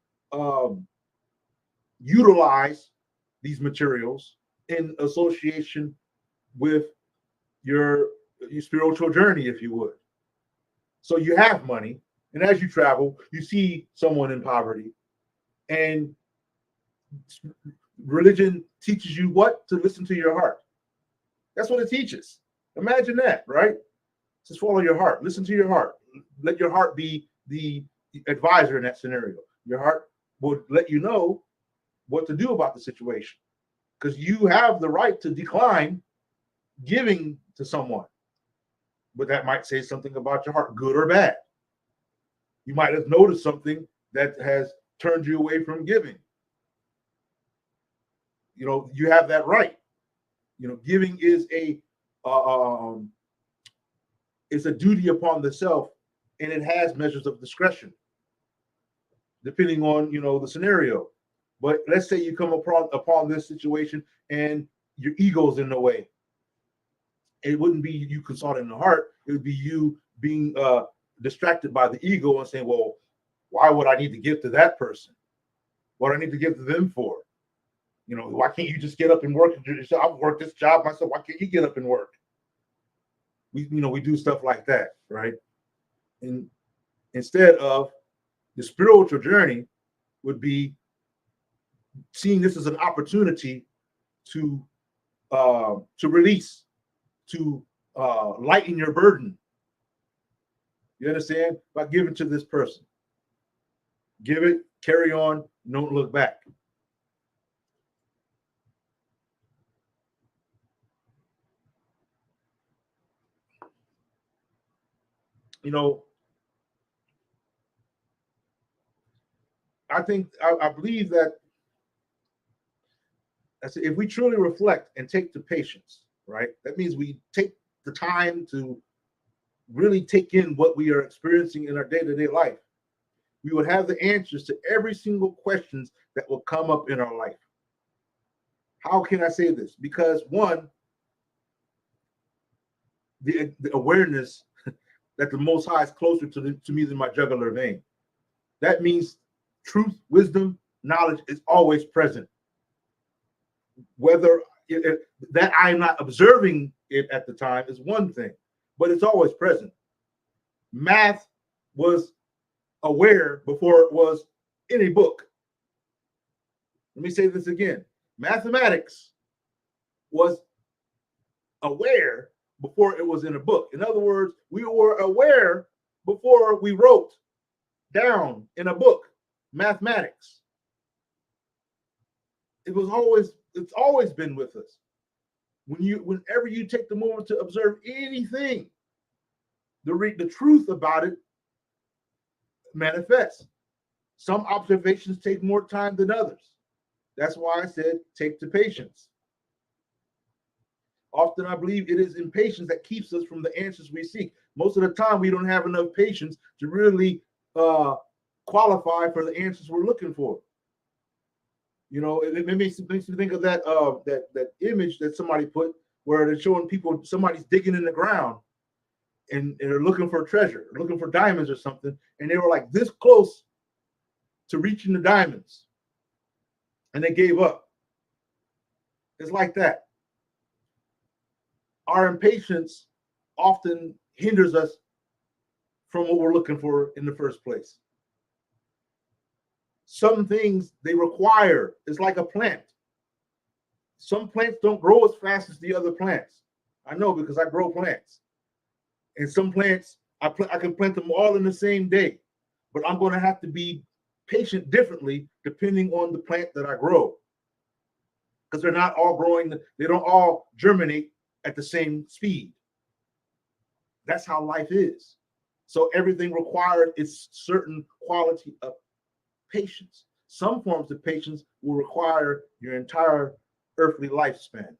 utilize these materials in association with your spiritual journey, if you would. So you have money, and as you travel, you see someone in poverty, and religion teaches you what? To listen to your heart. That's what it teaches. Imagine that, right? Just follow your heart. Listen to your heart. Let your heart be the advisor in that scenario. Your heart would let you know what to do about the situation, because you have the right to decline giving to someone, but that might say something about your heart, good or bad. You might have noticed something that has turned you away from giving. You have that right. Giving is it's a duty upon the self, and it has measures of discretion depending on the scenario. But let's say you come upon this situation and your ego's in the way. It wouldn't be you consulting the heart. It would be you being distracted by the ego and saying, well, why would I need to give to that person? What do I need to give to them for? Why can't you just get up and work? I've worked this job myself. Why can't you get up and work? We do stuff like that, right? And instead of the spiritual journey would be seeing this as an opportunity to release, to lighten your burden. You understand? By giving to this person. Give it, carry on, don't look back. I believe that if we truly reflect and take the patience, right? That means we take the time to really take in what we are experiencing in our day-to-day life. we would have the answers to every single questions that will come up in our life. How can I say this? Because one, the awareness that the Most High is closer to me than my jugular vein. That means truth, wisdom, knowledge is always present. Whether that I'm not observing it at the time is one thing, but it's always present. Math was aware before it was in a book. Let me say this again. Mathematics was aware before it was in a book. In other words, we were aware before we wrote down in a book mathematics. It's always been with us. Whenever you take the moment to observe anything, the truth about it manifests. Some observations take more time than others. That's why I said take the patience. Often I believe it is impatience that keeps us from the answers we seek. Most of the time we don't have enough patience to really qualify for the answers we're looking for. You know, it makes me think of that image that somebody put where they're showing people somebody's digging in the ground and they're looking for a treasure, looking for diamonds or something, and they were like this close to reaching the diamonds, and they gave up. It's like that. Our impatience often hinders us from what we're looking for in the first place. Some things they require, it's like a plant. Some plants don't grow as fast as the other plants. I know because I grow plants. And some plants, I can plant them all in the same day, but I'm going to have to be patient differently depending on the plant that I grow. Because they're not all growing, they don't all germinate at the same speed. That's how life is. So everything requires its certain quality of patience. Some forms of patience will require your entire earthly lifespan.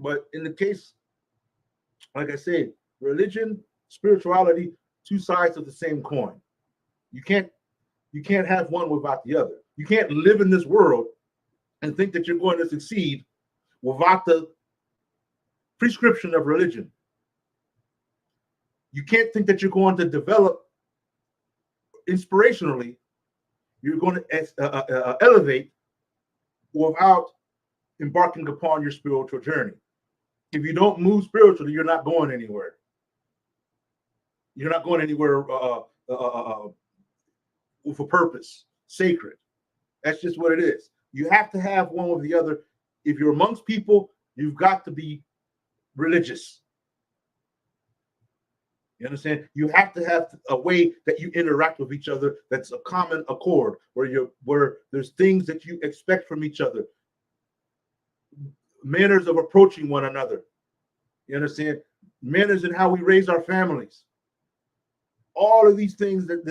But in the case, like I said, religion, spirituality, two sides of the same coin. You can't have one without the other. You can't live in this world and think that you're going to succeed without the prescription of religion. You can't think that you're going to develop inspirationally, you're going to elevate without embarking upon your spiritual journey. If you don't move spiritually, you're not going anywhere. You're not going anywhere with a purpose, sacred. That's just what it is. You have to have one or the other. If you're amongst people, you've got to be religious. You understand? You have to have a way that you interact with each other that's a common accord, where there's things that you expect from each other, manners of approaching one another. You understand? Manners in how we raise our families. All of these things that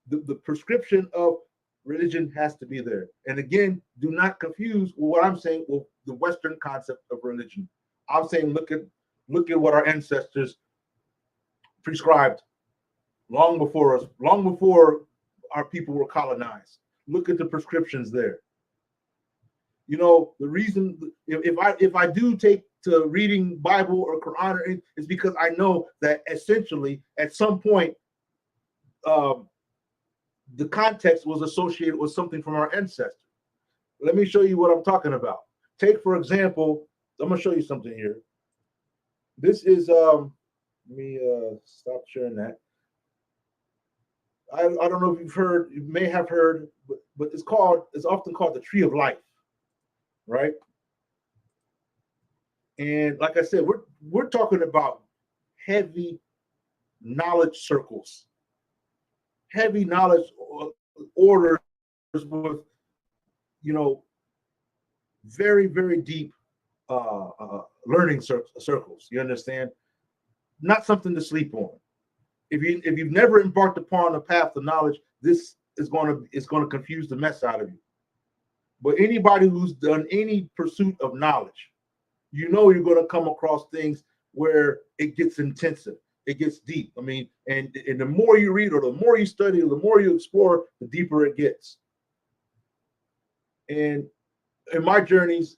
the prescription of religion has to be there. And again, do not confuse what I'm saying with the Western concept of religion. I'm saying look at what our ancestors prescribed long before us, long before our people were colonized. Look at the prescriptions there. You know, the reason if I do take to reading Bible or Quran is because I know that essentially at some point the context was associated with something from our ancestors. Let me show you what I'm talking about. Take, for example, I'm going to show you something here. This is let me stop sharing that. I don't know if you've heard, you may have heard, but it's often called the tree of life, right? And like I said, we're talking about heavy knowledge circles, heavy knowledge orders with, you know, very, very deep learning circles. You understand? Not something to sleep on. If you've never embarked upon a path of knowledge, this is going to confuse the mess out of you. But anybody who's done any pursuit of knowledge, you know you're going to come across things where it gets intensive, it gets deep. I mean, and the more you read or the more you study or the more you explore, the deeper it gets. And in my journeys,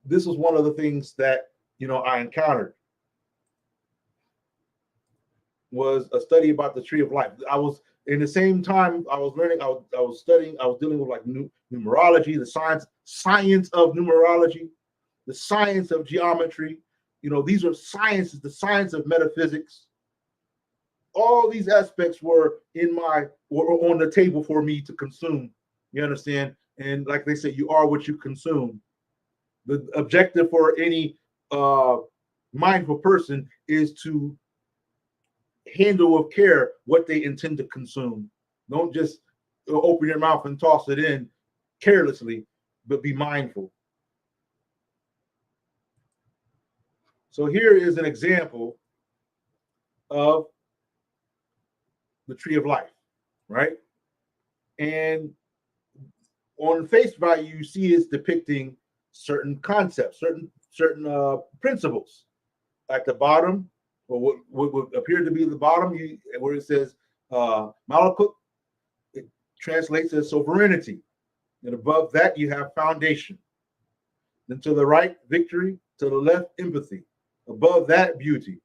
this was one of the things that I encountered, was a study about the tree of life. I was in the same time I was learning, I was studying, I was dealing with like numerology, the science of numerology, the science of geometry. These are sciences, the science of metaphysics. All these aspects were on the table for me to consume. You understand? And like they say, you are what you consume. The objective for any mindful person is to handle with care what they intend to consume. Don't just open your mouth and toss it in carelessly, but be mindful. So here is an example of the tree of life, right? And on face value, you see it's depicting certain concepts, certain principles. At the bottom, or what would appear to be the bottom, where it says Malakut, it translates as sovereignty. And above that, you have foundation. Then to the right, victory. To the left, empathy. Above that, beauty.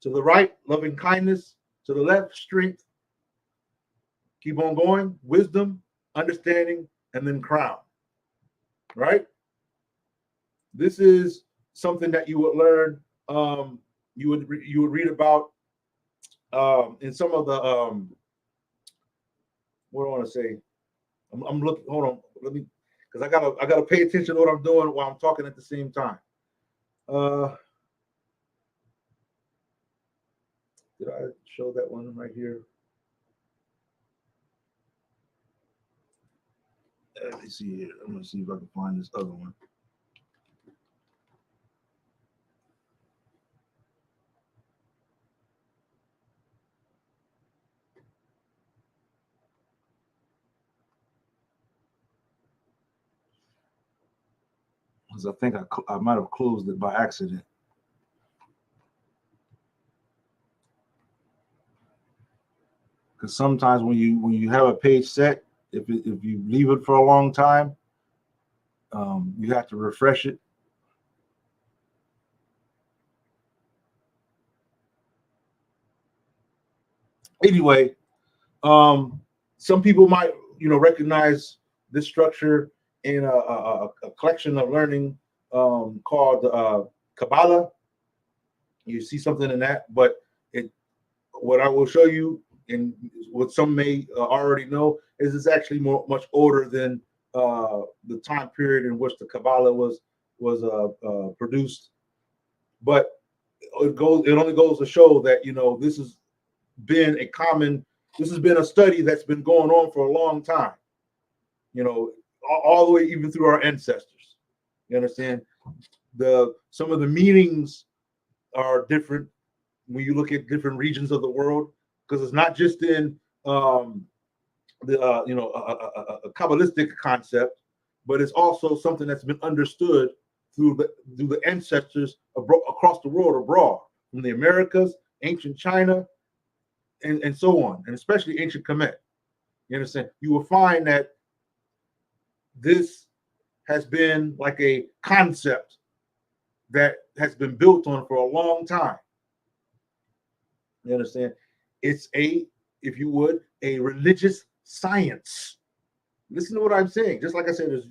To the right, loving kindness. To the left, strength. Keep on going, wisdom, understanding, and then crown. Right? This is something that you would learn. You would read about in some of the what do I want to say? I'm looking. Hold on, let me, because I gotta pay attention to what I'm doing while I'm talking at the same time. Did I show that one right here? Let me see here. I'm gonna see if I can find this other one. Because I think I might have closed it by accident. Because sometimes when you have a page set, if you leave it for a long time, you have to refresh it. Anyway, some people might recognize this structure in a collection of learning called Kabbalah. You see something in that, but what I will show you, and what some may already know, is it's actually much older than the time period in which the Kabbalah was produced. But it only goes to show that this has been a study that's been going on for a long time. All the way even through our ancestors. You understand? Some of the meanings are different when you look at different regions of the world, because it's not just in a Kabbalistic concept, but it's also something that's been understood through the ancestors across the world abroad, from the Americas, ancient China, and so on, and especially ancient Kemet. You understand? You will find that this has been like a concept that has been built on for a long time. You understand? It's if you would, a religious science. Listen to what I'm saying. Just like I said, there's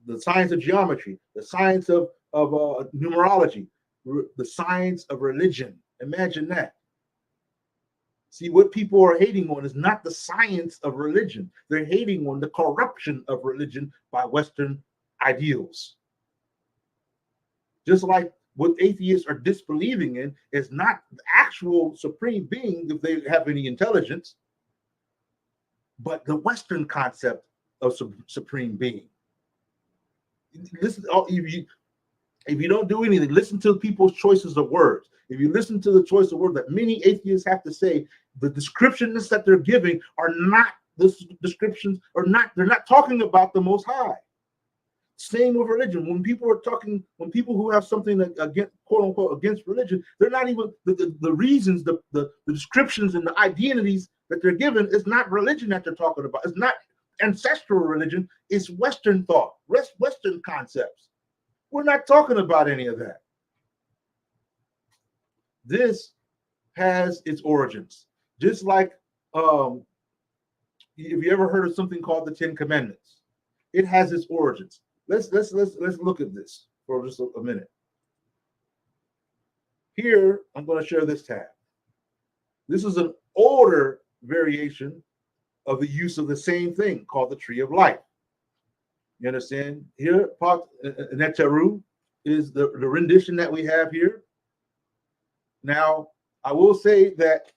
the science of geometry, the science of numerology, the science of religion. Imagine that. See, what people are hating on is not the science of religion. They're hating on the corruption of religion by Western ideals. Just like what atheists are disbelieving in is not the actual supreme being, if they have any intelligence, but the Western concept of supreme being. Listen, if you don't do anything, listen to people's choices of words. If you listen to the choice of words that many atheists have to say, the descriptions that they're giving are not the descriptions, or not. They're not talking about the Most High. Same with religion. When people are talking, when people who have something against, quote unquote, against religion, they're not even the reasons, the descriptions and the identities that they're given is not religion that they're talking about. It's not ancestral religion. It's Western thought, Western concepts. We're not talking about any of that. This has its origins, just like if you ever heard of something called the Ten Commandments, it has its origins. Let's look at this for just a minute. Here, I'm going to share this tab. This is an older variation of the use of the same thing called the tree of life. You understand? Here, Pat Neteru is the rendition that we have here. Now, I will say that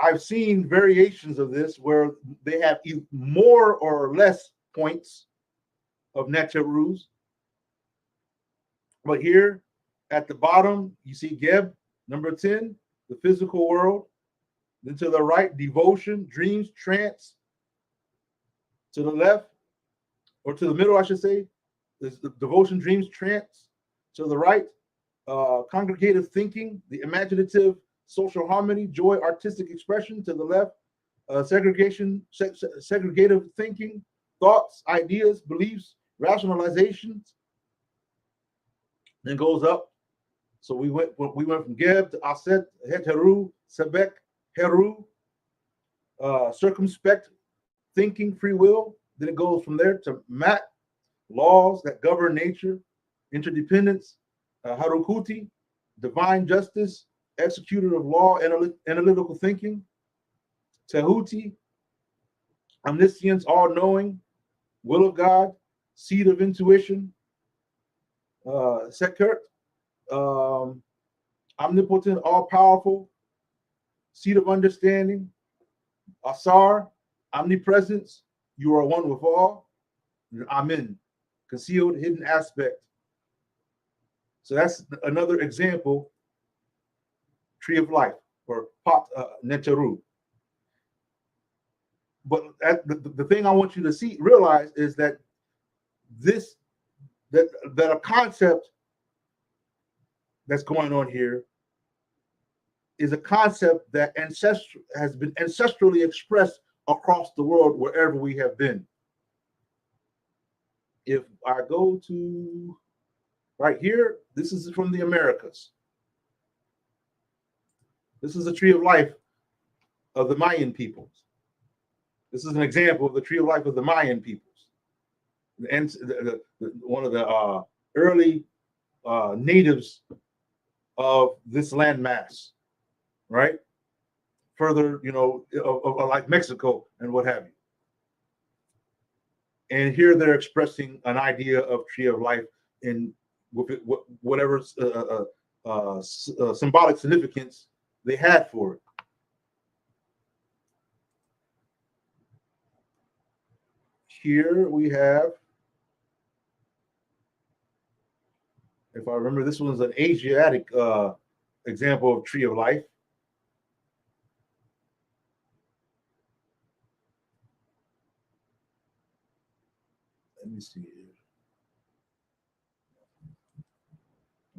I've seen variations of this where they have more or less points of Neterus. But here at the bottom, you see Geb, number 10, the physical world. Then to the right, devotion, dreams, trance. To the left, or to the middle, I should say, is the devotion, dreams, trance. To the right, congregative thinking, the imaginative, social harmony, joy, artistic expression. To the left, segregative thinking, thoughts, ideas, beliefs, rationalizations. Then goes up. So we went from Geb to Aset, Heteru, Sebek, Heru, circumspect, thinking, free will. Then it goes from there to Mat, laws that govern nature, interdependence, Harukuti, divine justice, executor of law, analytical thinking, Tehuti, omniscience, all-knowing, will of God, seed of intuition, Sekert, omnipotent, all-powerful, seed of understanding, Asar, omnipresence, you are one with all, Amen, concealed, hidden aspect. So that's another example, tree of life, or Pat Neteru. But the thing I want you to realize is that that a concept that's going on here is a concept that has been ancestrally expressed across the world wherever we have been. If I go to right here, this is from the Americas. This is a tree of life of the Mayan peoples. This is an example of the tree of life of the Mayan peoples. And one of the early natives of this landmass, right? Further, of like Mexico and what have you. And here they're expressing an idea of tree of life in whatever symbolic significance they had for it. Here we have, if I remember, this one's an Asiatic example of tree of life. Let me see here.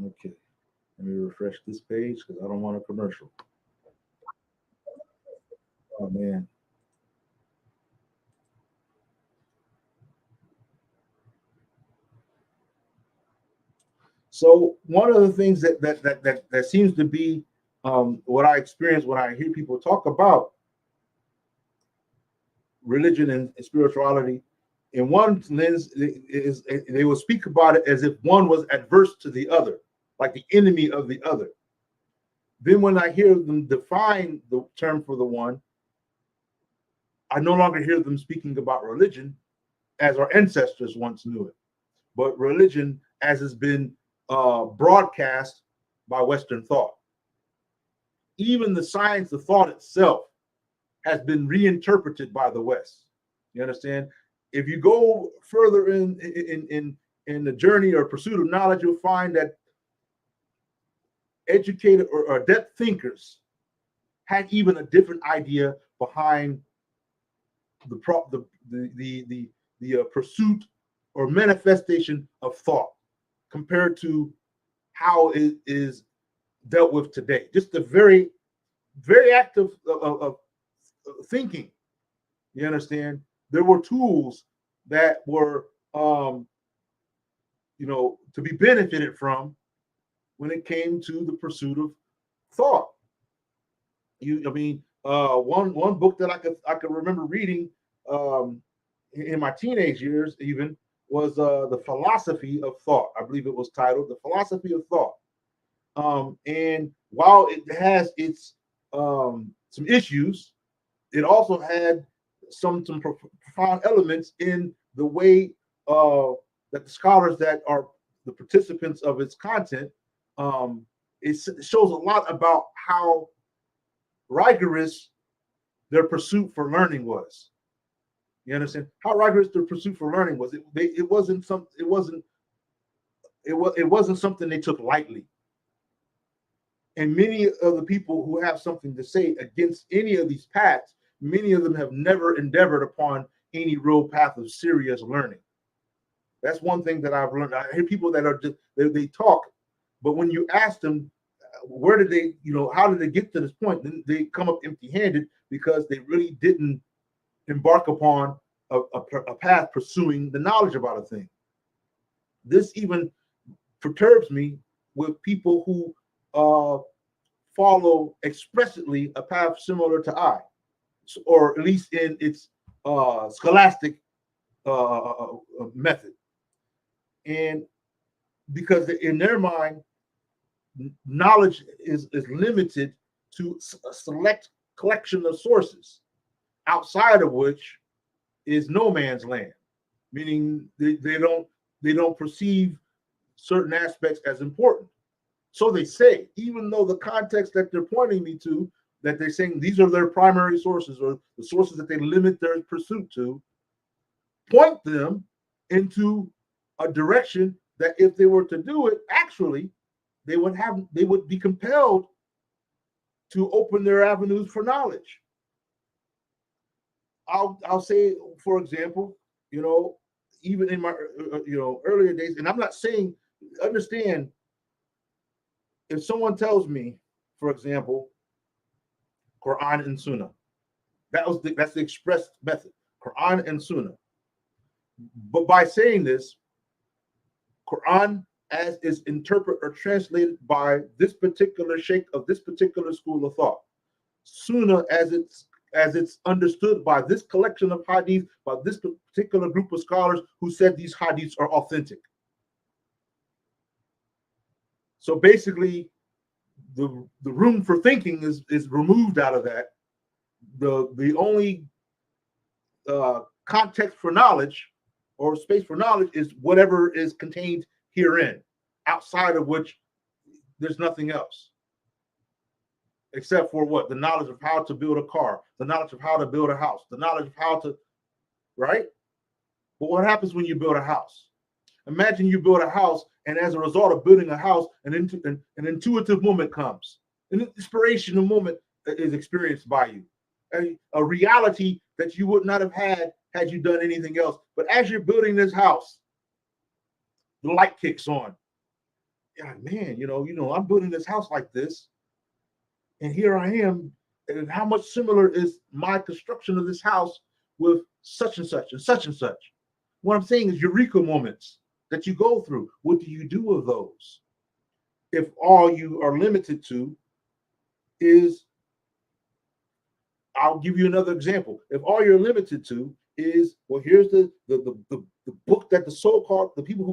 Okay, let me refresh this page because I don't want a commercial. Oh man. So one of the things that seems to be what I experience when I hear people talk about religion and spirituality, in one lens is they will speak about it as if one was adverse to the other, like the enemy of the other. Then when I hear them define the term for the one, I no longer hear them speaking about religion as our ancestors once knew it, but religion as has been broadcast by Western thought. Even the science of thought itself has been reinterpreted by the West. You understand? If you go further in the journey or pursuit of knowledge, you'll find that educated or adept thinkers had even a different idea behind the pursuit or manifestation of thought compared to how it is dealt with today. Just the very, very act of thinking. You understand? There were tools that were, to be benefited from when it came to the pursuit of thought. One book that I could remember reading in my teenage years even was The Philosophy of Thought. I believe it was titled The Philosophy of Thought. And while it has its some issues, it also had some profound elements in the way that the scholars that are the participants of its content. It shows a lot about how rigorous their pursuit for learning was. You understand how rigorous their pursuit for learning was. It wasn't something they took lightly. And many of the people who have something to say against any of these paths, many of them have never endeavored upon any real path of serious learning. That's one thing that I've learned. I hear people that are just they talk, but when you ask them where did they, how did they get to this point, then they come up empty-handed because they really didn't embark upon a path pursuing the knowledge about a thing. This even perturbs me with people who follow expressly a path similar to I, or at least in its scholastic method. And because in their mind, knowledge is limited to a select collection of sources, outside of which is no man's land, meaning they don't perceive certain aspects as important. So they say, even though the context that they're pointing me to, that they're saying these are their primary sources or the sources that they limit their pursuit to, point them into a direction that if they were to do it, actually, they would be compelled to open their avenues for knowledge. I'll say, for example, even in my earlier days, and I'm not saying, understand, if someone tells me, for example, Quran and Sunnah, that's the expressed method, Quran and Sunnah. But by saying this, Quran as is interpreted or translated by this particular sheikh of this particular school of thought, Sunnah as it's understood by this collection of hadith, by this particular group of scholars who said these hadiths are authentic. So basically, the room for thinking is removed out of that. The only context for knowledge or space for knowledge is whatever is contained herein, outside of which there's nothing else. Except for what? The knowledge of how to build a car, the knowledge of how to build a house, the knowledge of how to, right? But what happens when you build a house? Imagine you build a house, and as a result of building a house, an intuitive moment comes. An inspirational moment is experienced by you. A reality that you would not have had you done anything else. But as you're building this house, the light kicks on. Yeah, man, I'm building this house like this. And here I am. And how much similar is my construction of this house with such and such and such and such? What I'm saying is eureka moments that you go through. What do you do with those? If all you are limited to is, I'll give you another example. If all you're limited to is, well, here's the book that the people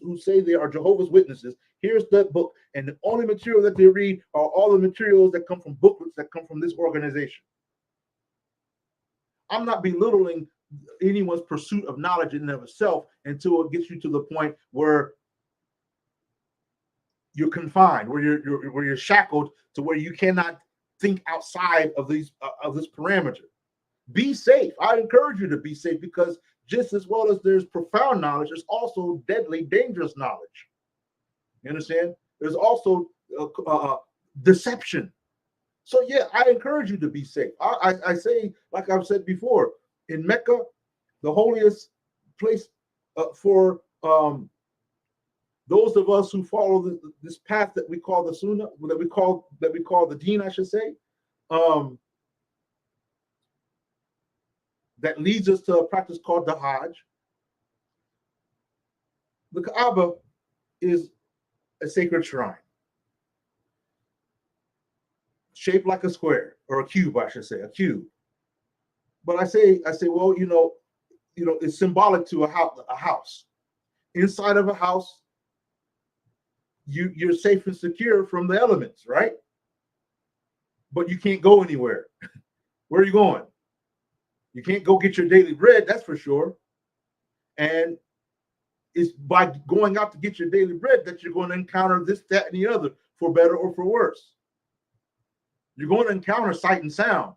who say they are Jehovah's Witnesses, here's that book, and the only material that they read are all the materials that come from booklets that come from this organization. I'm not belittling anyone's pursuit of knowledge in and of itself until it gets you to the point where you're confined, where you're shackled to where you cannot think outside of this parameter. Be safe. I encourage you to be safe, because just as well as there's profound knowledge, there's also deadly, dangerous knowledge. You understand? There's also deception. So yeah, I encourage you to be safe. I say, like I've said before, in Mecca, the holiest place for those of us who follow this path that we call the Sunnah, that we call the Deen, I should say, that leads us to a practice called the Hajj. The Kaaba is a sacred shrine, shaped like a square or a cube, I should say, a cube. But I say, well, it's symbolic to a house. Inside of a house, you're safe and secure from the elements, right? But you can't go anywhere. Where are you going? You can't go get your daily bread, that's for sure. And it's by going out to get your daily bread that you're going to encounter this, that, and the other, for better or for worse. You're going to encounter sight and sound.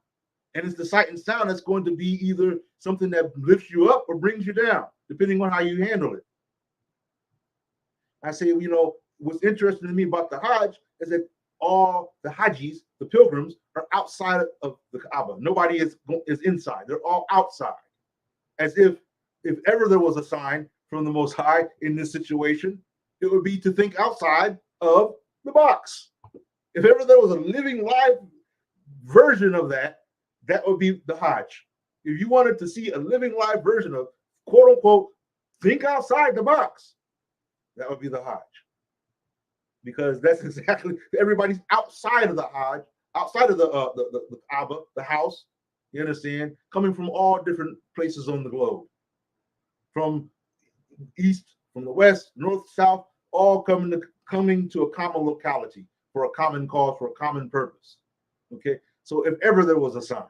And it's the sight and sound that's going to be either something that lifts you up or brings you down, depending on how you handle it. I say, what's interesting to me about the Hajj is that all the Hajis, the pilgrims, are outside of the Kaaba. Nobody is inside. They're all outside. As if ever there was a sign from the Most High in this situation, it would be to think outside of the box. If ever there was a living, live version of that, that would be the Hajj. If you wanted to see a living, live version of, quote unquote, think outside the box, that would be the Hajj. Because that's exactly, everybody's outside of the Hajj, outside of the Kaaba, the house, you understand, coming from all different places on the globe. From east, from the west, north, south, all coming to a common locality for a common cause, for a common purpose. Okay, so if ever there was a sign.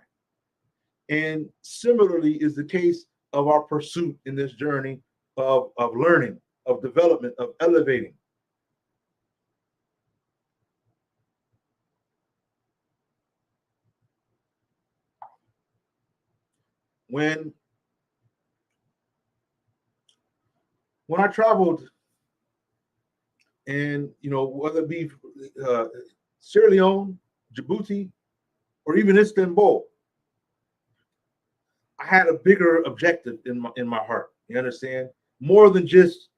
And similarly is the case of our pursuit in this journey of learning, of development, of elevating. When I traveled, and whether it be Sierra Leone, Djibouti, or even Istanbul, I had a bigger objective in my heart. You understand? More than just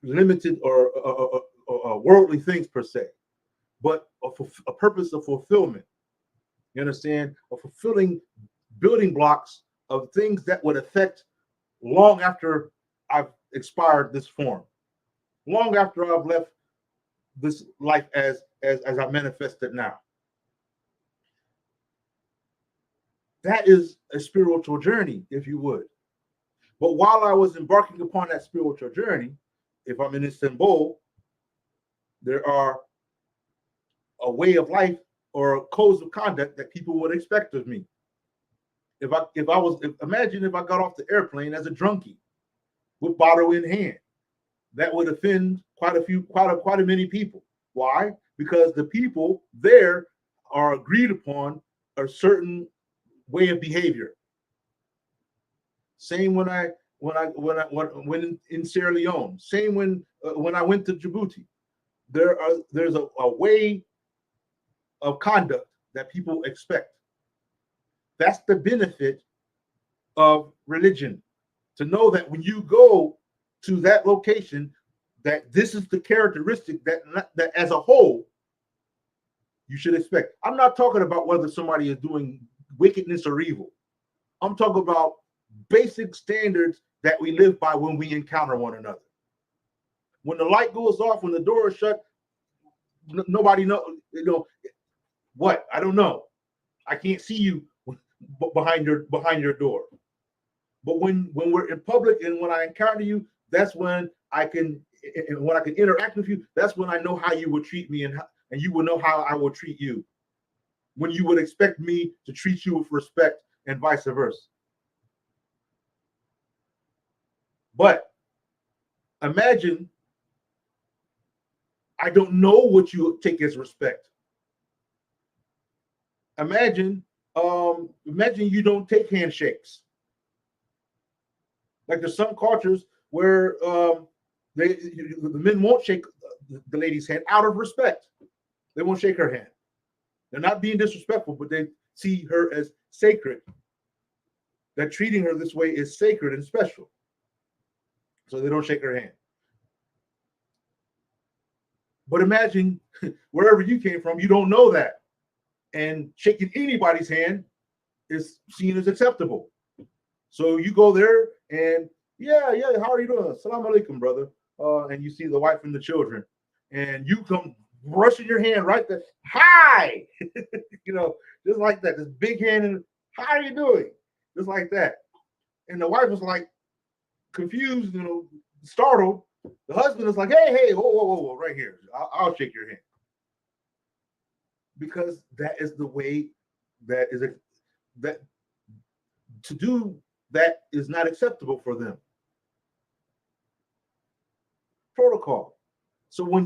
limited or worldly things per se, but a purpose of fulfillment. You understand? Of fulfilling building blocks of things that would affect long after I've expired this form, long after I've left this life as I manifest it now. That is a spiritual journey, if you would. But while I was embarking upon that spiritual journey, if I'm in Istanbul, there are a way of life or codes of conduct that people would expect of me. Imagine if I got off the airplane as a drunkie with bottle in hand, that would offend quite a many people. Why? Because the people there are agreed upon a certain way of behavior. Same when in Sierra Leone. Same when I went to Djibouti. There's a way of conduct that people expect. That's the benefit of religion, to know that when you go to that location, that this is the characteristic that as a whole you should expect. I'm not talking about whether somebody is doing wickedness or evil. I'm talking about basic standards that we live by when we encounter one another. When the light goes off, when the door is shut, nobody knows. What? I don't know. I can't see you behind your door. But when we're in public and when I encounter you, that's when I can interact with you. That's when I know how you would treat me, and you will know how I will treat you. When you would expect me to treat you with respect, and vice versa. But imagine I don't know what you take as respect. Imagine you don't take handshakes. Like there's some cultures where the men won't shake the lady's hand out of respect. They won't shake her hand. They're not being disrespectful, but they see her as sacred. that treating her this way is sacred and special. So they don't shake her hand. But imagine wherever you came from, you don't know that. And shaking anybody's hand is seen as acceptable. So you go there and yeah, how are you doing? Assalamu alaikum, brother. And you see the wife and the children, and you come brushing your hand right there. Hi, just like that. This big hand and how are you doing? Just like that. And the wife was like confused, startled. The husband is like, hey, whoa, right here. I'll shake your hand. Because that is the way that to do that is not acceptable for them. Protocol. So when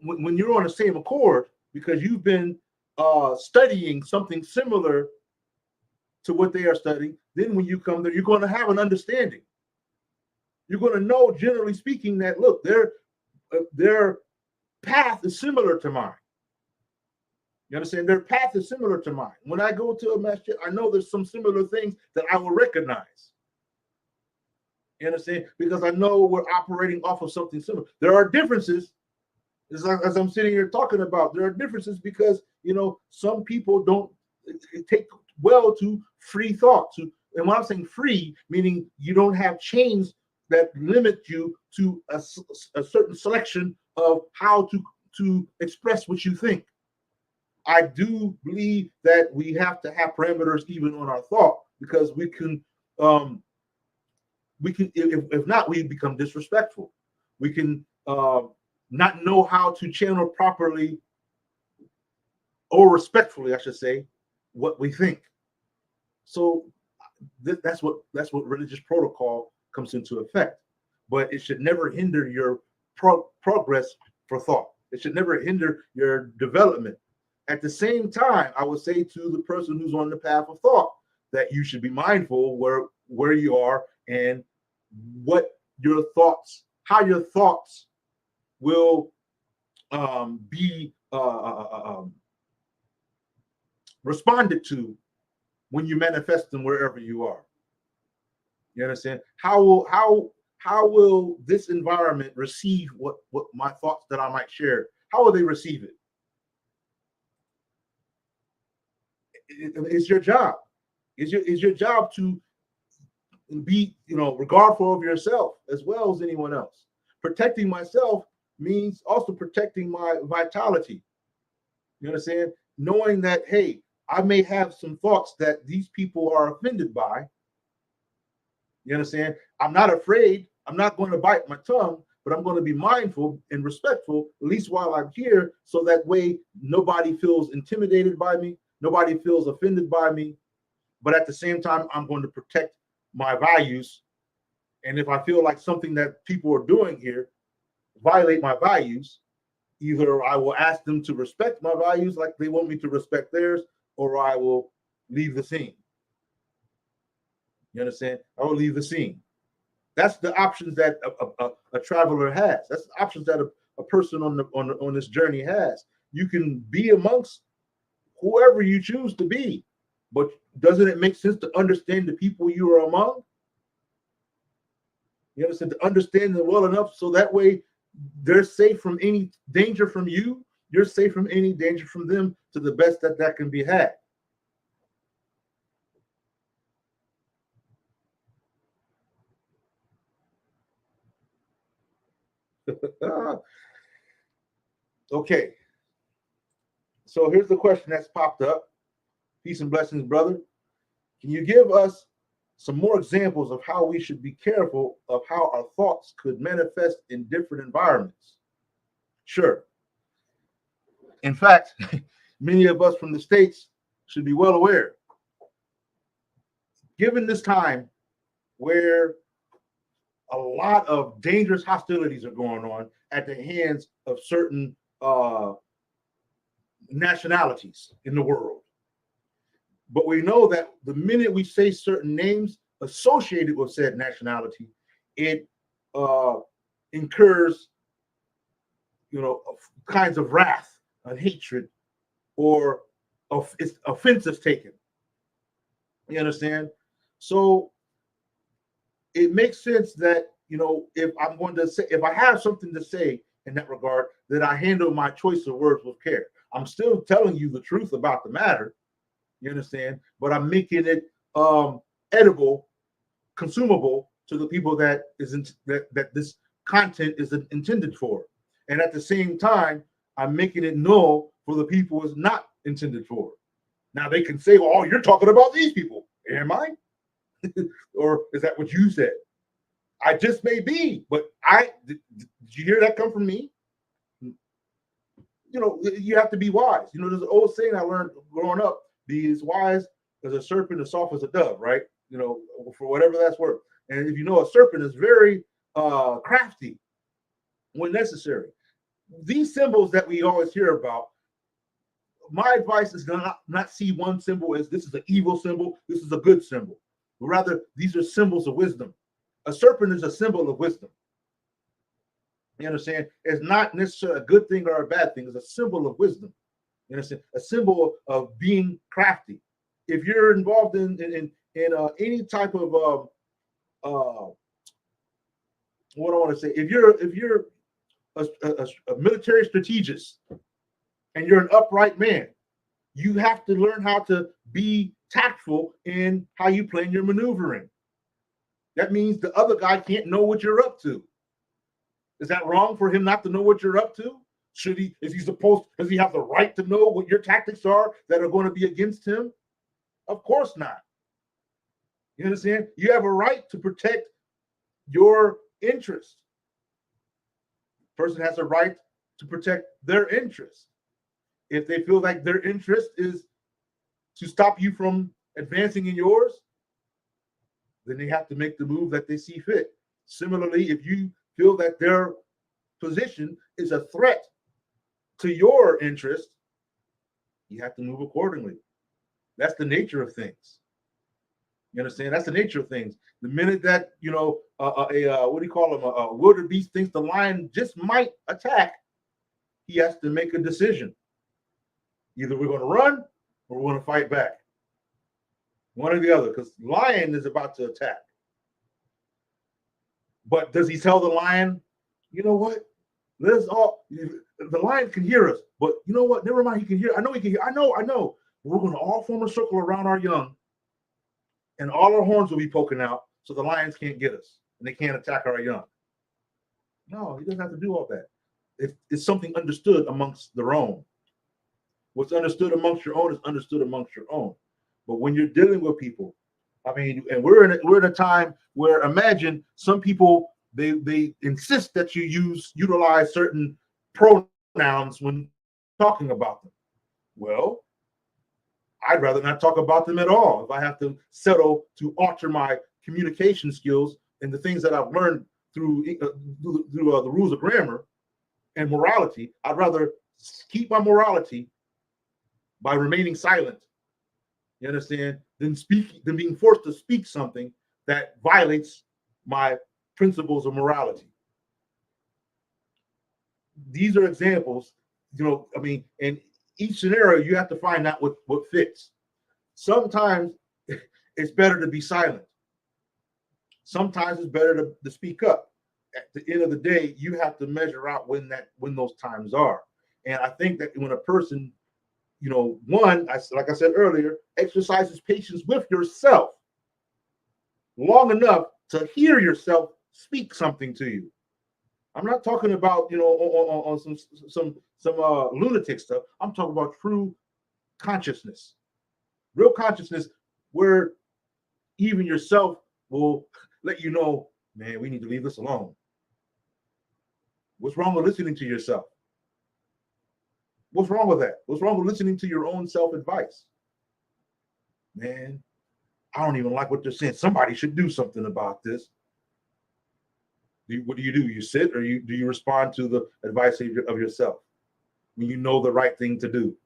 when you're on the same accord, because you've been studying something similar to what they are studying, then when you come there, you're going to have an understanding. You're going to know, generally speaking, that look, their path is similar to mine. You understand? Their path is similar to mine. When I go to a masjid, I know there's some similar things that I will recognize. You understand? Because I know we're operating off of something similar. There are differences. As I'm sitting here talking about, there are differences because, some people don't take well to free thought. And when I'm saying free, meaning you don't have chains that limit you to a certain selection of how to express what you think. I do believe that we have to have parameters even on our thought, because we can if not, we become disrespectful. We can not know how to channel properly or respectfully, I should say, what we think. So that's what religious protocol comes into effect. But it should never hinder your progress for thought. It should never hinder your development. At the same time, I would say to the person who's on the path of thought that you should be mindful where you are and what your thoughts, how your thoughts will be responded to when you manifest them wherever you are. You understand? How will this environment receive what my thoughts that I might share? How will they receive it? It's your job. It's your job to be, regardful of yourself as well as anyone else. Protecting myself means also protecting my vitality. You understand? Knowing that, hey, I may have some thoughts that these people are offended by. You understand? I'm not afraid. I'm not going to bite my tongue, but I'm going to be mindful and respectful, at least while I'm here, so that way nobody feels intimidated by me. Nobody feels offended by me. But at the same time, I'm going to protect my values. And if I feel like something that people are doing here violate my values, either I will ask them to respect my values like they want me to respect theirs, or I will leave the scene. You understand? I will leave the scene. That's the options that a traveler has. That's the options that a person on this journey has. You can be amongst whoever you choose to be, but doesn't it make sense to understand the people you are among? You understand? To understand them well enough so that way they're safe from any danger from you. You're safe from any danger from them to the best that can be had. Okay. So here's the question that's popped up. Peace and blessings, brother. Can you give us some more examples of how we should be careful of how our thoughts could manifest in different environments? Sure. In fact, many of us from the States should be well aware. Given this time where a lot of dangerous hostilities are going on at the hands of certain nationalities in the world. But we know that the minute we say certain names associated with said nationality, it incurs, kinds of wrath and hatred, or offense is taken. You understand? So it makes sense that, if I'm going to say, if I have something to say in that regard, that I handle my choice of words with care. I'm still telling you the truth about the matter. You understand? But I'm making it edible, consumable to the people that that this content is intended for. And at the same time, I'm making it null for the people it's not intended for. Now they can say, "Oh, you're talking about these people." Am I? Or is that what you said? I just may be, but did you hear that come from me? You have to be wise. There's an old saying I learned growing up: be as wise as a serpent, as soft as a dove, right? For whatever that's worth. And if a serpent is very crafty when necessary. These symbols that we always hear about, my advice is not see one symbol as this is an evil symbol, this is a good symbol. Rather, these are symbols of wisdom. A serpent is a symbol of wisdom. You understand? It's not necessarily a good thing or a bad thing. It's a symbol of wisdom. You understand? A symbol of being crafty. If you're involved in any type of what I want to say, if you're a military strategist and you're an upright man, you have to learn how to be tactful in how you plan your maneuvering. That means the other guy can't know what you're up to. Is that wrong for him not to know what you're up to? Does he have the right to know what your tactics are that are going to be against him? Of course not. You understand? You have a right to protect your interest. Person has a right to protect their interest. If they feel like their interest is to stop you from advancing in yours, then they have to make the move that they see fit. Similarly, if you feel that their position is a threat to your interest, you have to move accordingly. That's the nature of things. You understand? That's the nature of things. The minute that what do you call him? A wildebeest thinks the lion just might attack, he has to make a decision. Either we're going to run or we're going to fight back. One or the other, because the lion is about to attack. But does he tell the lion, you know what? The lion can hear us, but you know what? Never mind, he can hear. I know he can hear. I know. We're going to all form a circle around our young, and all our horns will be poking out, so the lions can't get us, and they can't attack our young. No, he doesn't have to do all that. It's something understood amongst their own. What's understood amongst your own is understood amongst your own. But when you're dealing with people, and we're in a time where, imagine, some people they insist that you utilize certain pronouns when talking about them. Well, I'd rather not talk about them at all. If I have to settle to alter my communication skills and the things that I've learned through the rules of grammar and morality, I'd rather keep my morality by remaining silent. You understand? Than being forced to speak something that violates my principles of morality. These are examples, in each scenario, you have to find out what fits. Sometimes it's better to be silent. Sometimes it's better to speak up. At the end of the day, you have to measure out when those times are. And I think that when a person, like I said earlier, exercises patience with yourself long enough to hear yourself speak something to you. I'm not talking about, on some lunatic stuff. I'm talking about true consciousness, real consciousness, where even yourself will let you know, man, we need to leave this alone. What's wrong with listening to yourself? What's wrong with that? What's wrong with listening to your own self-advice? Man, I don't even like what they're saying. Somebody should do something about this. What do? You sit, or do you respond to the advice of yourself when you know the right thing to do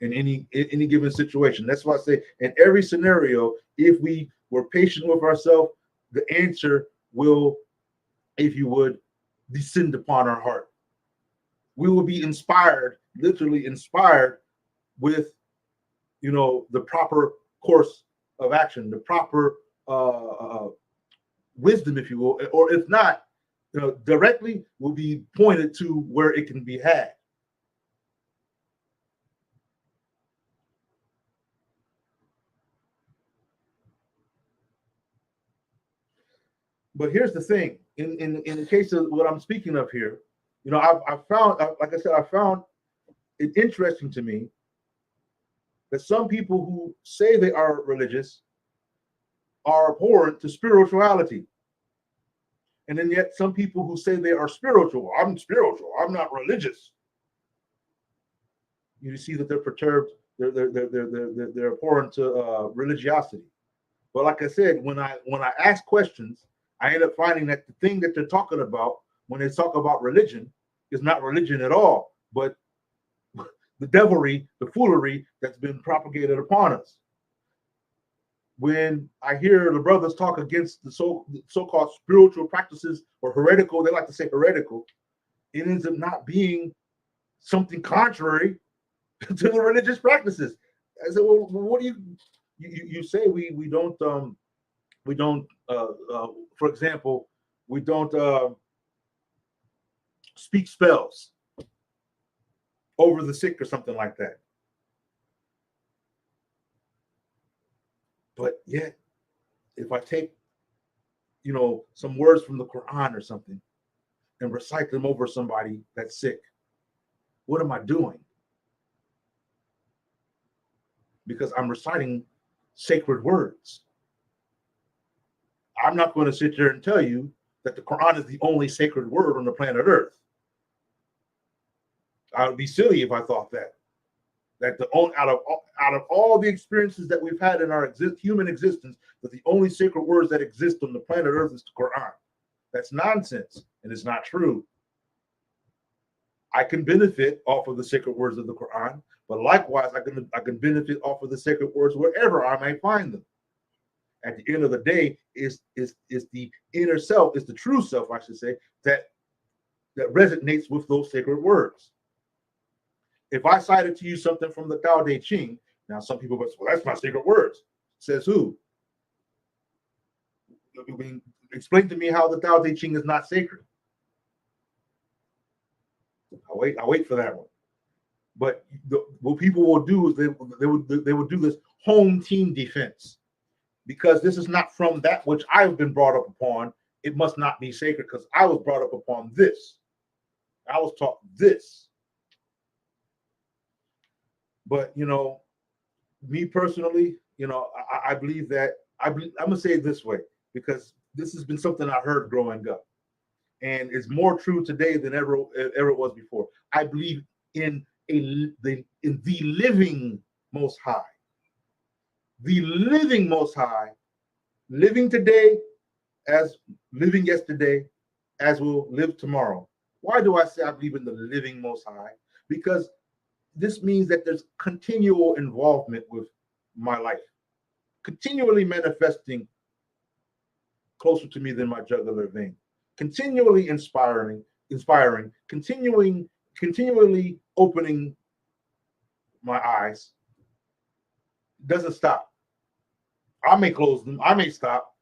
in any given situation? That's why I say, in every scenario, if we were patient with ourselves, the answer will, if you would, descend upon our heart. We will be inspired, literally inspired, with the proper course of action, the proper wisdom, if you will, or if not, directly will be pointed to where it can be had. But here's the thing: in the case of what I'm speaking of here, I've found, like I said, I found it interesting to me that some people who say they are religious are abhorrent to spirituality. And then yet some people who say they are spiritual, I'm spiritual, I'm not religious. You see that they're perturbed, they're abhorrent to religiosity. But like I said, when I ask questions, I end up finding that the thing that they're talking about when they talk about religion is not religion at all, but the devilry, the foolery that's been propagated upon us. When I hear the brothers talk against the so-called spiritual practices or heretical, they like to say heretical, it ends up not being something contrary to the religious practices. I said, well, what do you say we don't for example, we don't speak spells over the sick or something like that. But yet, if I take, some words from the Quran or something and recite them over somebody that's sick, what am I doing? Because I'm reciting sacred words. I'm not going to sit there and tell you that the Quran is the only sacred word on the planet Earth. I would be silly if I thought that out of all the experiences that we've had in our human existence, that the only sacred words that exist on the planet Earth is the Quran. That's nonsense, and it's not true. I can benefit off of the sacred words of the Quran, but likewise, I can benefit off of the sacred words wherever I may find them. At the end of the day, is the inner self, is the true self, I should say, that resonates with those sacred words. If I cited to you something from the Tao Te Ching, now some people go, well, that's my sacred words. Says who? Explain to me how the Tao Te Ching is not sacred. I'll wait for that one. But what people will do is they would do this home team defense. Because this is not from that which I've been brought up upon, it must not be sacred because I was brought up upon this. I was taught this. But, me personally, I believe that, I'm going to say it this way, because this has been something I heard growing up. And it's more true today than ever it was before. I believe in the living Most High. The living Most High, living today as living yesterday, as will live tomorrow. Why do I say I believe in the living Most High? Because this means that there's continual involvement with my life, continually manifesting closer to me than my jugular vein, continually inspiring, continually opening my eyes. Doesn't stop. I may close them, I may stop,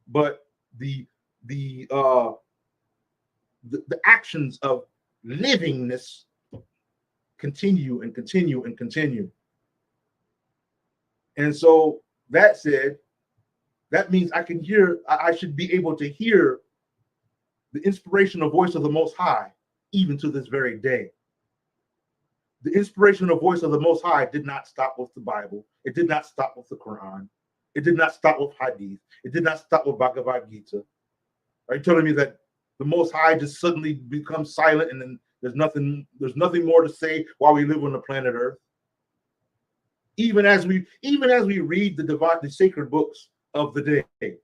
but the actions of livingness continue and continue and continue. And so that said, that means I should be able to hear the inspirational voice of the Most High, even to this very day. The inspirational voice of the Most High did not stop with the Bible. It did not stop with the Quran. It did not stop with Hadith. It did not stop with Bhagavad Gita. Are you telling me that the Most High just suddenly becomes silent and then there's nothing more to say while we live on the planet Earth? Even as we read the sacred books of the day,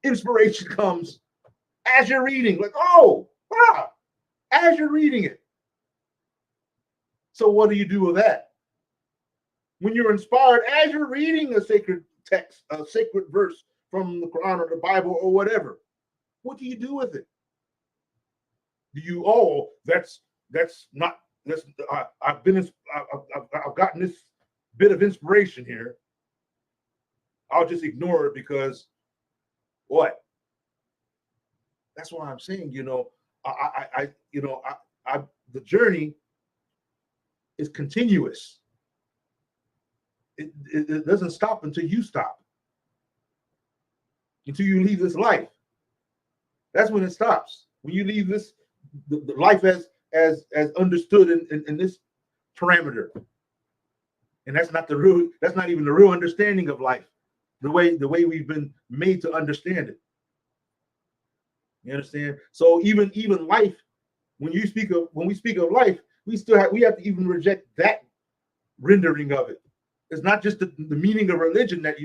inspiration comes as you're reading, like, as you're reading it. So what do you do with that? When you're inspired, as you're reading a sacred text, a sacred verse from the Quran or the Bible or whatever, what do you do with it? Do you, I've gotten this bit of inspiration here. I'll just ignore it because What? That's why I'm saying, the journey is continuous. It doesn't stop until you stop, until you leave this life. That's when it stops. When you leave this the life as understood in this parameter, and that's not even the real understanding of life, the way we've been made to understand it. You understand? So even life, when we speak of life, we have to even reject that rendering of it. It's not just the meaning of religion that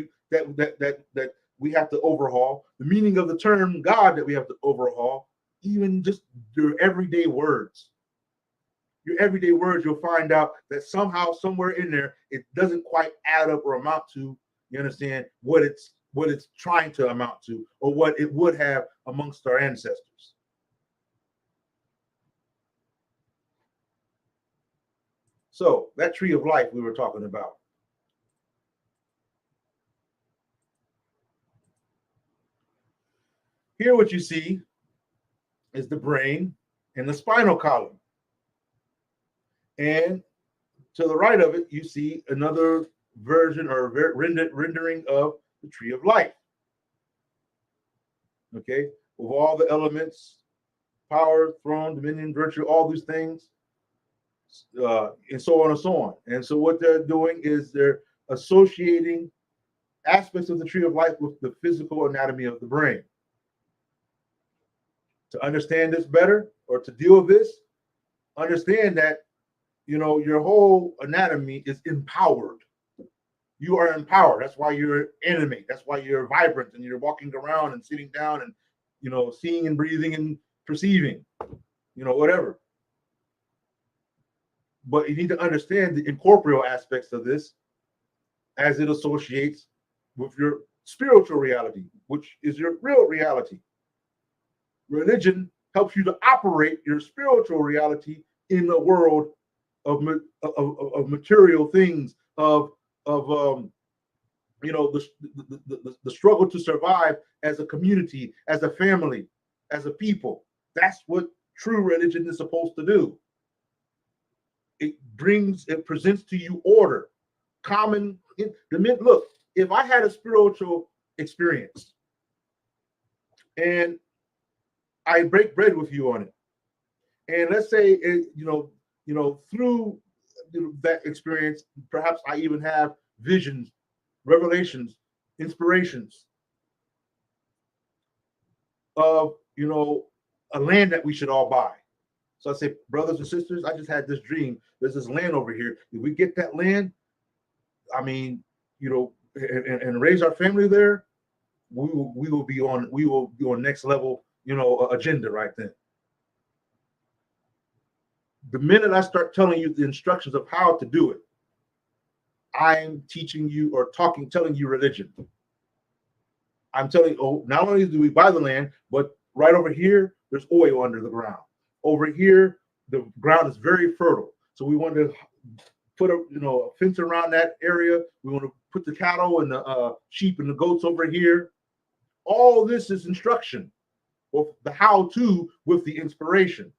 we have to overhaul. The meaning of the term God that we have to overhaul. Even just your everyday words. Your everyday words, you'll find out that somehow, somewhere in there, it doesn't quite add up or amount to, you understand, what it's trying to amount to, or what it would have amongst our ancestors. So that tree of life we were talking about. Here what you see is the brain and the spinal column. And to the right of it, you see another version or rendering of the tree of life. Okay, with all the elements, power, throne, dominion, virtue, all these things, and so on and so on. And so what they're doing is they're associating aspects of the tree of life with the physical anatomy of the brain. To understand this better, or to deal with this, understand that your whole anatomy is empowered. You are empowered. That's why you're animate. That's why you're vibrant, and you're walking around and sitting down and seeing and breathing and perceiving, whatever. But you need to understand the incorporeal aspects of this as it associates with your spiritual reality, which is your real reality. Religion helps you to operate your spiritual reality in the world of material things, of the struggle to survive as a community, as a family, as a people. That's what true religion is supposed to do. It presents to you order, look, if I had a spiritual experience and I break bread with you on it, and let's say through that experience, perhaps I even have visions, revelations, inspirations of a land that we should all buy. So I say, brothers and sisters, I just had this dream. There's this land over here. If we get that land, and raise our family there, we will be on next level, agenda right then. The minute I start telling you the instructions of how to do it, I'm teaching you or telling you religion. I'm telling you, not only do we buy the land, but right over here, there's oil under the ground. Over here, the ground is very fertile. So we want to put a fence around that area. We want to put the cattle and the sheep and the goats over here. All this is instruction, or the how-to with the inspiration.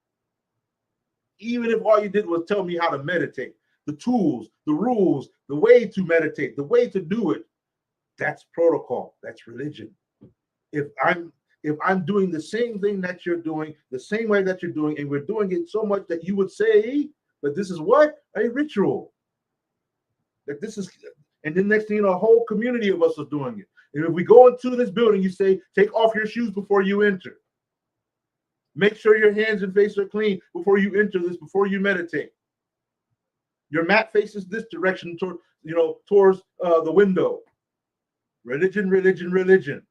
Even if all you did was tell me how to meditate, the tools, the rules, the way to meditate, the way to do it, that's protocol. That's religion. If I'm doing the same thing that you're doing, the same way that you're doing, and we're doing it so much that you would say that this is what? A ritual. That this is, and then next thing you know, a whole community of us are doing it. And if we go into this building, you say, take off your shoes before you enter. Make sure your hands and face are clean before you enter this, before you meditate. Your mat faces this direction towards the window. Religion, religion, religion.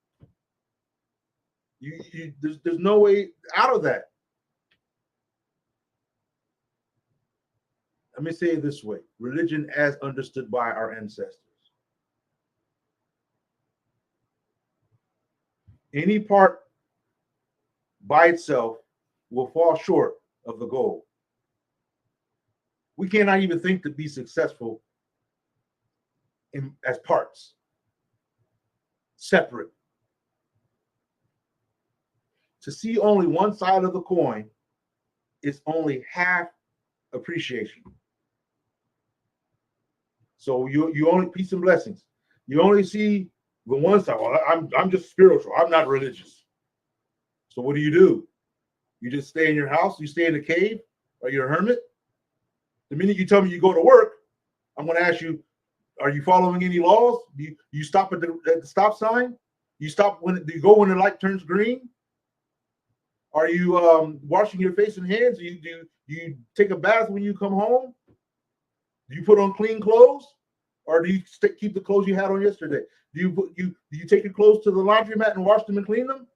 There's no way out of that. Let me say it this way: religion as understood by our ancestors. Any part by itself will fall short of the goal. We cannot even think to be successful as parts, separate. To see only one side of the coin is only half appreciation. So you only, peace and blessings. You only see the one side. Well, I'm just spiritual. I'm not religious. So what do? You just stay in your house? You stay in the cave? Are you a hermit? The minute you tell me you go to work, I'm going to ask you, are you following any laws? Do you stop at the stop sign? You stop do you go when the light turns green? Are you washing your face and hands? Do you take a bath when you come home? Do you put on clean clothes, or do you keep the clothes you had on yesterday? Do you take your clothes to the laundromat and wash them and clean them?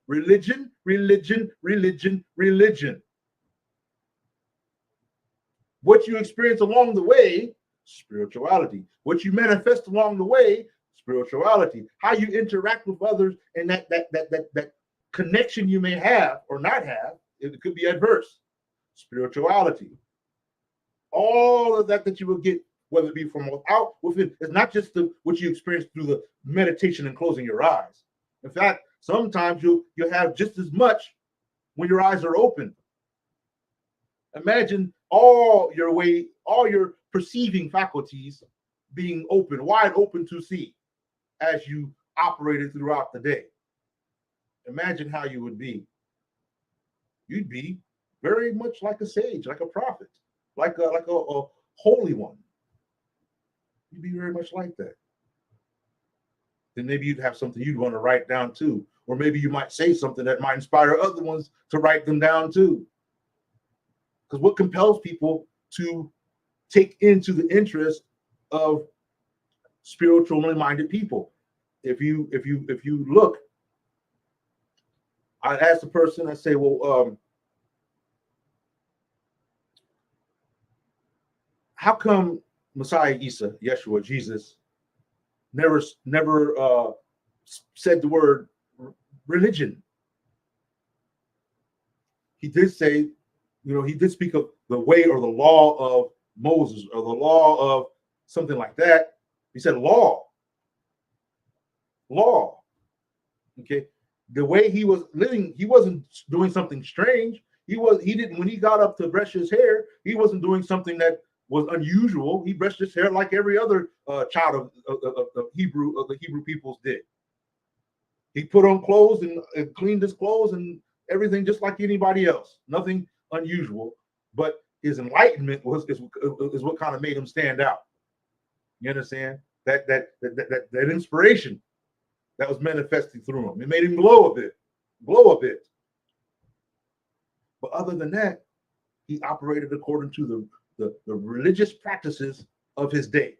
Religion, religion, religion, religion. What you experience along the way, spirituality. What you manifest along the way, spirituality. How you interact with others, and that connection you may have or not have, it could be adverse. Spirituality. All of that you will get, whether it be from without, within, it's not just what you experience through the meditation and closing your eyes. In fact, sometimes you'll have just as much when your eyes are open. Imagine all your perceiving faculties being open, wide open to see as you operated throughout the day. Imagine how you would be. You'd be very much like a sage, like a prophet, like a holy one. You'd be very much like that. Then maybe you'd have something you'd want to write down too. Or maybe you might say something that might inspire other ones to write them down too. Because what compels people to take into the interest of spiritually minded people? If you look, I ask the person, I say, well, how come Messiah Isa, Yeshua, Jesus, never said the word religion? He did say, he did speak of the way or the law of Moses or the law of something like that. He said law. Okay. The way he was living, he wasn't doing something strange. He didn't, when he got up to brush his hair, he wasn't doing something that was unusual. He brushed his hair like every other child of the Hebrew peoples did. He put on clothes and cleaned his clothes and everything just like anybody else. Nothing unusual, but his enlightenment is what kind of made him stand out. You understand? That inspiration that was manifesting through him. It made him glow a bit. But other than that, he operated according to the religious practices of his day.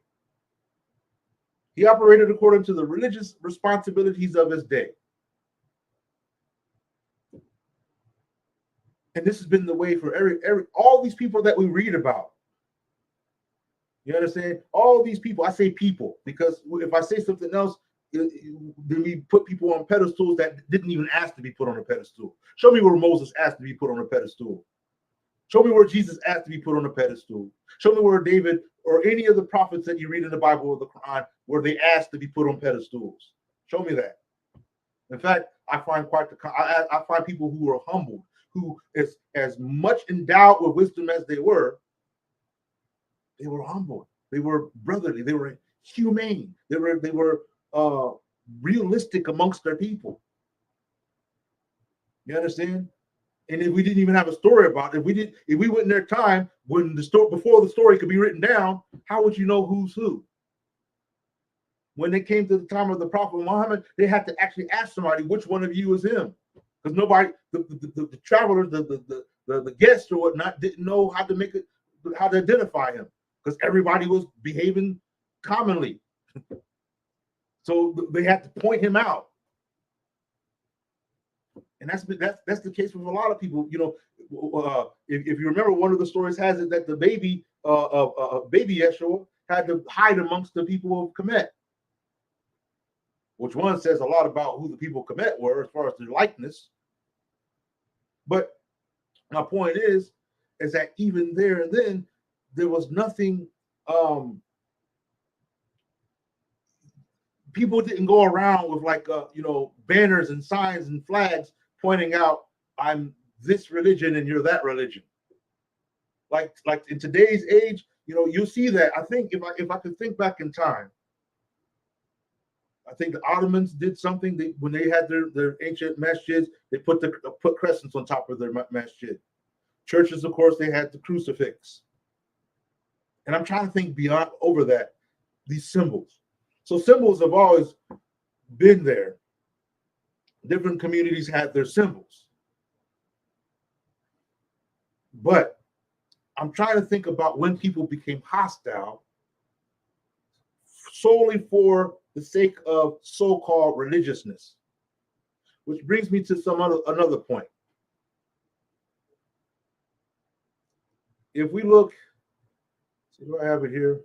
He operated according to the religious responsibilities of his day. And this has been the way for all these people that we read about. You understand? All these people, I say people, because if I say something else, then we put people on pedestals that didn't even ask to be put on a pedestal. Show me where Moses asked to be put on a pedestal. Show me where Jesus asked to be put on a pedestal. Show me where David or any of the prophets that you read in the Bible or the Quran, where they asked to be put on pedestals. Show me that. In fact, I find I find people who are humbled, who is as much endowed with wisdom as they were humble. They were brotherly. They were humane. They were realistic amongst their people. You understand? And if we didn't even have a story about it, if we went in their time when before the story could be written down, how would you know who's who? When they came to the time of the Prophet Muhammad, they had to actually ask somebody, which one of you is him? Because nobody, the travelers, the guests or whatnot, didn't know how to identify him, because everybody was behaving commonly. So they had to point him out. And that's the case with a lot of people. If you remember, one of the stories has it that the baby Yeshua had to hide amongst the people of Kemet, which one says a lot about who the people of Kemet were as far as their likeness. But my point is that even there and then, there was nothing. People didn't go around with banners and signs and flags pointing out I'm this religion and you're that religion. Like in today's age, you see that. I think if I could think back in time, I think the Ottomans did something. When they had their ancient masjids, they put crescents on top of their masjid. Churches, of course, they had the crucifix. And I'm trying to think beyond over that, these symbols. So symbols have always been there. Different communities had their symbols. But I'm trying to think about when people became hostile solely for the sake of so-called religiousness, which brings me to another point. If we look, see, do I have it here?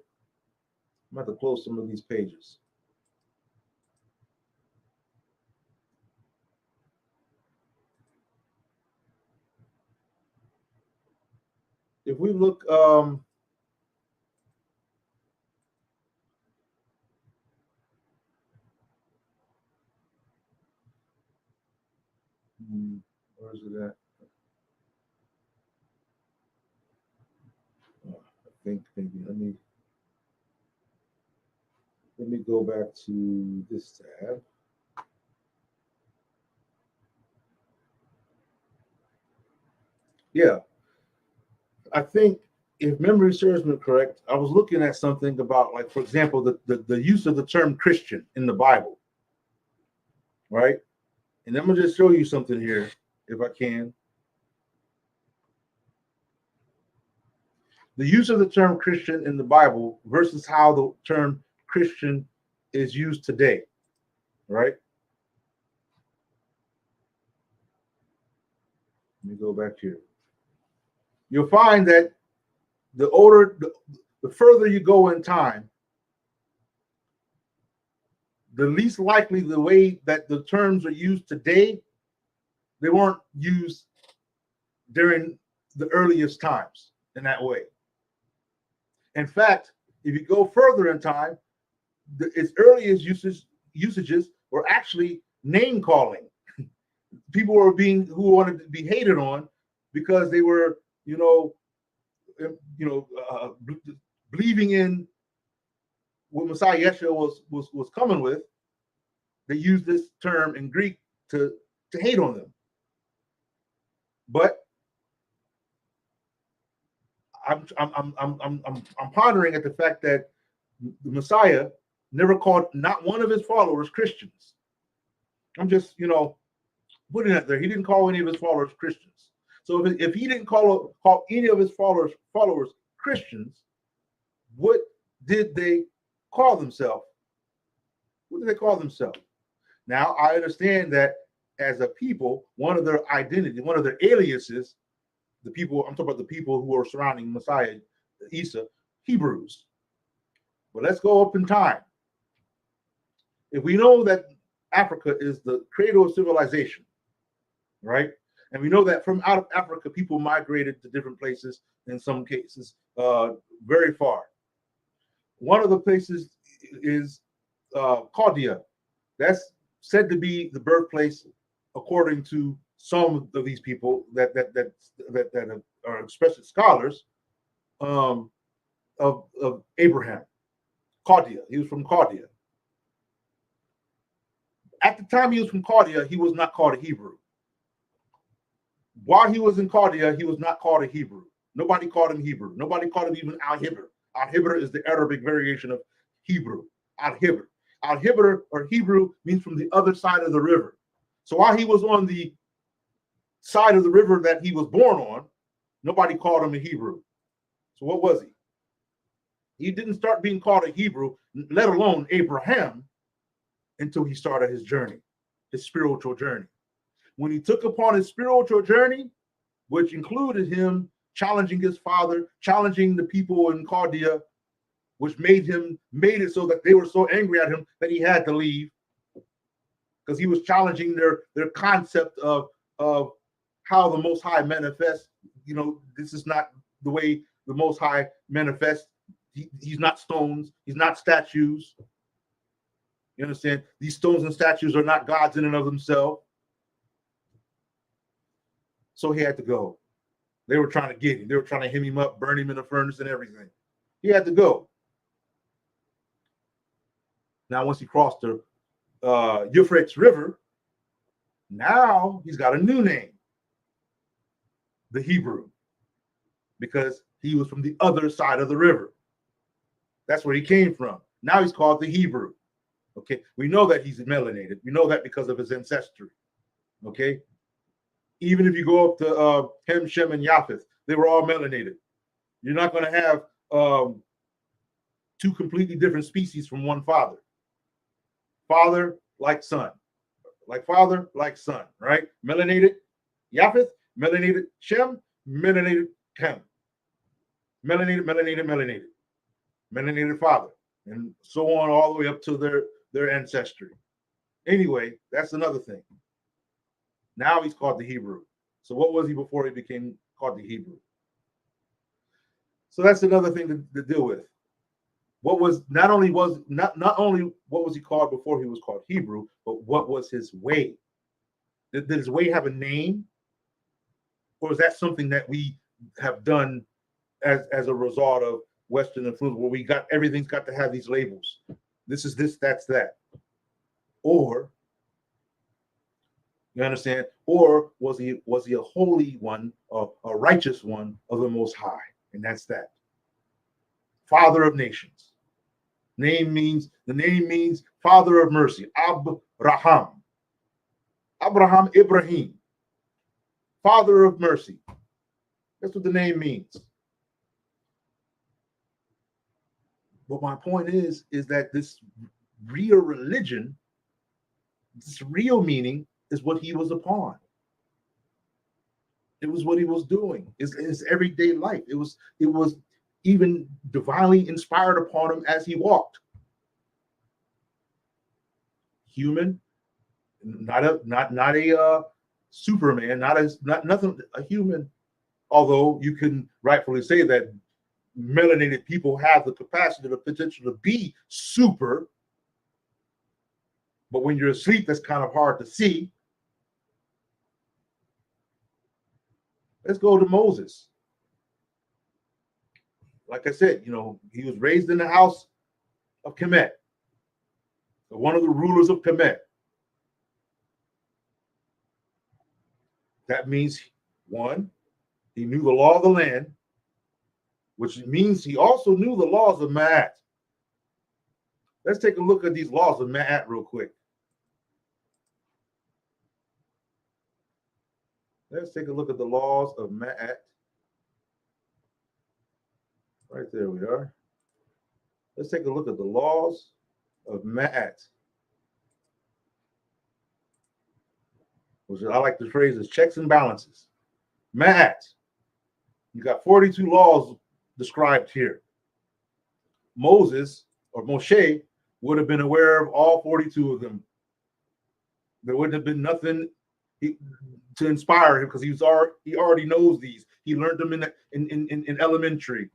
I'm about to close some of these pages. If we look, where is it at? I think maybe let me go back to this tab. Yeah, I think if memory serves me correct, I was looking at something about, like, for example, the use of the term Christian in the Bible, right? And I'm gonna just show you something here, if I can. The use of the term Christian in the Bible versus how the term Christian is used today, right? Let me go back here. You'll find that the further you go in time, the least likely the way that the terms are used today, they weren't used during the earliest times in that way. In fact, if you go further in time, its earliest usages were actually name calling. People were who wanted to be hated on because they were, believing in what Messiah Yeshua was coming with. They used this term in Greek to hate on them. But I'm pondering at the fact that the Messiah never called not one of his followers Christians. I'm just, putting it there. He didn't call any of his followers Christians. So if he didn't call any of his followers Christians, what did they call themselves? What did they call themselves? Now, I understand that as a people, one of their identity, one of their aliases, I'm talking about the people who are surrounding Messiah, Isa, Hebrews. But let's go up in time. If we know that Africa is the cradle of civilization, right? And we know that from out of Africa, people migrated to different places, in some cases, very far. One of the places is Chaldea. That's said to be the birthplace, according to some of these people that are expressive scholars, of Abraham. Chaldea. He was from Chaldea. At the time he was from Chaldea, he was not called a Hebrew. While he was in Chaldea, he was not called a Hebrew. Nobody called him Hebrew. Nobody called him even Al-Hibr. Al-Hibr is the Arabic variation of Hebrew. Al-Hibr. Al-Hibr, or Hebrew, means from the other side of the river. So while he was on the side of the river that he was born on, nobody called him a Hebrew. So what was he? He didn't start being called a Hebrew, let alone Abraham, until he started his journey, his spiritual journey. When he took upon his spiritual journey, which included him challenging his father, challenging the people in Chaldea, which made it so that they were so angry at him that he had to leave, because he was challenging their concept of how the Most High manifests. This is not the way the Most High manifests. He's not stones. He's not statues. You understand? These stones and statues are not gods in and of themselves. So he had to go. They were trying to get him. They were trying to hem him up, burn him in the furnace and everything. He had to go. Now, once he crossed the Euphrates River, now he's got a new name, the Hebrew, because he was from the other side of the river. That's where he came from. Now he's called the Hebrew. Okay, we know that he's melanated. We know that because of his ancestry. Okay, even if you go up to Ham, Shem, and Japheth, they were all melanated. You're not going to have two completely different species from one father. Father like son, like father like son, right? Melanated Japheth, melanated Shem, melanated Ham, melanated father, and so on all the way up to their ancestry. Anyway, that's another thing. Now he's called the Hebrew. So what was he before he became called the Hebrew? So that's another thing to deal with. What was not only what was he called before he was called Hebrew, but what was his way? Did his way have a name, or is that something that we have done as a result of Western influence, where we got everything's got to have these labels? This is this, that's that. Or you understand? Or was he a holy one, a righteous one of the Most High? And that's that. Father of nations. The name means father of mercy. Abraham, Ibrahim, father of mercy. That's what the name means. But my point is that this real religion, this real meaning, is what he was upon. It was what he was doing. It's his everyday life. It was even divinely inspired upon him as he walked. Human, not a Superman, nothing a human. Although you can rightfully say that melanated people have the capacity, the potential to be super, but when you're asleep, that's kind of hard to see. Let's go to Moses. Like I said, he was raised in the house of Kemet, one of the rulers of Kemet. That means, one, he knew the law of the land, which means he also knew the laws of Ma'at. Let's take a look at these laws of Ma'at real quick. Let's take a look at the laws of Ma'at. Right there we are. Let's take a look at the laws of Ma'at, which I like the phrase as checks and balances. Ma'at, you got 42 laws described here. Moses or Moshe would have been aware of all 42 of them. There wouldn't have been nothing to inspire him because he already knows these. He learned them in elementary.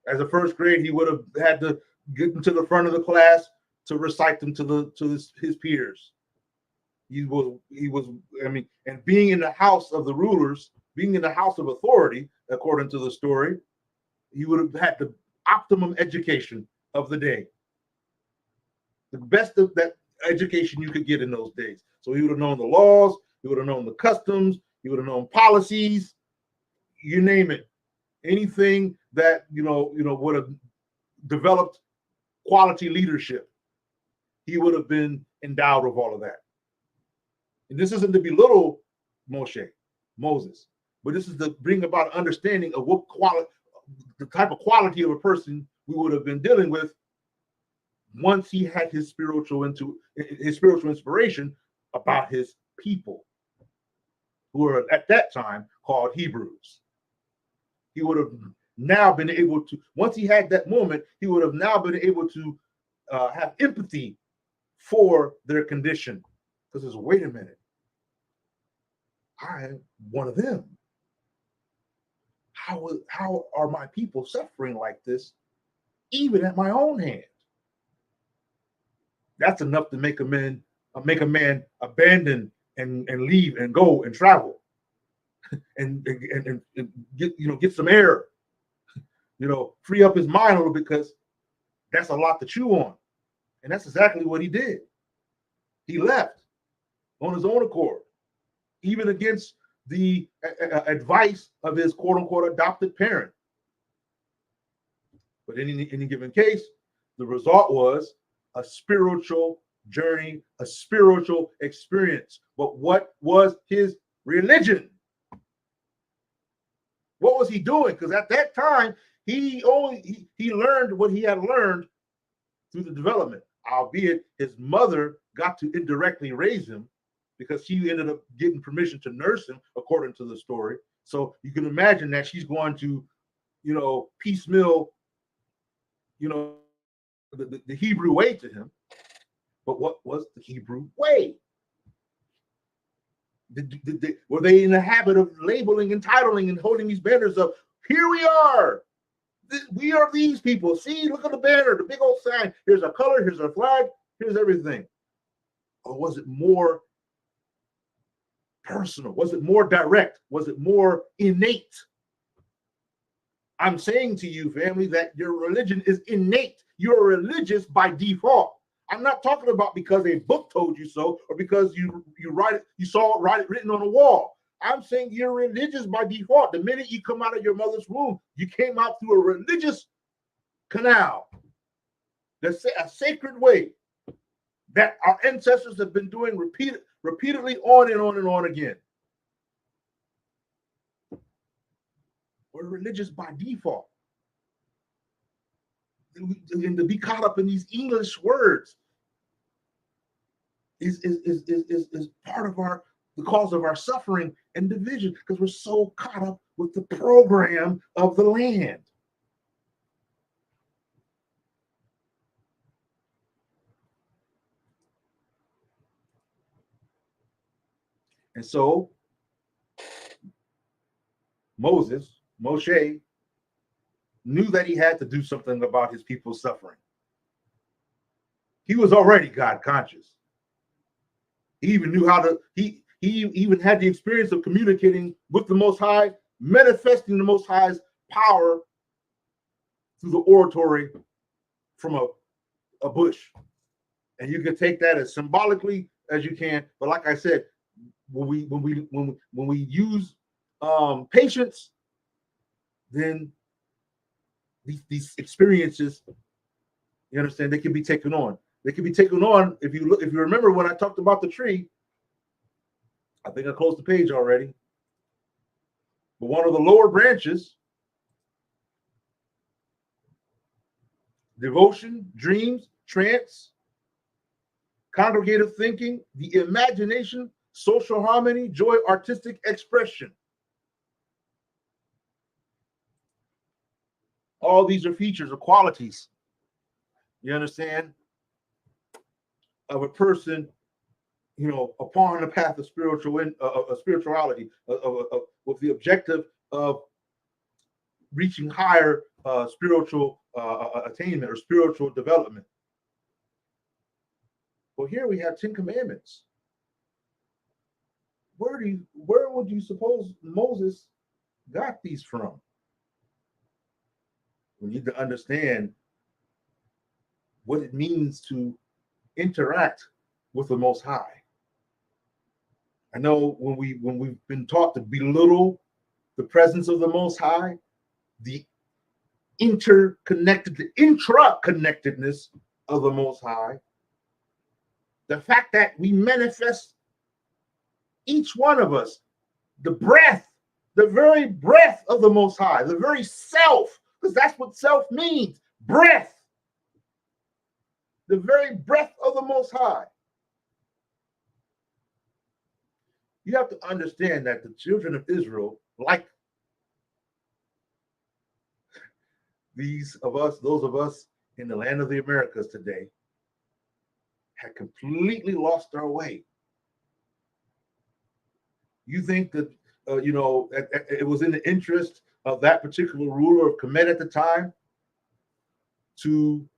As a first grade, he would have had to get into the front of the class to recite them to his peers. He was, and being in the house of the rulers, being in the house of authority, according to the story, he would have had the optimum education of the day. The best of that education you could get in those days. So he would have known the laws, he would have known the customs, he would have known policies, you name it. Anything that would have developed quality leadership, he would have been endowed with all of that. And this isn't to belittle Moses, but this is to bring about understanding of what quality, the type of quality of a person we would have been dealing with once he had his spiritual inspiration about his people, who were at that time called Hebrews. He would have now been able to, once he had that moment, he would have now been able to have empathy for their condition. Because it's, wait a minute, I am one of them. How are my people suffering like this, even at my own hand? That's enough to make a man abandon and leave and go and travel and get some air, free up his mind a little bit, because that's a lot to chew on. And that's exactly what he did. He left on his own accord, even against the advice of his quote unquote adopted parent. But in any given case, the result was a spiritual journey, a spiritual experience. But what was his religion? What was he doing? Because at that time, he learned what he had learned through the development, albeit his mother got to indirectly raise him, because she ended up getting permission to nurse him, according to the story. So you can imagine that she's going to, piecemeal, the Hebrew way to him. But what was the Hebrew way? Were they in the habit of labeling and titling and holding these banners up? Here we are. We are these people. See, look at the banner, the big old sign. Here's our color, here's our flag, here's everything. Or was it more personal? Was it more direct? Was it more innate? I'm saying to you, family, that your religion is innate. You're religious by default. I'm not talking about because a book told you so, or because you saw it written on a wall. I'm saying you're religious by default. The minute you come out of your mother's womb, you came out through a religious canal. That's a sacred way that our ancestors have been doing repeatedly on and on and on again. We're religious by default. And to be caught up in these English words is part of the cause of our suffering and division, because we're so caught up with the program of the land. And so Moshe knew that he had to do something about his people's suffering. He was already God conscious. He even knew how to, he even had the experience of communicating with the Most High, manifesting the Most High's power through the oratory from a bush. And you can take that as symbolically as you can. But like I said, when we use patience, then these experiences, you understand, they can be taken on. They can be taken on. If you remember when I talked about the tree, I think I closed the page already. But one of the lower branches, devotion, dreams, trance, congregative thinking, the imagination, social harmony, joy, artistic expression. All these are features or qualities, you understand, of a person, upon the path of spirituality, with the objective of reaching higher spiritual attainment or spiritual development. Well, here we have 10 commandments. Where would you suppose Moses got these from? We need to understand what it means to interact with the Most High. I know when we've been taught to belittle the presence of the Most High, the intraconnectedness of the Most High, the fact that we manifest, each one of us, the very breath of the Most High, the very self, because that's what self means, breath. The very breath of the Most High. You have to understand that the children of Israel, like those of us in the land of the Americas today, had completely lost our way. You think that, it was in the interest of that particular ruler of Kemet at the time to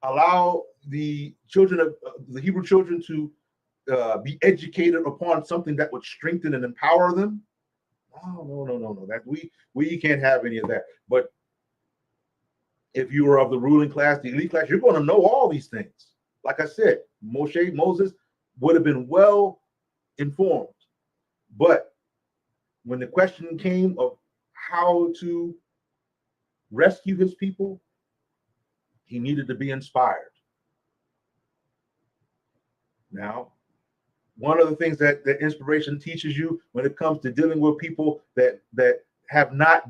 allow the children of the Hebrew children to be educated upon something that would strengthen and empower them? Oh, no. That we can't have any of that. But if you are of the ruling class, the elite class, you're going to know all these things. Like I said, Moses would have been well informed. But when the question came of how to rescue his people, he needed to be inspired. Now, one of the things that inspiration teaches you when it comes to dealing with people that have not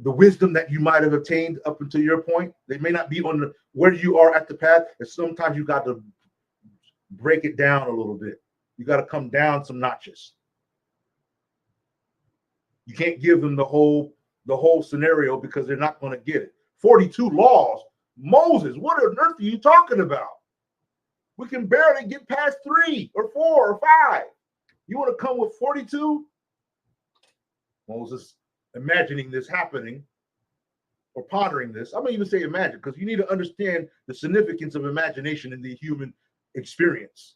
the wisdom that you might have obtained up until your point, they may not be on where you are at the path, and sometimes you got to break it down a little bit. You got to come down some notches. You can't give them the whole scenario because they're not going to get it. 42 laws. Moses, what on earth are you talking about? We can barely get past 3 or 4 or 5. You want to come with 42? Moses, imagining this happening or pondering this. I'm going to even say imagine, because you need to understand the significance of imagination in the human experience.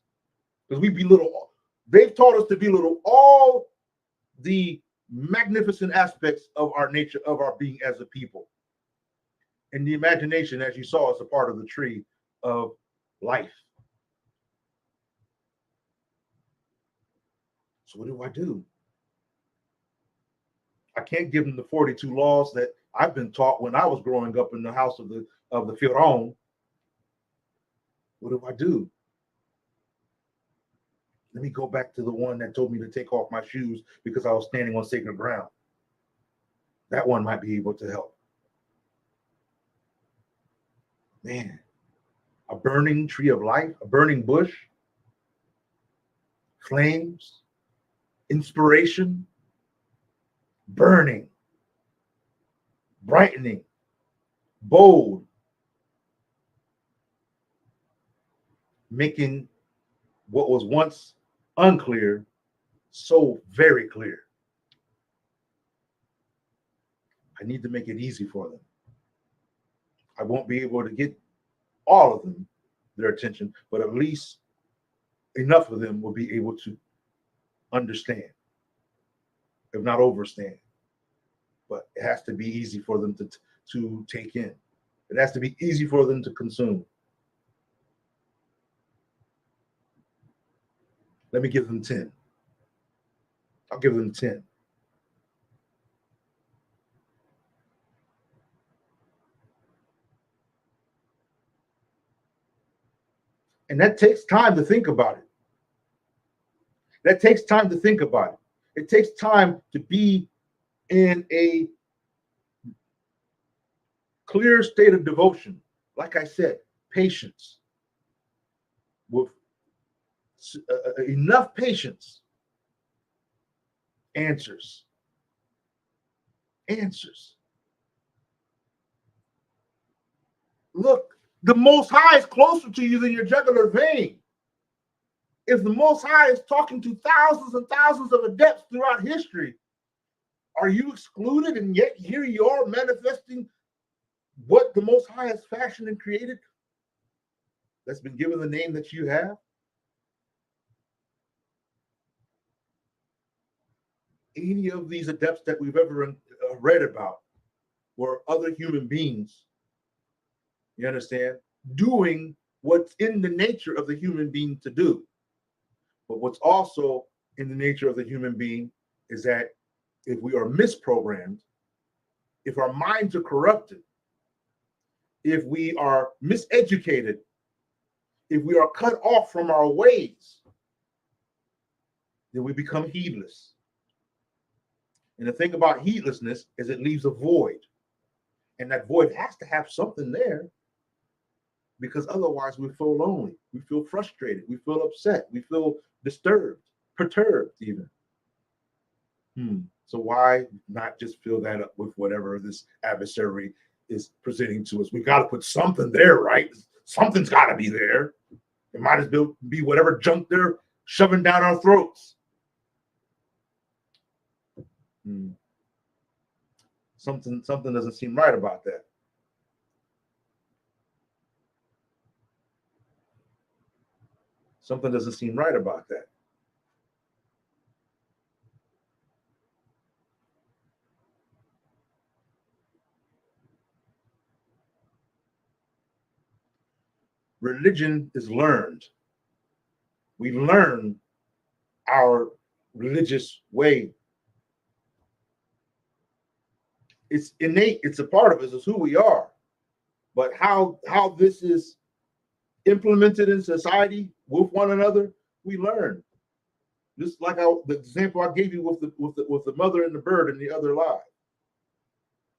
Because we belittle, they've taught us to belittle all the magnificent aspects of our nature, of our being as a people. And the imagination, as you saw, is a part of the tree of life. So what do I do? I can't give them the 42 laws that I've been taught when I was growing up in the house of the Pharaoh. What do I do? Let me go back to the one that told me to take off my shoes because I was standing on sacred ground. That one might be able to help. Man, a burning tree of life, a burning bush, flames, inspiration, burning, brightening, bold, making what was once unclear so very clear. I need to make it easy for them. I won't be able to get all of them, their attention, but at least enough of them will be able to understand, if not overstand. But it has to be easy for them to take in. It has to be easy for them to consume. Let me give them 10. I'll give them 10. And that takes time to think about it. That takes time to think about it. It takes time to be in a clear state of devotion. Like I said, patience. With enough patience, answers. Look, the Most High is closer to you than your jugular vein. If the Most High is talking to thousands and thousands of adepts throughout history, are you excluded? And yet here you are manifesting what the Most High has fashioned and created, that's been given the name that you have. Any of these adepts that we've ever read about were other human beings, you understand, doing what's in the nature of the human being to do. But what's also in the nature of the human being is that if we are misprogrammed, if our minds are corrupted, if we are miseducated, if we are cut off from our ways, then we become heedless. And the thing about heedlessness is it leaves a void. And that void has to have something there, because otherwise we feel lonely, we feel frustrated, we feel upset, we feel disturbed, perturbed even. So why not just fill that up with whatever this adversary is presenting to us? We got to put something there, right? Something's got to be there. It might as well be whatever junk they're shoving down our throats. Something doesn't seem right about that. Something doesn't seem right about that. Religion is learned. We learn our religious way. It's innate. It's a part of us. It's who we are. But how this is implemented in society with one another, we learn. Just like the example I gave you with the mother and the bird and the other lie.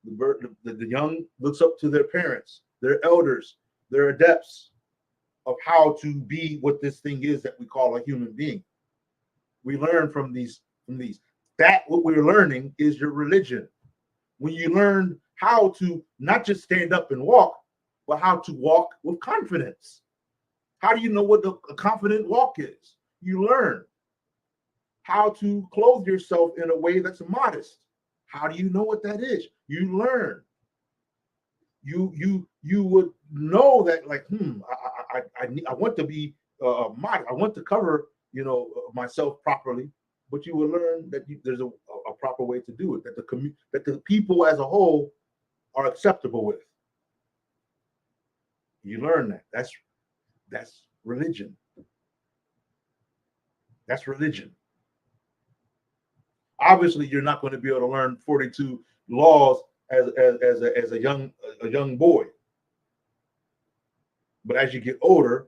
The bird, the young looks up to their parents, their elders, their adepts of how to be what this thing is that we call a human being. We learn from these. That what we're learning is your religion. When you learn how to not just stand up and walk, but how to walk with confidence. How do you know what a confident walk is? You learn how to clothe yourself in a way that's modest. How do you know what that is? You learn. You would know that, like, I want to be modest. I want to cover, myself properly. But you will learn that there's a proper way to do it. That the people as a whole are acceptable with. You learn that. That's religion. That's religion. Obviously, you're not going to be able to learn 42 laws as a young boy. But as you get older,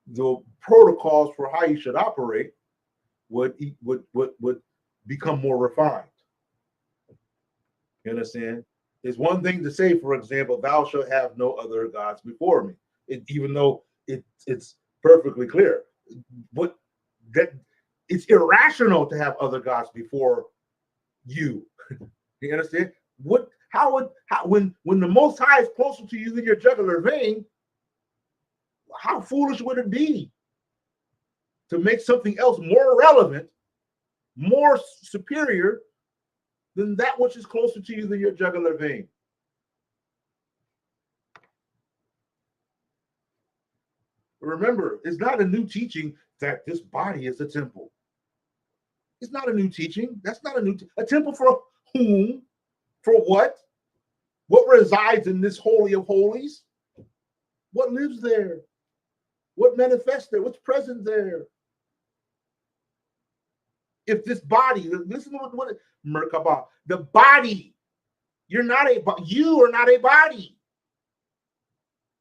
the protocols for how you should operate would become more refined. You understand? It's one thing to say, for example, "Thou shalt have no other gods before me," even though it's perfectly clear, but that it's irrational to have other gods before you. You understand? When the Most High is closer to you than your jugular vein, how foolish would it be to make something else more relevant, more superior than that which is closer to you than your jugular vein? Remember, it's not a new teaching that this body is a temple. It's not a new teaching. That's not a temple for whom? For what? What resides in this holy of holies? What lives there? What manifests there? What's present there? If this body, listen to what Merkabah, the body, you are not a body.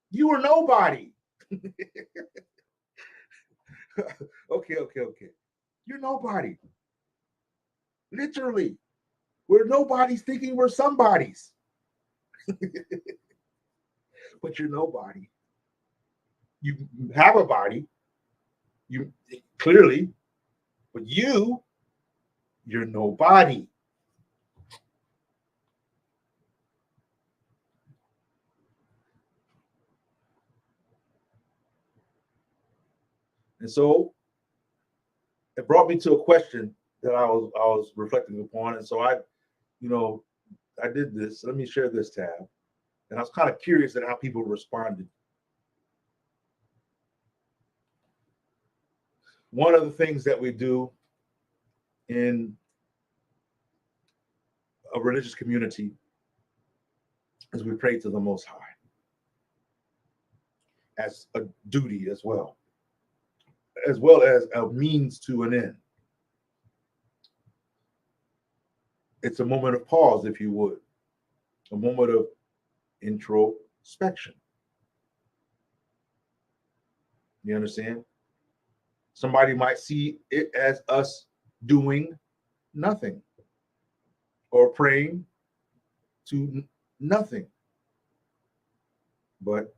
You are nobody. Okay. You're nobody. Literally. We're nobodies thinking we're somebodies. But you're nobody. You have a body. You clearly, but you're nobody. And so it brought me to a question that I was reflecting upon. And so I did this. Let me share this tab. And I was kind of curious at how people responded. One of the things that we do in a religious community is we pray to the Most High as a duty as well as a means to an end. It's a moment of pause, if you would, a moment of introspection. You understand? Somebody might see it as us doing nothing or praying to nothing. But,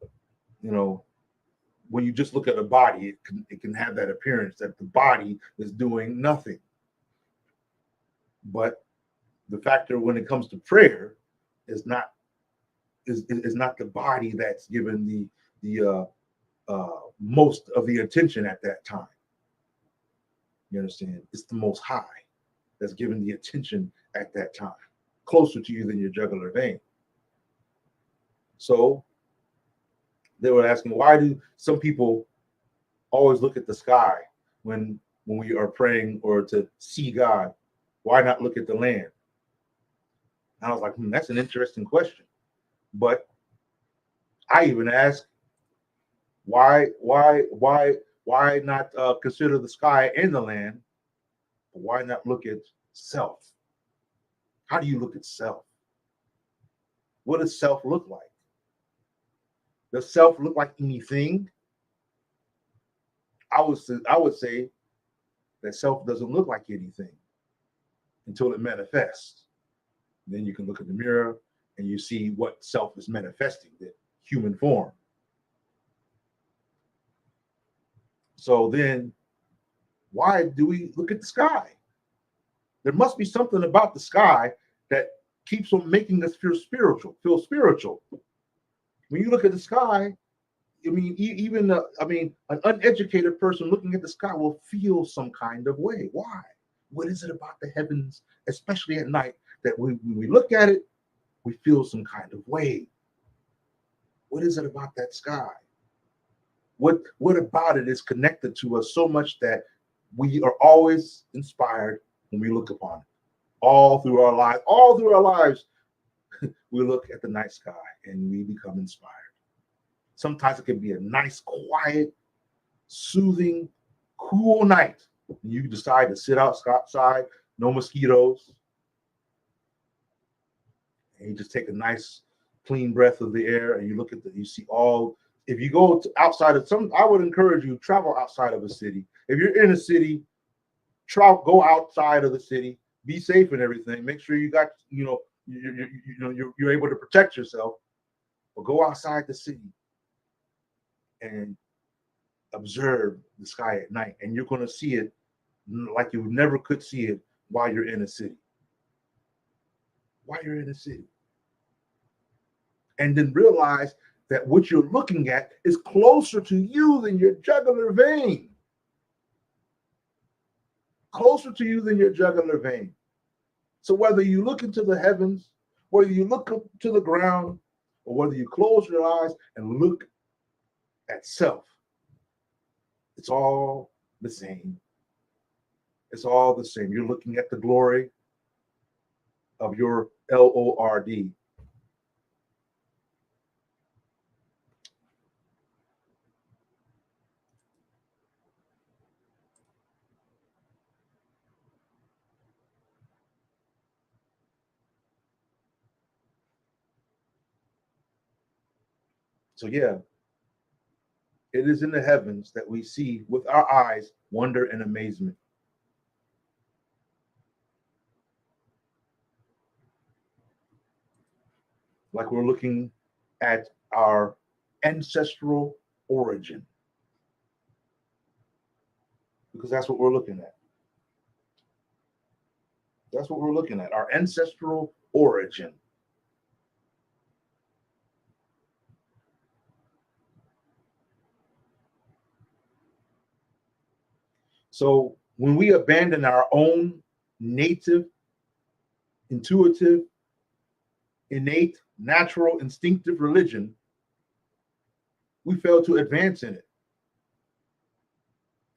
when you just look at a body, it can have that appearance that the body is doing nothing. But the factor when it comes to prayer is not the body that's given the most of the attention at that time. You understand? It's the Most High that's given the attention at that time, closer to you than your jugular vein. So they were asking, why do some people always look at the sky when we are praying or to see God? Why not look at the land? And I was like, that's an interesting question. But I even asked Why not consider the sky and the land? But why not look at self? How do you look at self? What does self look like? Does self look like anything? I would say that self doesn't look like anything until it manifests. Then you can look in the mirror and you see what self is manifesting, the human form. So then, why do we look at the sky? There must be something about the sky that keeps on making us feel spiritual. When you look at the sky, I mean, even an uneducated person looking at the sky will feel some kind of way. Why? What is it about the heavens, especially at night, that when we look at it, we feel some kind of way? What is it about that sky? What about it is connected to us so much that we are always inspired when we look upon it? All through our lives, we look at the night sky and we become inspired. Sometimes it can be a nice, quiet, soothing, cool night. And you decide to sit outside, no mosquitoes. And you just take a nice, clean breath of the air, and you look at you see all. If you go outside of I would encourage you to travel outside of a city. If you're in a city, go outside of the city. Be safe and everything. Make sure you got, you're able to protect yourself. But go outside the city and observe the sky at night, and you're going to see it like you never could see it while you're in a city. While you're in a city. And then realize that what you're looking at is closer to you than your jugular vein. Closer to you than your jugular vein. So whether you look into the heavens, whether you look up to the ground, or whether you close your eyes and look at self, it's all the same. It's all the same. You're looking at the glory of your Lord. So yeah, it is in the heavens that we see with our eyes wonder and amazement. Like we're looking at our ancestral origin. Because that's what we're looking at. That's what we're looking at, our ancestral origin. So when we abandon our own native, intuitive, innate, natural, instinctive religion, we fail to advance in it.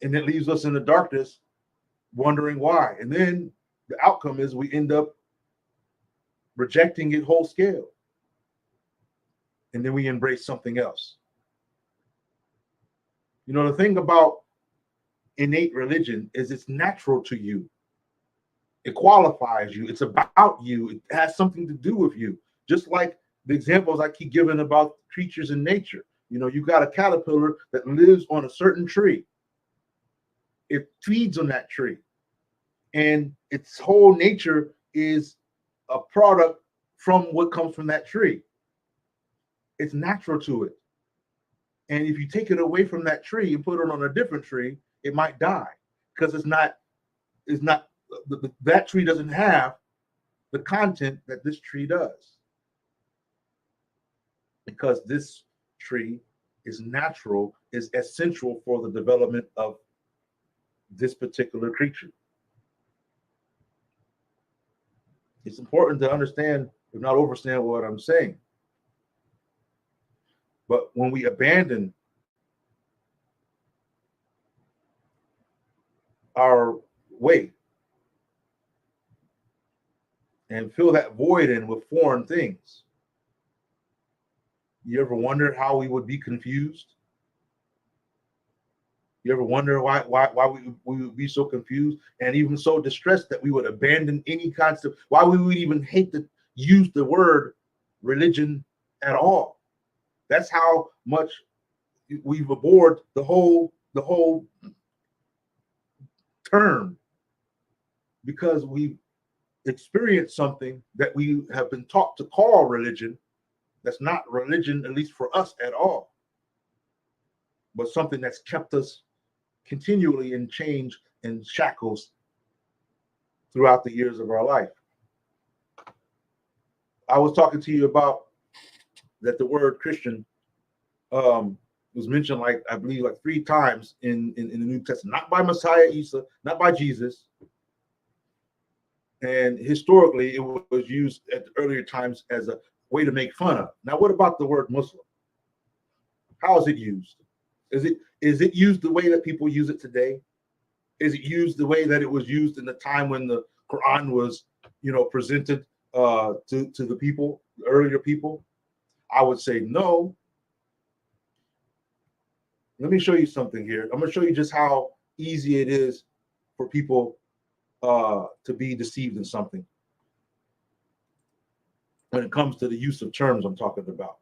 And it leaves us in the darkness, wondering why. And then the outcome is we end up rejecting it whole scale. And then we embrace something else. You know, the thing about innate religion is it's natural to you. It qualifies you. It's about you. It has something to do with you. Just like the examples I keep giving about creatures in nature. You know, you got a caterpillar that lives on a certain tree. It feeds on that tree. And its whole nature is a product from what comes from that tree. It's natural to it. And if you take it away from that tree and put it on a different tree, it might die because that tree doesn't have the content that this tree does. Because this tree is natural, is essential for the development of this particular creature. It's important to understand, if not overstand, what I'm saying. But when we abandon our way and fill that void in with foreign things, you ever wondered how we would be confused? You ever wonder why we would be so confused and even so distressed that we would abandon any concept? Why we would even hate to use the word religion at all? That's how much we've abhorred the whole term, because we've experienced something that we have been taught to call religion. That's not religion, at least for us at all, but something that's kept us continually in chains and shackles throughout the years of our life. I was talking to you about that the word Christian was mentioned, like I believe, like 3 times in the New Testament, not by Messiah Isa, not by Jesus. And historically, it was used at earlier times as a way to make fun of. Now, what about the word Muslim? How is it used? Is it used the way that people use it today? Is it used the way that it was used in the time when the Quran was, presented to the people, the earlier people? I would say no. Let me show you something here. I'm going to show you just how easy it is for people to be deceived in something when it comes to the use of terms I'm talking about.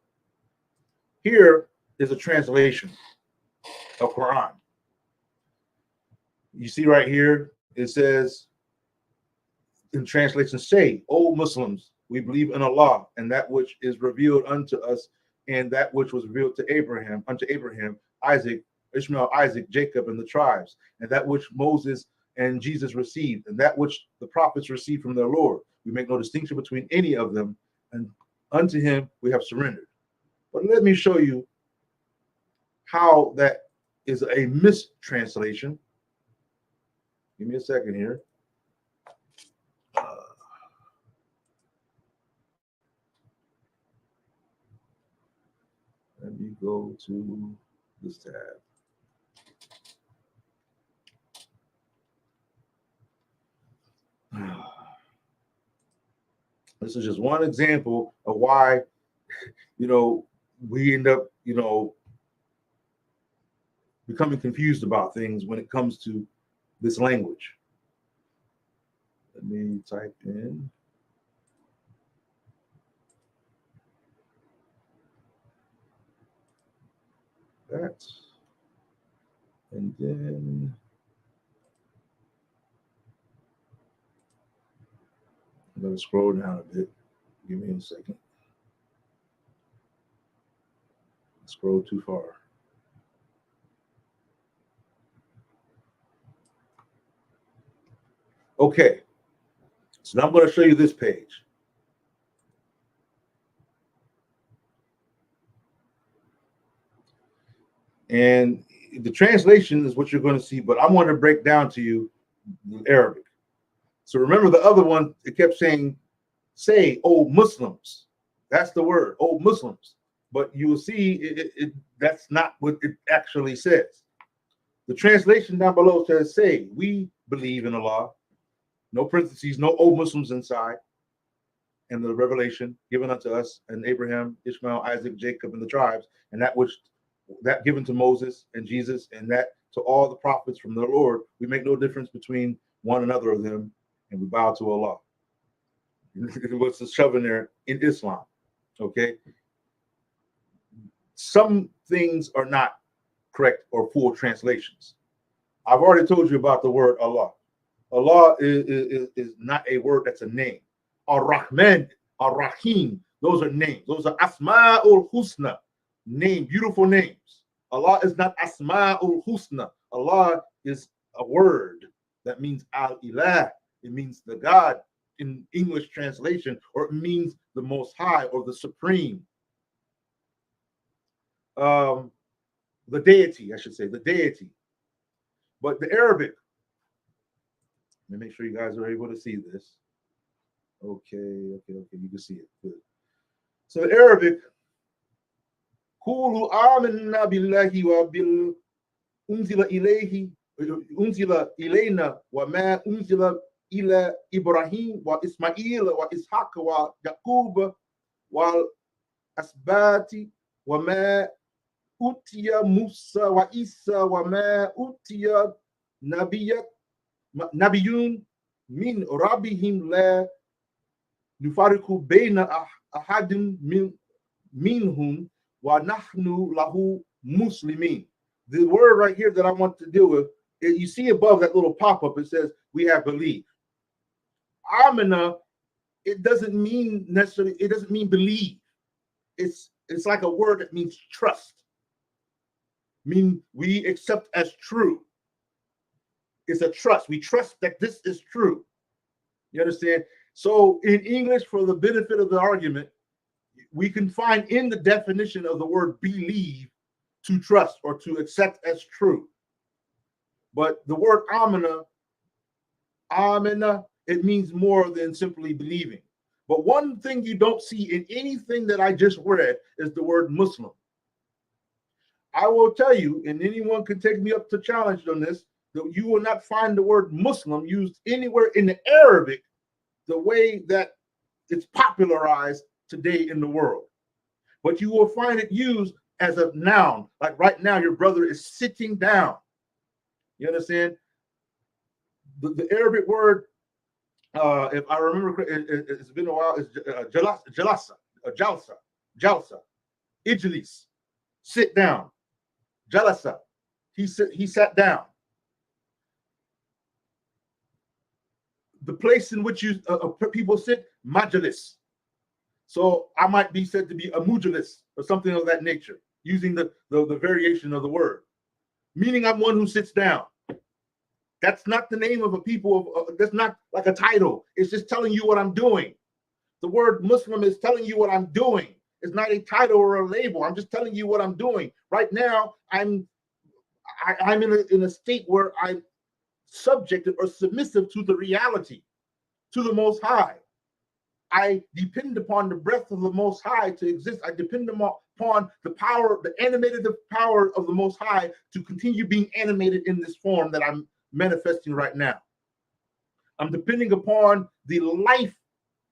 Here is a translation of Quran. You see right here, it says in translation, say, O Muslims, we believe in Allah and that which is revealed unto us, and that which was revealed to Abraham, unto Abraham, Isaac, Ishmael, Isaac, Jacob, and the tribes, and that which Moses and Jesus received, and that which the prophets received from their Lord. We make no distinction between any of them, and unto him we have surrendered. But let me show you how that is a mistranslation. Give me a second here. Let me go to this tab. This is just one example of why, we end up, becoming confused about things when it comes to this language. Let me type in. That. And then I'm going to scroll down a bit. Give me a second. Scroll too far. Okay. So now I'm going to show you this page. And the translation is what you're going to see, but I want to break down to you the Arabic. So remember the other one, it kept saying, say, O Muslims. That's the word, O Muslims. But you will see that's not what it actually says. The translation down below says, say, we believe in Allah. No parentheses, no O Muslims inside. And the revelation given unto us and Abraham, Ishmael, Isaac, Jacob, and the tribes, and that given to Moses and Jesus, and that to all the prophets from the Lord. We make no difference between one another of them, and we bow to Allah. What's the shove in there in Islam? Okay. Some things are not correct or full translations. I've already told you about the word Allah. Allah is not a word, that's a name. Ar-Rahman, Ar-Rahim, those are names. Those are Asma'ul Husna, name, beautiful names. Allah is not Asma'ul Husna. Allah is a word that means Al-Ilah. It means the God in English translation, or it means the Most High or the Supreme. The deity, I should say, the deity. But the Arabic, let me make sure you guys are able to see this. Okay, you can see it. Good. So the Arabic, Kulu amanna billahi wa bil unzila ilayna wa ma unzila ila Ibrahim wa Ismail wa Ishaq wa Yaqub wa asbati wa ma utiya Musa wa Isa wa ma utiya nabiyun min rabbihim la nufariku bayna ahadin minhum wa nahnu lahu muslimin. The word right here that I want to deal with, you see above that little pop-up, it says we have believed. Amina, it doesn't mean necessarily, it doesn't mean believe. It's like a word that means trust. Mean we accept as true. It's a trust. We trust that this is true. You understand? So in English, for the benefit of the argument, we can find in the definition of the word believe to trust or to accept as true. But the word amina, it means more than simply believing. But one thing you don't see in anything that I just read is the word Muslim. I will tell you, and anyone can take me up to challenge on this, that you will not find the word Muslim used anywhere in the Arabic the way that it's popularized today in the world. But you will find it used as a noun. Like right now, your brother is sitting down. You understand? The Arabic word, if I remember correctly, it's been a while, it's jalsa, ijlis, sit down. Jalasa, he sat down. The place in which people sit, majlis. So I might be said to be a mujlis or something of that nature, using the variation of the word, meaning I'm one who sits down. That's not the name of a people. That's not like a title. It's just telling you what I'm doing. The word Muslim is telling you what I'm doing. It's not a title or a label. I'm just telling you what I'm doing. Right now, I'm in a state where I'm subjected or submissive to the reality, to the Most High. I depend upon the breath of the Most High to exist. I depend upon the power, the animated power of the Most High to continue being animated in this form that I'm manifesting right now. I'm depending upon the life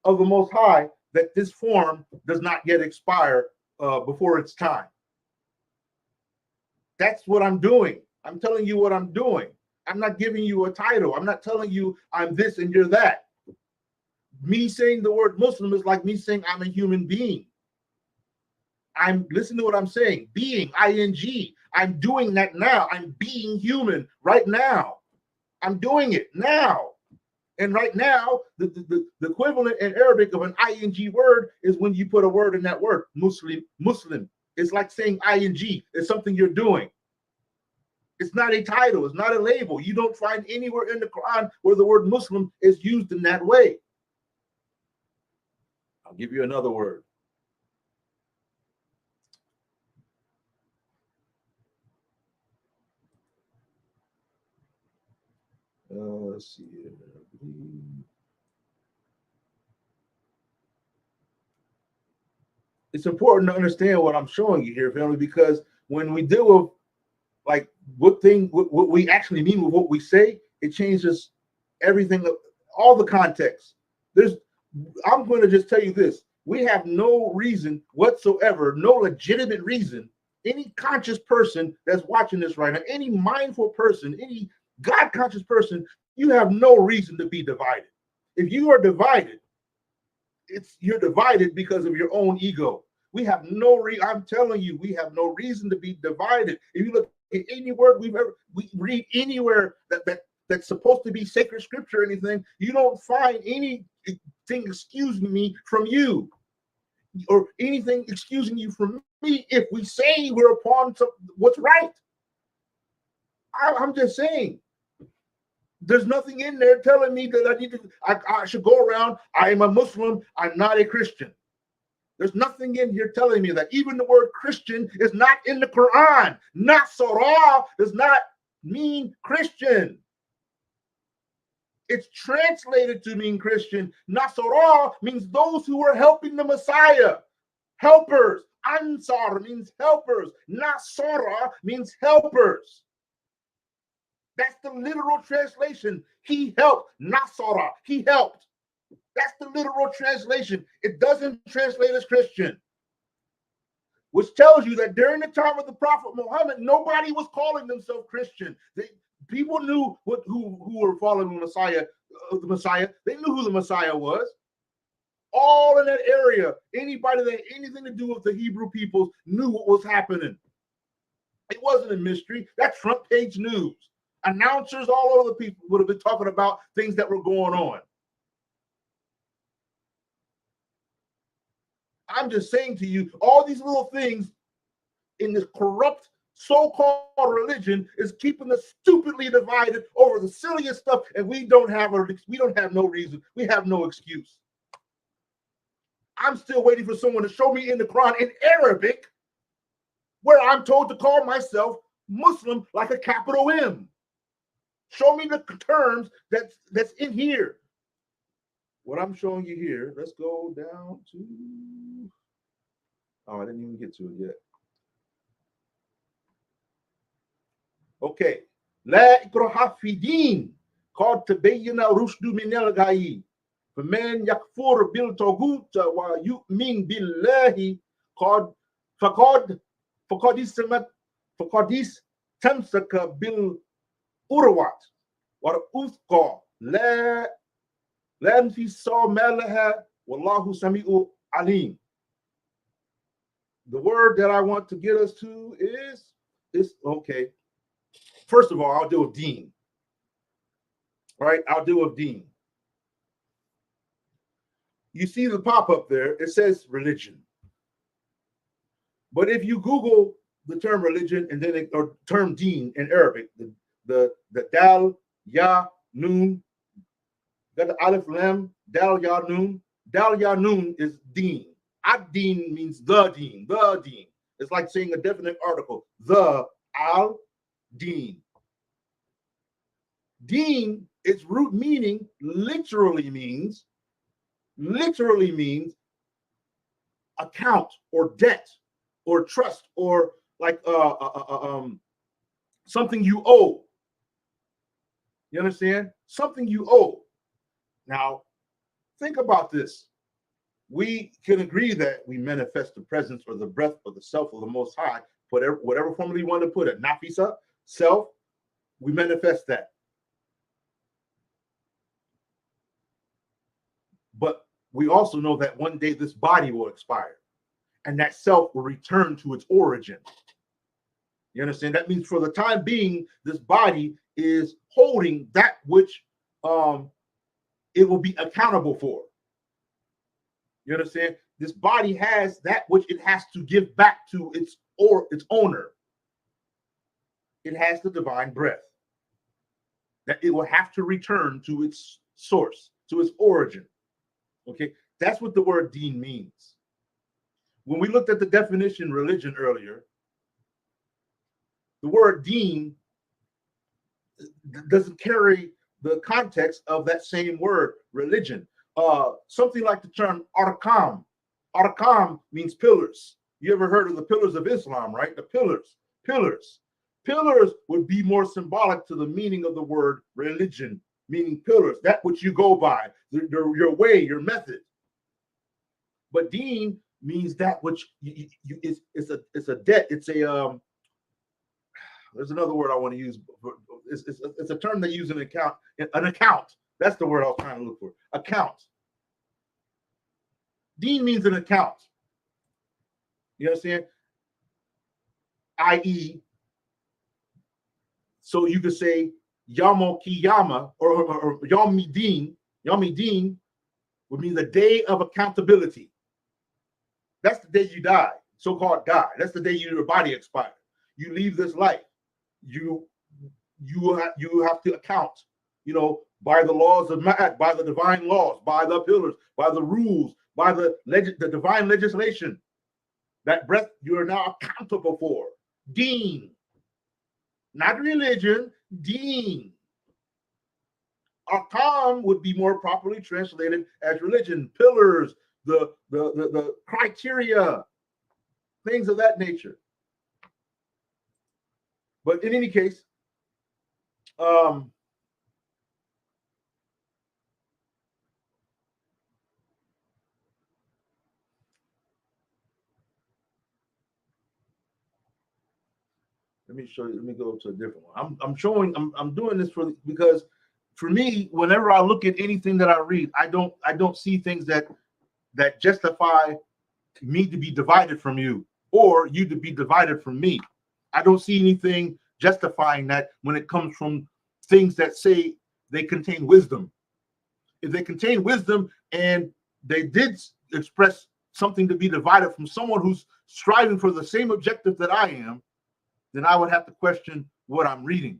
of the Most High that this form does not yet expire before its time. That's what I'm doing. I'm telling you what I'm doing. I'm not giving you a title. I'm not telling you I'm this and you're that. Me saying the word Muslim is like me saying I'm a human being. Listen to what I'm saying. Being, ing. I'm doing that now. I'm being human right now. I'm doing it now. And right now, the equivalent in Arabic of an ing word is when you put a word in that word, Muslim. It's like saying ing. It's something you're doing. It's not a title. It's not a label. You don't find anywhere in the Quran where the word Muslim is used in that way. I'll give you another word. Let's see here. It's important to understand what I'm showing you here, family, because when we deal with like what we actually mean with what we say, it changes everything, all the context. I'm going to just tell you this. We have no reason whatsoever, no legitimate reason, any conscious person that's watching this right now, any mindful person, any God-conscious person, you have no reason to be divided. If you are divided, you're divided because of your own ego. We have I'm telling you, we have no reason to be divided. If you look at any word we read anywhere that's supposed to be sacred scripture or anything, you don't find anything excusing me from you or anything excusing you from me if we say we're upon what's right. I'm just saying. There's nothing in there telling me that I should go around, I am a Muslim, I'm not a Christian. There's nothing in here telling me that. Even the word Christian is not in the Quran. Nasara does not mean Christian. It's translated to mean Christian. Nasara means those who are helping the Messiah. Helpers. Ansar means helpers. Nasara means helpers. That's the literal translation. He helped. Nasara. He helped. That's the literal translation. It doesn't translate as Christian. which tells you that during the time of the Prophet Muhammad, nobody was calling themselves Christian. People knew who were following the Messiah. They knew who the Messiah was. All in that area, anybody that had anything to do with the Hebrew peoples knew what was happening. It wasn't a mystery. That's front page news. Announcers all over the people would have been talking about things that were going on. I'm just saying to you, all these little things in this corrupt so-called religion is keeping us stupidly divided over the silliest stuff, and we don't have no reason. We have no excuse. I'm still waiting for someone to show me in the Quran in Arabic where I'm told to call myself Muslim like a capital M. Show me the terms that's in here. What I'm showing you here, let's go down to, oh, I didn't even get to it yet. Okay. La ikraha fi din, qad tabayyana rushdu min al-ghayy. فمن يكفر بالطاغوت ويؤمن بالله فقد استمسك بالعروة والوثقى لا انفصام لها والله سميع عليم. The word that I want to get us to is okay. First of all, I'll deal with deen. Right? I'll deal with deen. You see the pop-up there, it says religion. But if you Google the term religion and then or term deen in Arabic, the dal, ya, noon, got the alif lam, dal, ya, noon. Dal, ya, noon is deen. Ad-deen means the deen, the deen. It's like saying a definite article, the al-deen. Deen, its root meaning literally means account or debt or trust or like something you owe. You understand? Something you owe. Now, think about this. We can agree that we manifest the presence or the breath or the self of the Most High, whatever form you want to put it, nafisa, self, we manifest that. But we also know that one day this body will expire and that self will return to its origin. You understand? That means for the time being, this body is holding that which it will be accountable for. You understand? This body has that which it has to give back to its owner. It has the divine breath that it will have to return to its source, to its origin. Okay, that's what the word deen means. When we looked at the definition religion earlier, the word deen doesn't carry the context of that same word religion. Something like the term arkam. Arkam means pillars. You ever heard of the pillars of Islam, right? The pillars. Pillars would be more symbolic to the meaning of the word religion, meaning pillars, that which you go by, your way, your method. But deen means that which it's a debt. It's a there's another word I want to use. It's a term they use in account. An account. That's the word I was trying to look for. Account. Deen means an account. You understand? I.e., so you could say Yamo Kiyama or Yomi Deen. Yomi Deen would mean the day of accountability. That's the day you die, so-called die. That's the day your body expires. You leave this life. You have to account, by the laws of Ma'at, by the divine laws, by the pillars, by the rules, by the divine legislation. That breath you are now accountable for. Deen. Not religion, deen. Arkam would be more properly translated as religion, pillars, the criteria, things of that nature. But in any case, Let me show you. Let me go to a different one. I'm doing this because for me, whenever I look at anything that I read, I don't see things that justify me to be divided from you or you to be divided from me. I don't see anything justifying that when it comes from things that say they contain wisdom. If they contain wisdom and they did express something to be divided from someone who's striving for the same objective that I am, then I would have to question what I'm reading.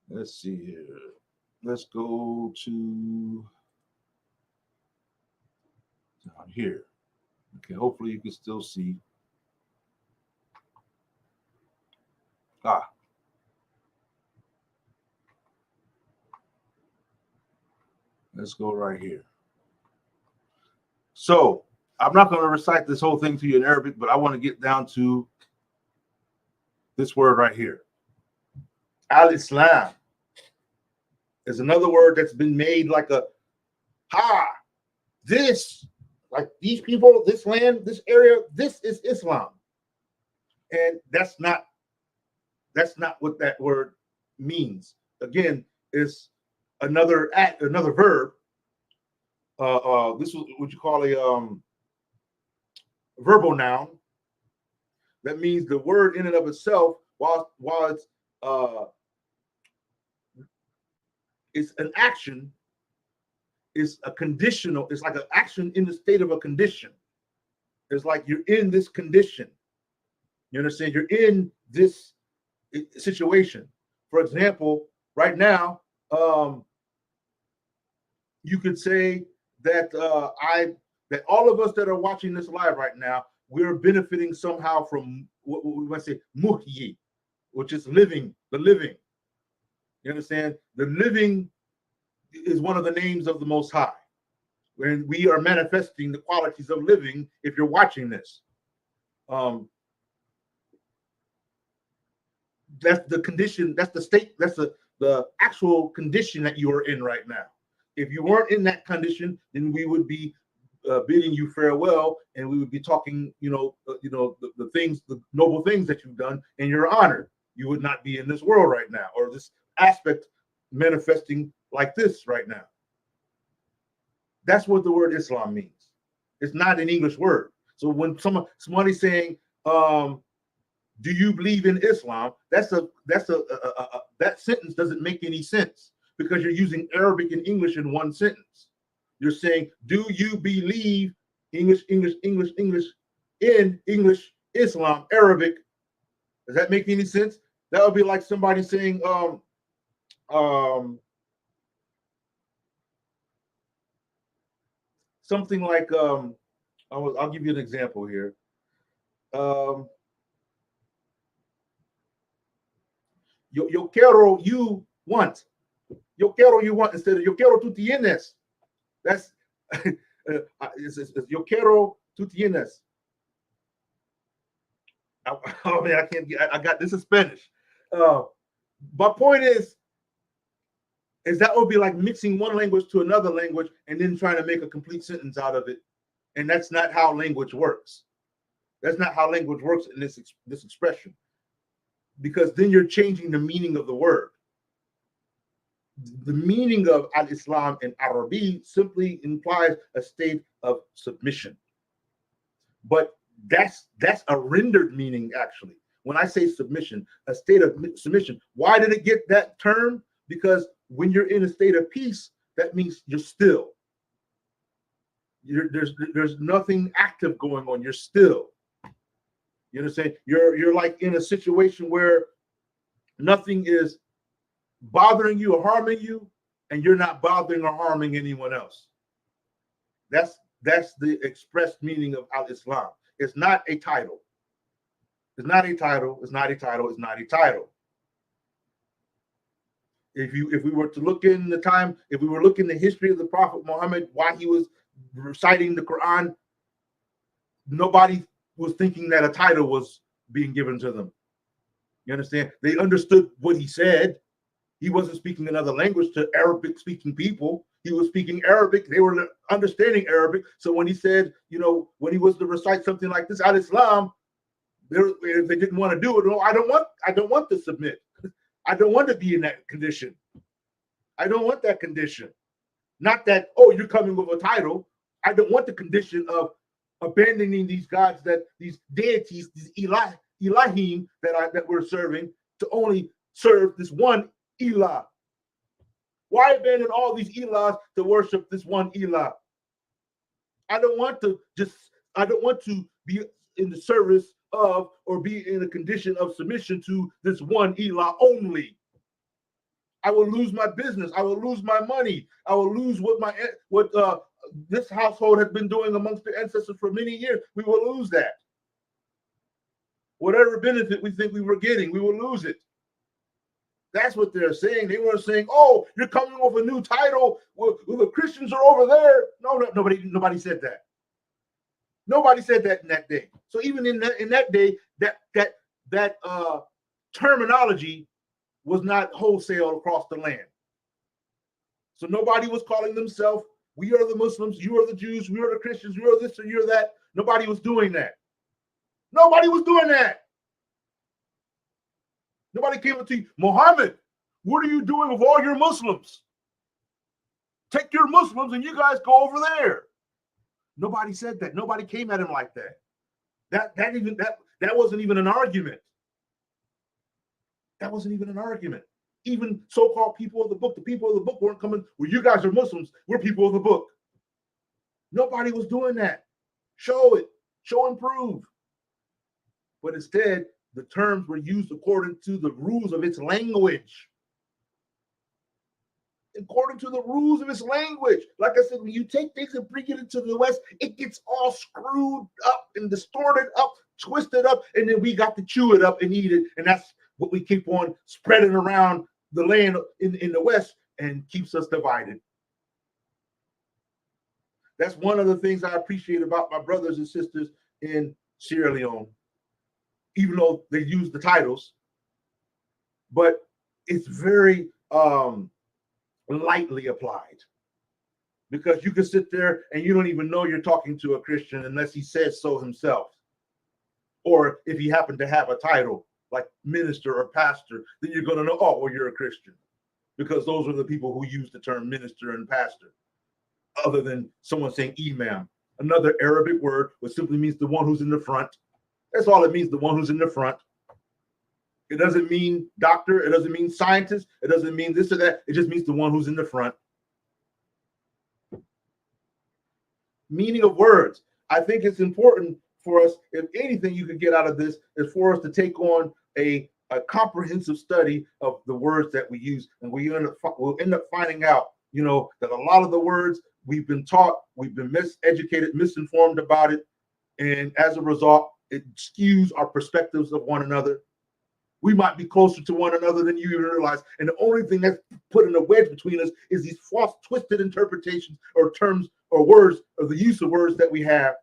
Let's see here. Let's go to down here. Okay, hopefully you can still see. Let's go right here. So I'm not going to recite this whole thing to you in Arabic, but I want to get down to this word right here. Al-Islam is another word that's been made like a this, like these people, this land, this area, this is Islam. And that's not what that word means. Again, it's another verb. This is what you call a verbal noun. That means the word in and of itself, while it's an action, is a conditional. It's like an action in the state of a condition. It's like you're in this condition. You understand? You're in this situation. For example, right now, you could say that that all of us that are watching this live right now, we're benefiting somehow from what we might say muhyi, which is living, the living. You understand? The living is one of the names of the Most High. When we are manifesting the qualities of living, if you're watching this, that's the condition, that's the state, that's the actual condition that you are in right now. If you weren't in that condition, then we would be bidding you farewell, and we would be talking, the things, the noble things that you've done in your honor. You would not be in this world right now, or this aspect manifesting like this right now. That's what the word Islam means. It's not an English word. So when somebody's saying, "Do you believe in Islam?" that sentence doesn't make any sense, because you're using Arabic and English in one sentence. You're saying, "Do you believe English in English, Islam, Arabic?" Does that make any sense? That would be like somebody saying, something like, I'll give you an example here. Yo quiero, you want. Yo quiero, you want, instead of yo quiero, tú tienes. That's it's yo quiero, tú tienes. Oh man, I can't get. I got this in Spanish. My point is that would be like mixing one language to another language and then trying to make a complete sentence out of it, and that's not how language works. That's not how language works in this expression, because then you're changing the meaning of the word. The meaning of al-Islam in Arabic simply implies a state of submission. But that's a rendered meaning, actually. When I say submission, a state of submission. Why did it get that term? Because when you're in a state of peace, that means you're still. There's nothing active going on. You're still. You understand? You're like in a situation where nothing is bothering you or harming you, and you're not bothering or harming anyone else. That's the expressed meaning of al-Islam. It's not a title. It's not a title. It's not a title. It's not a title. If we were to look in the time, if we were looking the history of the Prophet Muhammad, why he was reciting the Quran, nobody was thinking that a title was being given to them. You understand? They understood what he said. He wasn't speaking another language to Arabic speaking people. He was speaking Arabic. They were understanding Arabic. So when he said, when he was to recite something like this, al-Islam, they didn't want to do it. No, I don't want to submit. I don't want to be in that condition. I don't want that condition. Not that, you're coming with a title. I don't want the condition of abandoning these gods, these deities, these Elohim that we're serving, to only serve this one Elah. Why abandon all these Elahs to worship this one Elah? I don't want to be in the service of, or be in a condition of submission to this one Elah only. I will lose my business. I will lose my money. I will lose what this household has been doing amongst the ancestors for many years. We will lose that. Whatever benefit we think we were getting, we will lose it. That's what they're saying. They were saying, you're coming with a new title. Well, the Christians are over there. No, nobody said that. Nobody said that in that day. So even in that day, that terminology was not wholesale across the land. So nobody was calling themselves, we are the Muslims, you are the Jews, we are the Christians, you are this or you're that. Nobody was doing that. Nobody was doing that. Nobody came up to you, Muhammad, what are you doing with all your Muslims? Take your Muslims and you guys go over there. Nobody said that. Nobody came at him like that. That wasn't even an argument. That wasn't even an argument. Even so-called people of the book, the people of the book weren't coming, well, you guys are Muslims, we're people of the book. Nobody was doing that. Show it. Show and prove. But instead, the terms were used according to the rules of its language. According to the rules of its language. Like I said, when you take things and bring it into the West, it gets all screwed up and distorted up, twisted up, and then we got to chew it up and eat it. And that's what we keep on spreading around the land in the West and keeps us divided. That's one of the things I appreciate about my brothers and sisters in Sierra Leone, even though they use the titles, but it's very lightly applied, because you can sit there and you don't even know you're talking to a Christian unless he says so himself, or if he happened to have a title like minister or pastor, then you're going to know, well, you're a Christian, because those are the people who use the term minister and pastor, other than someone saying imam, another Arabic word which simply means the one who's in the front. That's all it means, the one who's in the front. It doesn't mean doctor. It doesn't mean scientist. It doesn't mean this or that. It just means the one who's in the front. Meaning of words. I think it's important for us, if anything you could get out of this, is for us to take on a comprehensive study of the words that we use. And we'll end up finding out, that a lot of the words we've been taught, we've been miseducated, misinformed about it. And as a result, it skews our perspectives of one another. We might be closer to one another than you even realize. And the only thing that's putting a wedge between us is these false, twisted interpretations or terms or words, or the use of words that we have.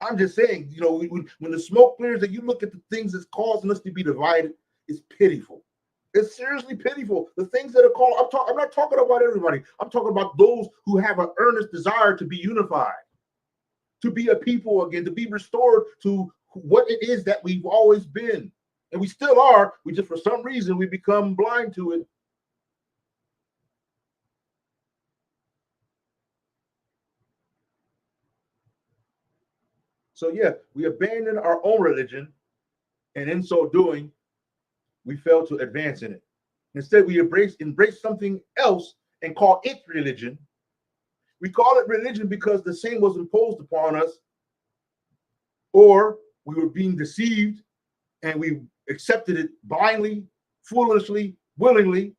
I'm just saying, when the smoke clears and you look at the things that's causing us to be divided, it's pitiful. It's seriously pitiful. The things that are called, I'm not talking about everybody. I'm talking about those who have an earnest desire to be unified, to be a people again, to be restored to what it is that we've always been. And we still are. We just, for some reason, we become blind to it. So yeah, we abandoned our own religion, and in so doing, we failed to advance in it. Instead, we embrace something else and call it religion. We call it religion because the same was imposed upon us, or we were being deceived and we accepted it blindly, foolishly, willingly,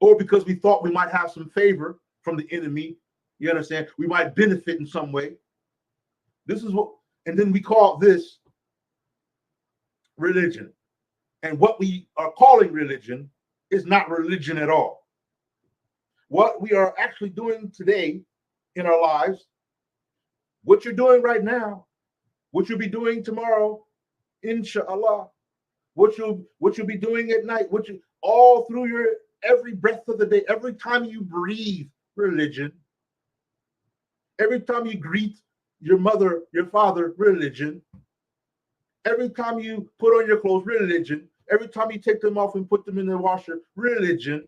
or because we thought we might have some favor from the enemy. You understand? We might benefit in some way. This is what, and then we call this religion. And what we are calling religion is not religion at all. What we are actually doing today in our lives. What you're doing right now, what you'll be doing tomorrow, inshallah, what you'll be doing at night, all through your every breath of the day, every time you breathe, religion. Every time you greet your mother, your father, religion. Every time you put on your clothes, religion. Every time you take them off and put them in the washer, religion.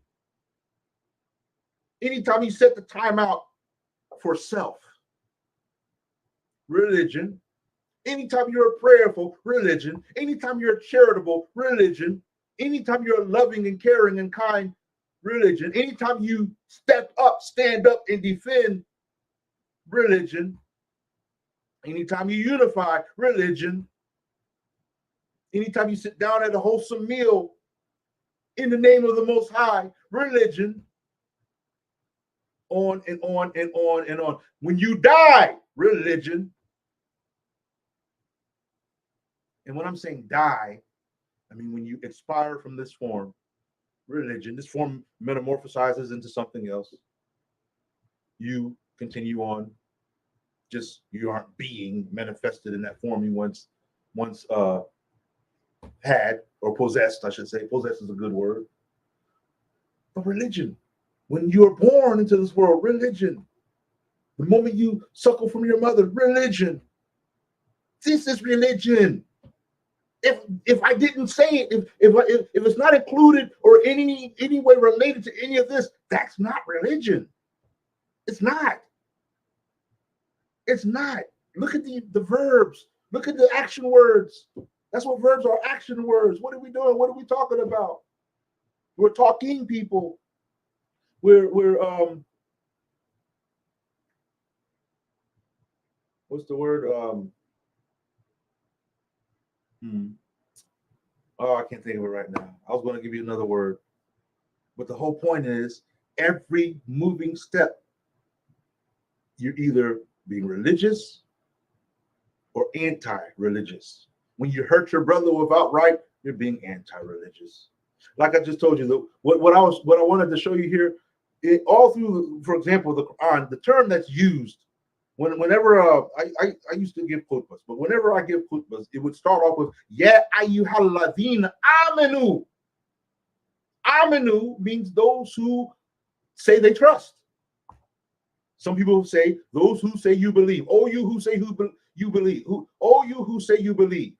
Anytime you set the time out for self, religion. Anytime you're prayerful, religion. Anytime you're charitable, religion. Anytime you're loving and caring and kind, religion. Anytime you step up, stand up, and defend, religion. Anytime you unify, religion. Anytime you sit down at a wholesome meal in the name of the Most High, religion. On and on and on and on. When you die, religion. And when I'm saying die, I mean when you expire from this form, religion, this form metamorphosizes into something else. You continue on, just you aren't being manifested in that form you once had, or possessed, I should say. Possessed is a good word. But religion, when you are born into this world, religion. The moment you suckle from your mother, religion. This is religion. If I didn't say it, if it's not included or any way related to any of this, that's not religion. It's not. It's not. Look at the verbs. Look at the action words. That's what verbs are, action words. What are we doing? What are we talking about? We're talking people. We're what's the word? Oh, I can't think of it right now. I was going to give you another word. But the whole point is, every moving step, you're either being religious or anti-religious. When you hurt your brother without right, you're being anti-religious. Like I just told you, what I wanted to show you here, all through, for example, the Quran, the term that's used whenever I used to give khutbahs, but whenever I give khutbahs, it would start off with Ya ayyuhalladhina amanu. Amanu means those who say they trust. Some people say those who say you believe. Oh, you who say you believe. Oh, you who say you believe.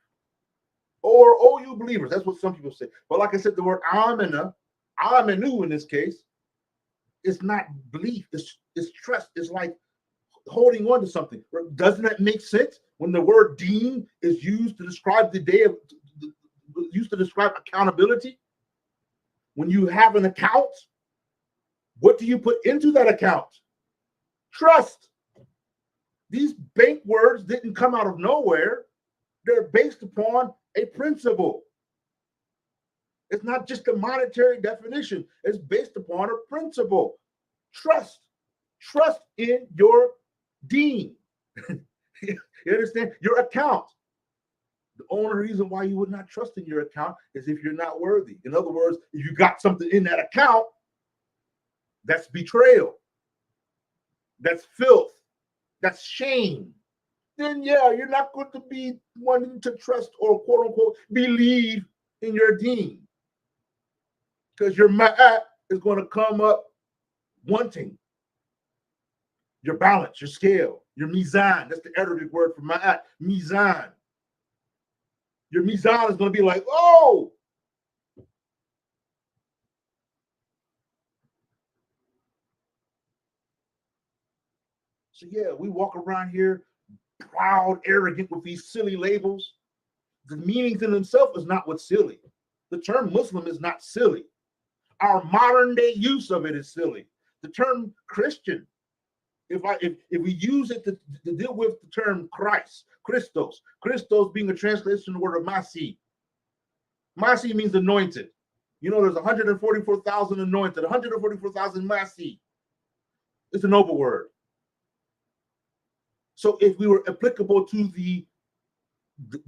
Or oh, you believers. That's what some people say. But like I said, the word amanu in this case, is not belief. It's trust. It's like holding on to something. Doesn't that make sense when the word deen is used to describe the day of, used to describe accountability? When you have an account, what do you put into that account? Trust. These bank words didn't come out of nowhere. They're based upon a principle. It's not just a monetary definition. It's based upon a principle. Trust. Trust in your deen. You understand? Your account. The only reason why you would not trust in your account is if you're not worthy. In other words, if you got something in that account, that's betrayal. That's filth. That's shame. Then yeah, you're not going to be wanting to trust or quote unquote believe in your deen. Because your ma'at is going to come up wanting. Your balance, your scale, your mizan. That's the Arabic word for ma'at. Mizan. Your mizan is going to be like, oh. So yeah, we walk around here proud, arrogant with these silly labels. The meanings in themselves is not what's silly. The term Muslim is not silly. Our modern day use of it is silly. The term Christian, if we use it to deal with the term Christ, Christos being a translation of the word of Masi. Masi means anointed. You know, there's 144,000 anointed, 144,000 Masi. It's a noble word. So if we were applicable to the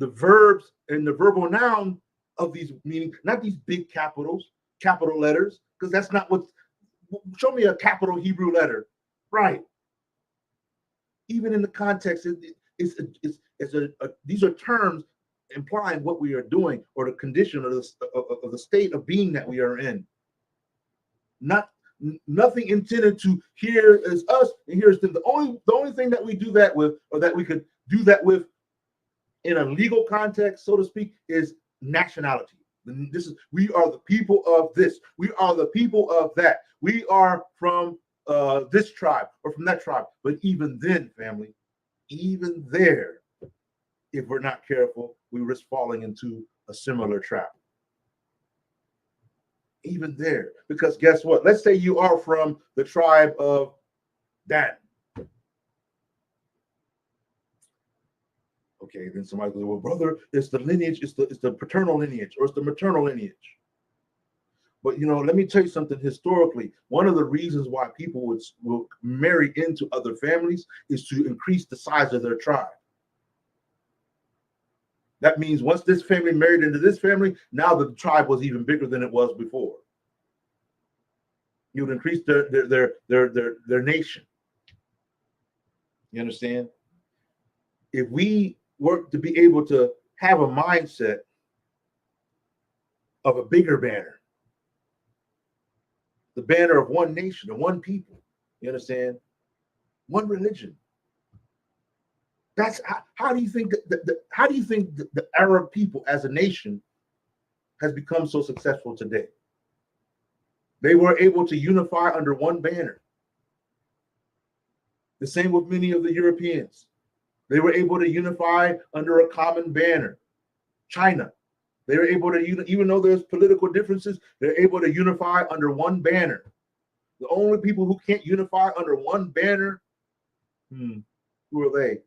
verbs and the verbal noun of these meaning, not these big capital letters, because that's not what. Show me a capital Hebrew letter, right? even in the context, these are terms implying what we are doing or the condition or the state of being that we are in. Nothing intended to here is us and here's them. The only thing that we do that with, or that we could do that with in a legal context, so to speak, is nationality. We are the people of this. We are the people of that. We are from this tribe or from that tribe. But even then, family, even there, if we're not careful, we risk falling into a similar trap. Even there, because guess what? Let's say you are from the tribe of Dan. Okay, then somebody goes, well, brother, it's the lineage, it's the paternal lineage, or it's the maternal lineage. But let me tell you something. Historically, one of the reasons why people will marry into other families is to increase the size of their tribe. That means once this family married into this family, now the tribe was even bigger than it was before. You would increase their nation. You understand? If we work to be able to have a mindset of a bigger banner, the banner of one nation, of one people, you understand? One religion. That's how do you think the Arab people as a nation has become so successful today? They were able to unify under one banner. The same with many of the Europeans. They were able to unify under a common banner. China, they were able to, even though there's political differences, they're able to unify under one banner. The only people who can't unify under one banner, who are they?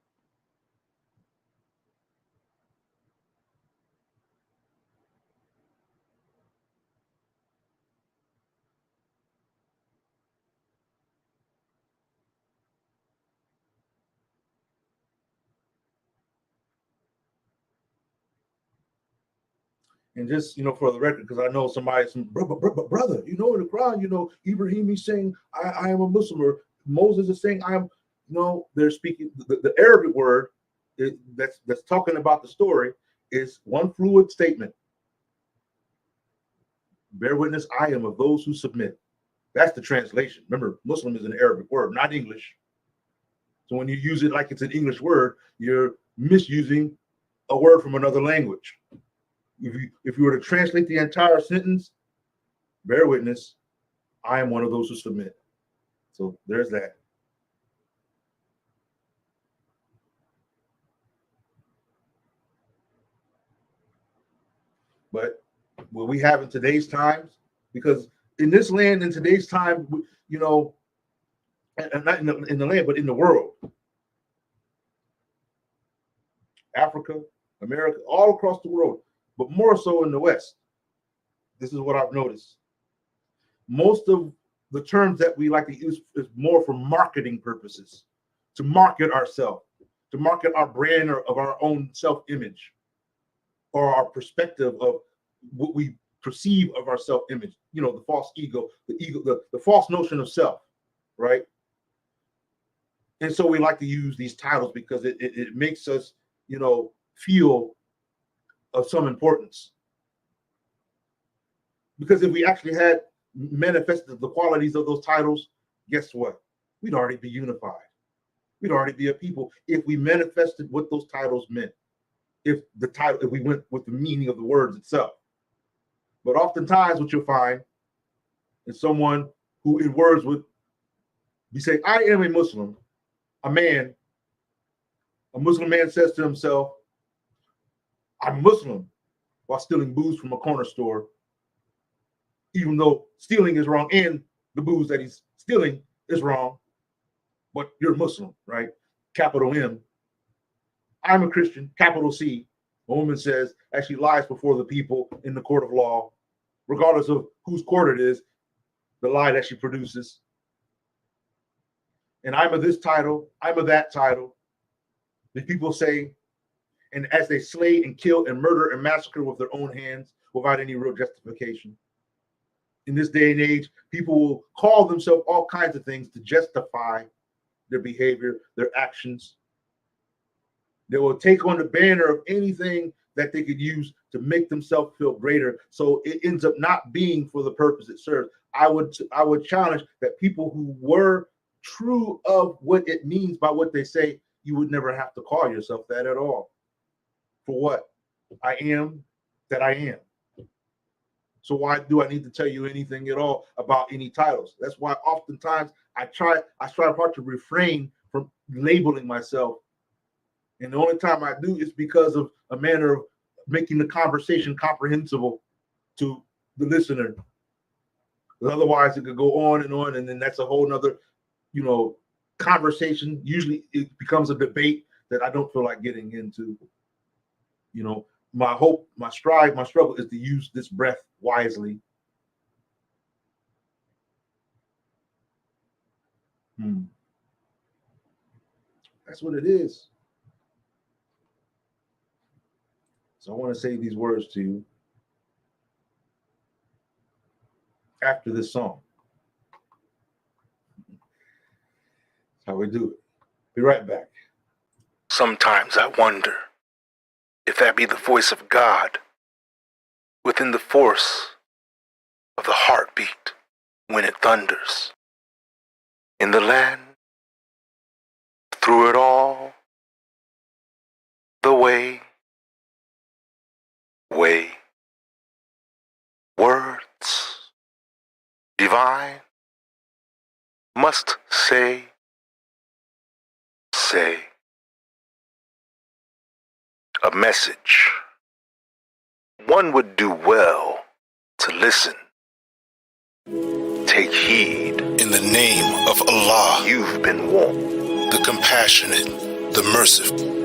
And just, for the record, because I know some brother, in the Quran, Ibrahim is saying, I am a Muslim, or Moses is saying, I am, they're speaking, the Arabic word that's talking about the story is one fluid statement. Bear witness, I am of those who submit. That's the translation. Remember, Muslim is an Arabic word, not English. So when you use it like it's an English word, you're misusing a word from another language. If you were to translate the entire sentence, bear witness, I am one of those who submit. So there's that. But what we have in today's times, because in this land, in today's time, and not in the land, but in the world, Africa, America, all across the world, but more so in the West. This is what I've noticed. Most of the terms that we like to use is more for marketing purposes, to market ourselves, to market our brand or of our own self-image, or our perspective of what we perceive of our self-image. The false ego, the false notion of self, right? And so we like to use these titles because it makes us, feel of some importance. Because if we actually had manifested the qualities of those titles, guess what? We'd already be unified. We'd already be a people if we manifested what those titles meant. If we went with the meaning of the words itself. But oftentimes what you'll find is someone who in words would be saying, I am a Muslim, a Muslim man says to himself, I'm Muslim, while stealing booze from a corner store, even though stealing is wrong and the booze that he's stealing is wrong, but you're Muslim, right? Capital M. I'm a Christian, capital C. A woman says, as she lies before the people in the court of law, regardless of whose court it is, the lie that she produces. And I'm of this title, I'm of that title. The people say, and as they slay and kill and murder and massacre with their own hands without any real justification. In this day and age, people will call themselves all kinds of things to justify their behavior, their actions. They will take on the banner of anything that they could use to make themselves feel greater. So it ends up not being for the purpose it serves. I would challenge that people who were true of what it means by what they say, you would never have to call yourself that at all. For what? I am that I am. So why do I need to tell you anything at all about any titles? That's why oftentimes I strive hard to refrain from labeling myself. And the only time I do is because of a manner of making the conversation comprehensible to the listener. Otherwise, it could go on, and then that's a whole nother, conversation. Usually it becomes a debate that I don't feel like getting into. My hope, my struggle is to use this breath wisely. That's what it is. So I want to say these words to you after this song. That's how we do it. Be right back. Sometimes I wonder if that be the voice of God within the force of the heartbeat when it thunders. In the land, through it all, the way, words, divine, must say, a message. One would do well to listen. Take heed. In the name of Allah, you've been warned. The compassionate, the merciful.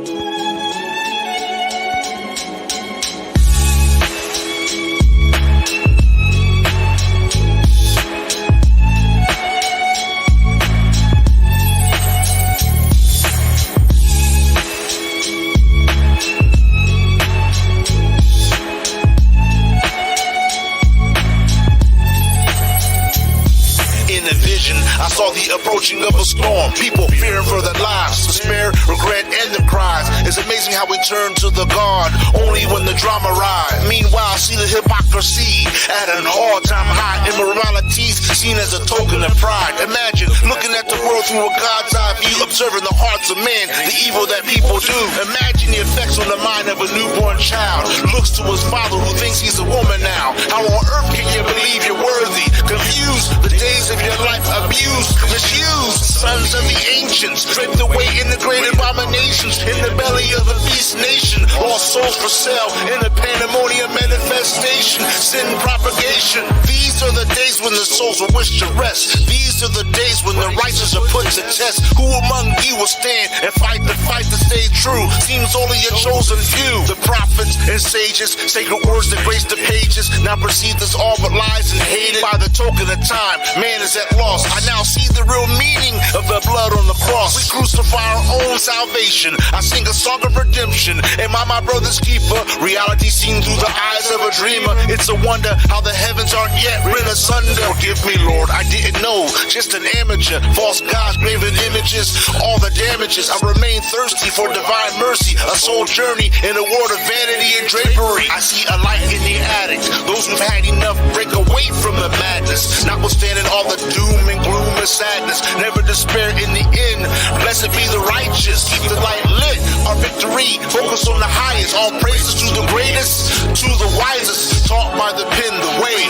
I saw the approaching of a storm, people fearing for their lives, despair, regret, and their cries. It's amazing how we turn to the God only when the drama rise. Meanwhile, see the hypocrisy at an all-time high. Immoralities seen as a token of pride. Imagine looking at the world through a God's eye view, observing the hearts of men, the evil that people do. Imagine the effects on the mind of a newborn child. Looks to his father who thinks he's a woman now. How on earth can you believe you're worthy? Confused, the days of your life abused, misused. Sons of the ancients, stripped away in the great abominations. In the belly of a beast nation, lost souls for sale in a pandemonium manifestation. Sin propagation. These are the days when the souls will wish to rest. These are the days when the righteous are put to test. Who among you will stand and fight the fight to stay true? Seems only a chosen few. The prophets and sages, sacred words that grace the pages, now perceived as all but lies and hated. By the token of time, man is at loss. I now see the real meaning of the blood on the cross. We crucify our own salvation. I sing a song of redemption. Am I my brother's keeper? Reality seen through the eyes of a dreamer. It's a wonder how the heavens aren't yet rent asunder. Forgive me, Lord, I didn't know. Just an amateur. False gods, graven images, all the damages. I remain thirsty for divine mercy. A soul journey in a world of vanity and drapery. I see a light in the attic. Those who've had enough break away from the madness. Notwithstanding all the doom and gloom and sadness, never despair in the end. Blessed be the righteous, keep the light lit. Our victory, focus on the highest. All praises to the greatest, to the wisest. Taught by the pen, the way.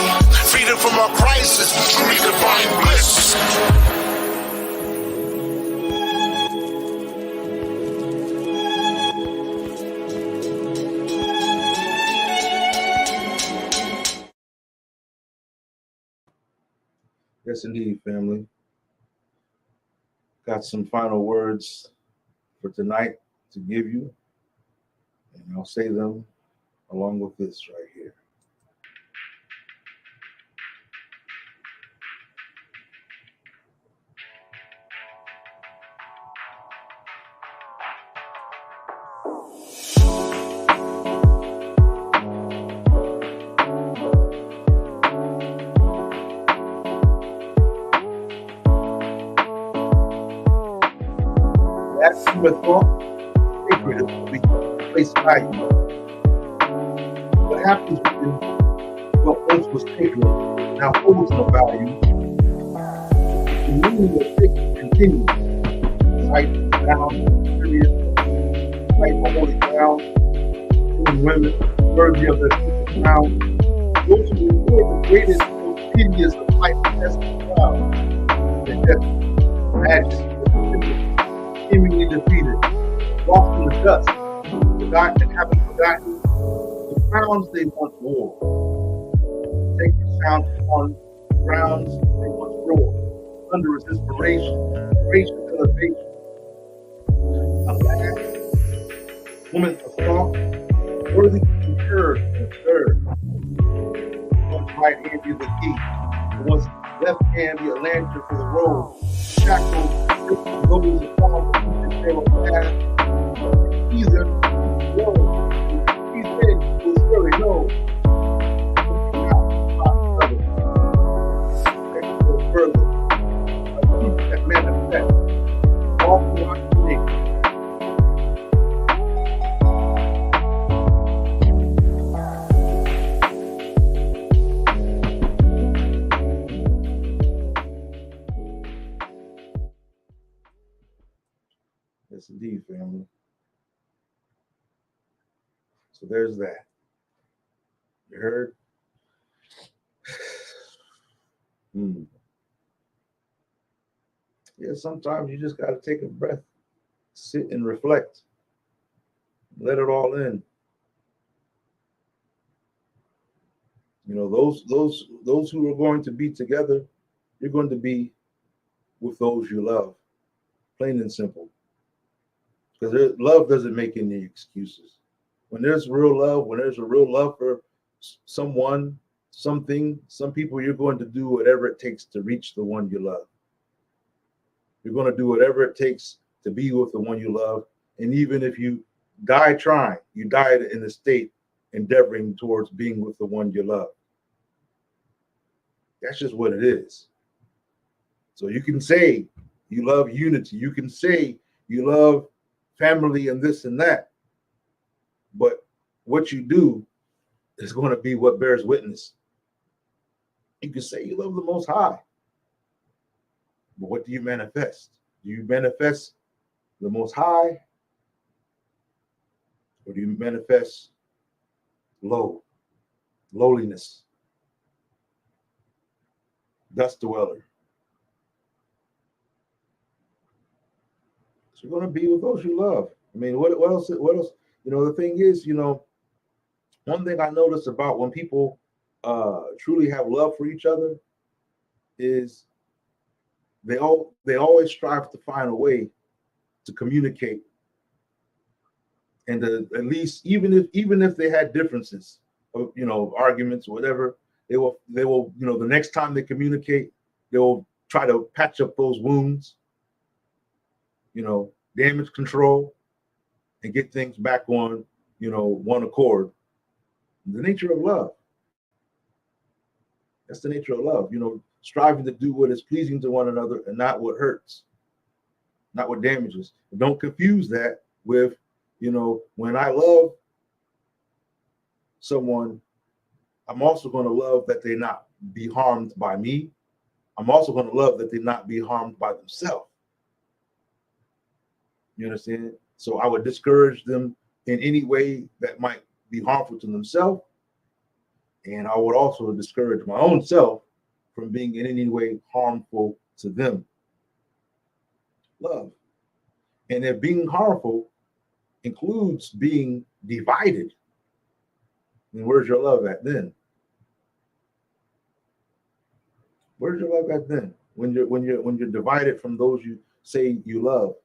Freedom from our crisis, truly divine bliss. Yes, indeed, family. Got some final words for tonight to give you, and I'll say them along with this right here. human thought, sacred is what we place value. What happens when what once was sacred now holds no value? The meaning of sacred continues. Sight down, period, fight for holy ground, and women worthy of their secret crown. Those who reward the greatest, most hideous of life, that's the crown. The death, majesty, seemingly defeated, lost in the dust, forgotten and haven't forgotten the crowns they once wore. Sacred sound on grounds they once roared. Under its inspiration, gracious elevation. A lad, woman of thought, worthy to be heard and observed. One's right hand be the key, one's left hand be a lantern for the road. Shackles, those upon the narrow path. Either road, he said, will surely know. Further, a truth that manifests all throughout the nation. Yes, indeed, family. So there's that. You heard? Yeah, sometimes you just got to take a breath, sit and reflect, let it all in. You know, those who are going to be together, you're going to be with those you love, plain and simple. Because love doesn't make any excuses. When there's real love, when there's a real love for someone, something, some people, you're going to do whatever it takes to reach the one you love. You're going to do whatever it takes to be with the one you love. And even if you die trying, you died in the state endeavoring towards being with the one you love. That's just what it is. So you can say you love unity. You can say you love family and this and that. But what you do is going to be what bears witness. You can say you love the Most High. But what do you manifest? Do you manifest the Most High? Or do you manifest lowliness, dust dweller? So you're going to be with those you love. I mean, what else? What else? You know, the thing is, you know, one thing I notice about when people truly have love for each other is they always strive to find a way to communicate, and to, at least even if they had differences, or, you know, arguments or whatever, they will you know, the next time they communicate, they will try to patch up those wounds, you know, damage control, and get things back on, you know, one accord. The nature of love. That's the nature of love, you know, striving to do what is pleasing to one another and not what hurts, not what damages. But don't confuse that with, you know, when I love someone, I'm also going to love that they not be harmed by me. I'm also going to love that they not be harmed by themselves. You understand? So I would discourage them in any way that might be harmful to themselves. And I would also discourage my own self from being in any way harmful to them. Love. And if being harmful includes being divided, then where's your love at then? Where's your love at then? When you're divided from those you say you love.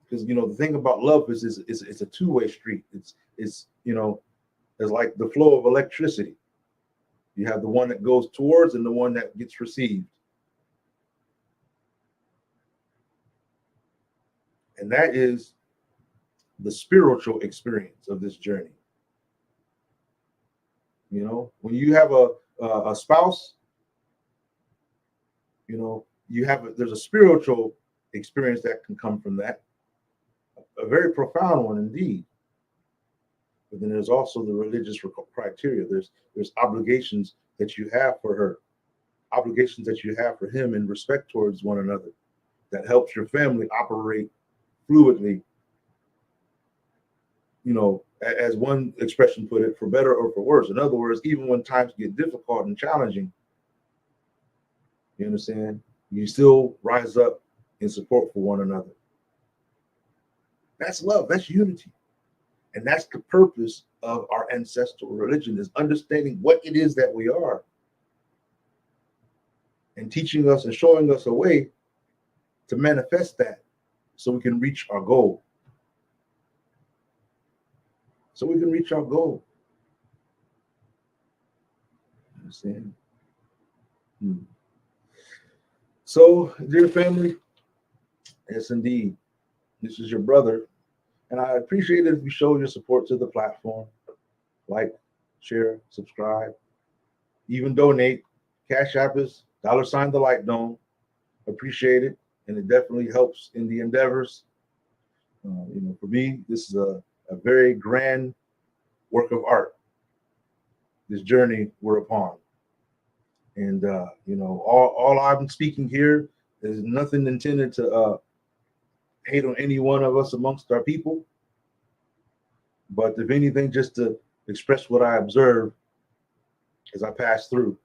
Because, you know, the thing about love is it's a two-way street. It's you know, it's like the flow of electricity. You have the one that goes towards and the one that gets received. And that is the spiritual experience of this journey. You know, when you have a spouse, you know, there's a spiritual experience that can come from that, a very profound one indeed. But then there's also the religious criteria. There's obligations that you have for her, obligations that you have for him in respect towards one another, that helps your family operate fluidly, as one expression put it, for better or for worse. In other words, even when times get difficult and challenging, you understand, you still rise up in support for one another. That's love. That's unity. And that's the purpose of our ancestral religion, is understanding what it is that we are and teaching us and showing us a way to manifest that so we can reach our goal. So we can reach our goal. Understand? So, dear family, yes, indeed, this is your brother. And I appreciate it if you show your support to the platform. Like, share, subscribe, even donate. Cash App is $, the Light Dome. Appreciate it. And it definitely helps in the endeavors. For me, this is a very grand work of art, this journey we're upon. And, all I'm speaking here is nothing intended to hate on any one of us amongst our people. But if anything, just to express what I observe as I pass through.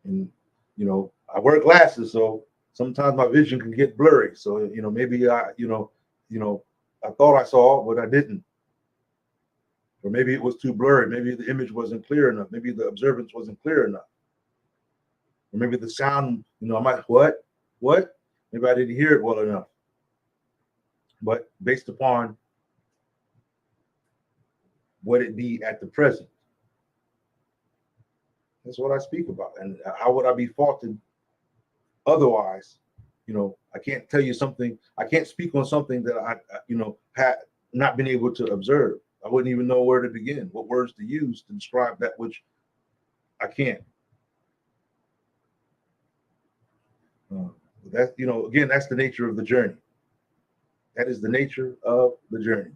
And, I wear glasses, so sometimes my vision can get blurry. So, maybe I thought I saw, but I didn't. Or maybe it was too blurry. Maybe the image wasn't clear enough. Maybe the observance wasn't clear enough. Or maybe the sound, I might, what? Maybe I didn't hear it well enough. But based upon what it be at the present, that's what I speak about. And how would I be faulted otherwise? I can't tell you something. I can't speak on something that I had not been able to observe. I wouldn't even know where to begin, what words to use to describe that which I can't. That, again, that's the nature of the journey. That is the nature of the journey.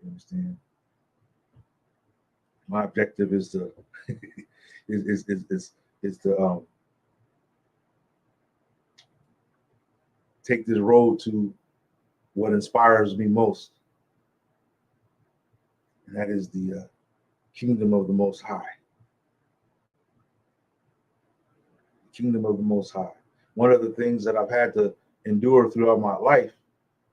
You understand? My objective is to is to take this road to what inspires me most, and that is the kingdom of the Most High. Kingdom of the Most High. One of the things that I've had to endure throughout my life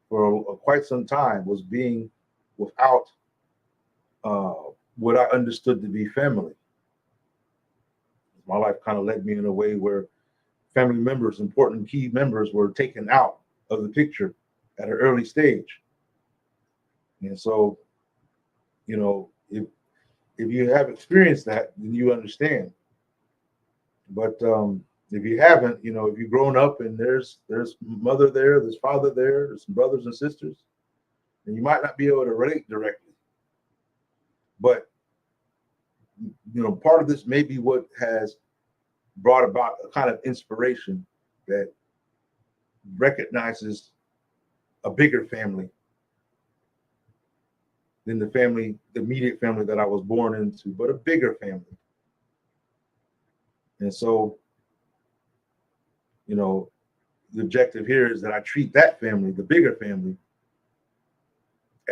for quite some time was being without what I understood to be family. My life kind of led me in a way where family members, important key members, were taken out of the picture at an early stage. And so, if you have experienced that, then you understand. But if you haven't, if you've grown up and there's mother there, there's father there, there's some brothers and sisters, then you might not be able to relate directly. But part of this may be what has brought about a kind of inspiration that recognizes a bigger family than the immediate family that I was born into, but a bigger family. And so, the objective here is that I treat that family, the bigger family,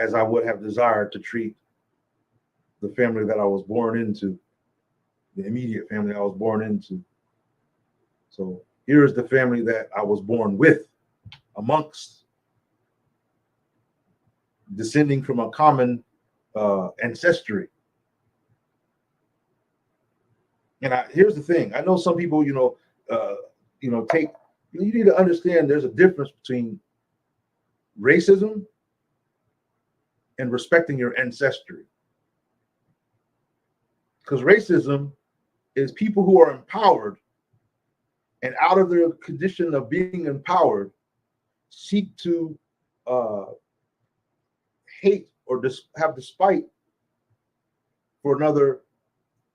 as I would have desired to treat the family that I was born into, the immediate family I was born into. So here is the family that I was born with, amongst, descending from a common ancestry. And here's the thing. I know some people, you need to understand there's a difference between racism and respecting your ancestry. Because racism is people who are empowered, and out of their condition of being empowered, seek to hate or have despite for another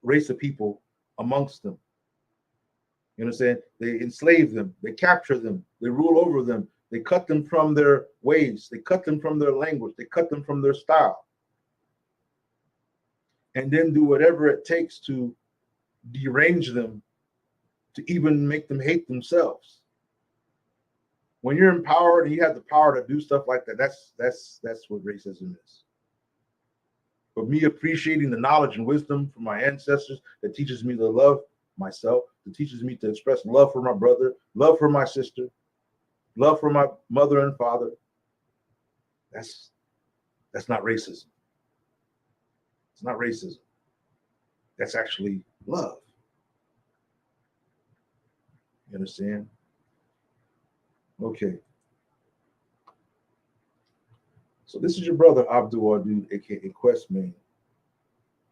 race of people amongst them. You understand? They enslave them, they capture them, they rule over them, they cut them from their ways, they cut them from their language, they cut them from their style, and then do whatever it takes to derange them, to even make them hate themselves. When you're empowered and you have the power to do stuff like that, that's what racism is. But me appreciating the knowledge and wisdom from my ancestors that teaches me to love myself, that teaches me to express love for my brother, love for my sister, love for my mother and father, that's not racism. It's not racism. That's actually love. You understand? Okay. So this is your brother Abdul Wadud, aka Questman.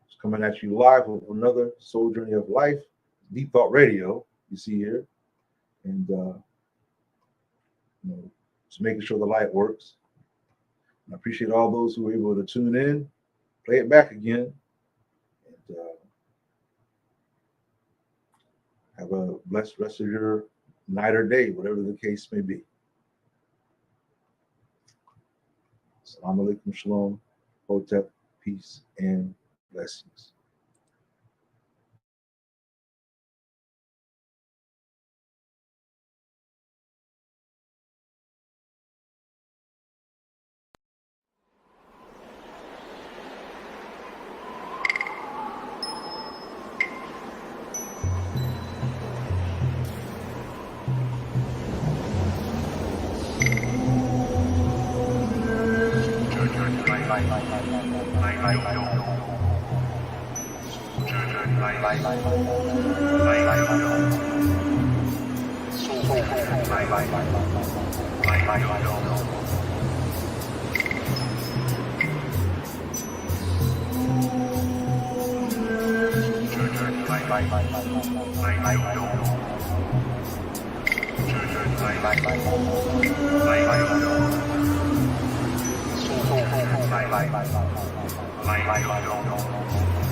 It's coming at you live with another Soul Journey of Life, Deep Thought Radio, you see here. And just making sure the light works. And I appreciate all those who were able to tune in, play it back again, and have a blessed rest of your night or day, whatever the case may be. Assalamu alaikum, shalom, hotep, peace, and blessings. Bye.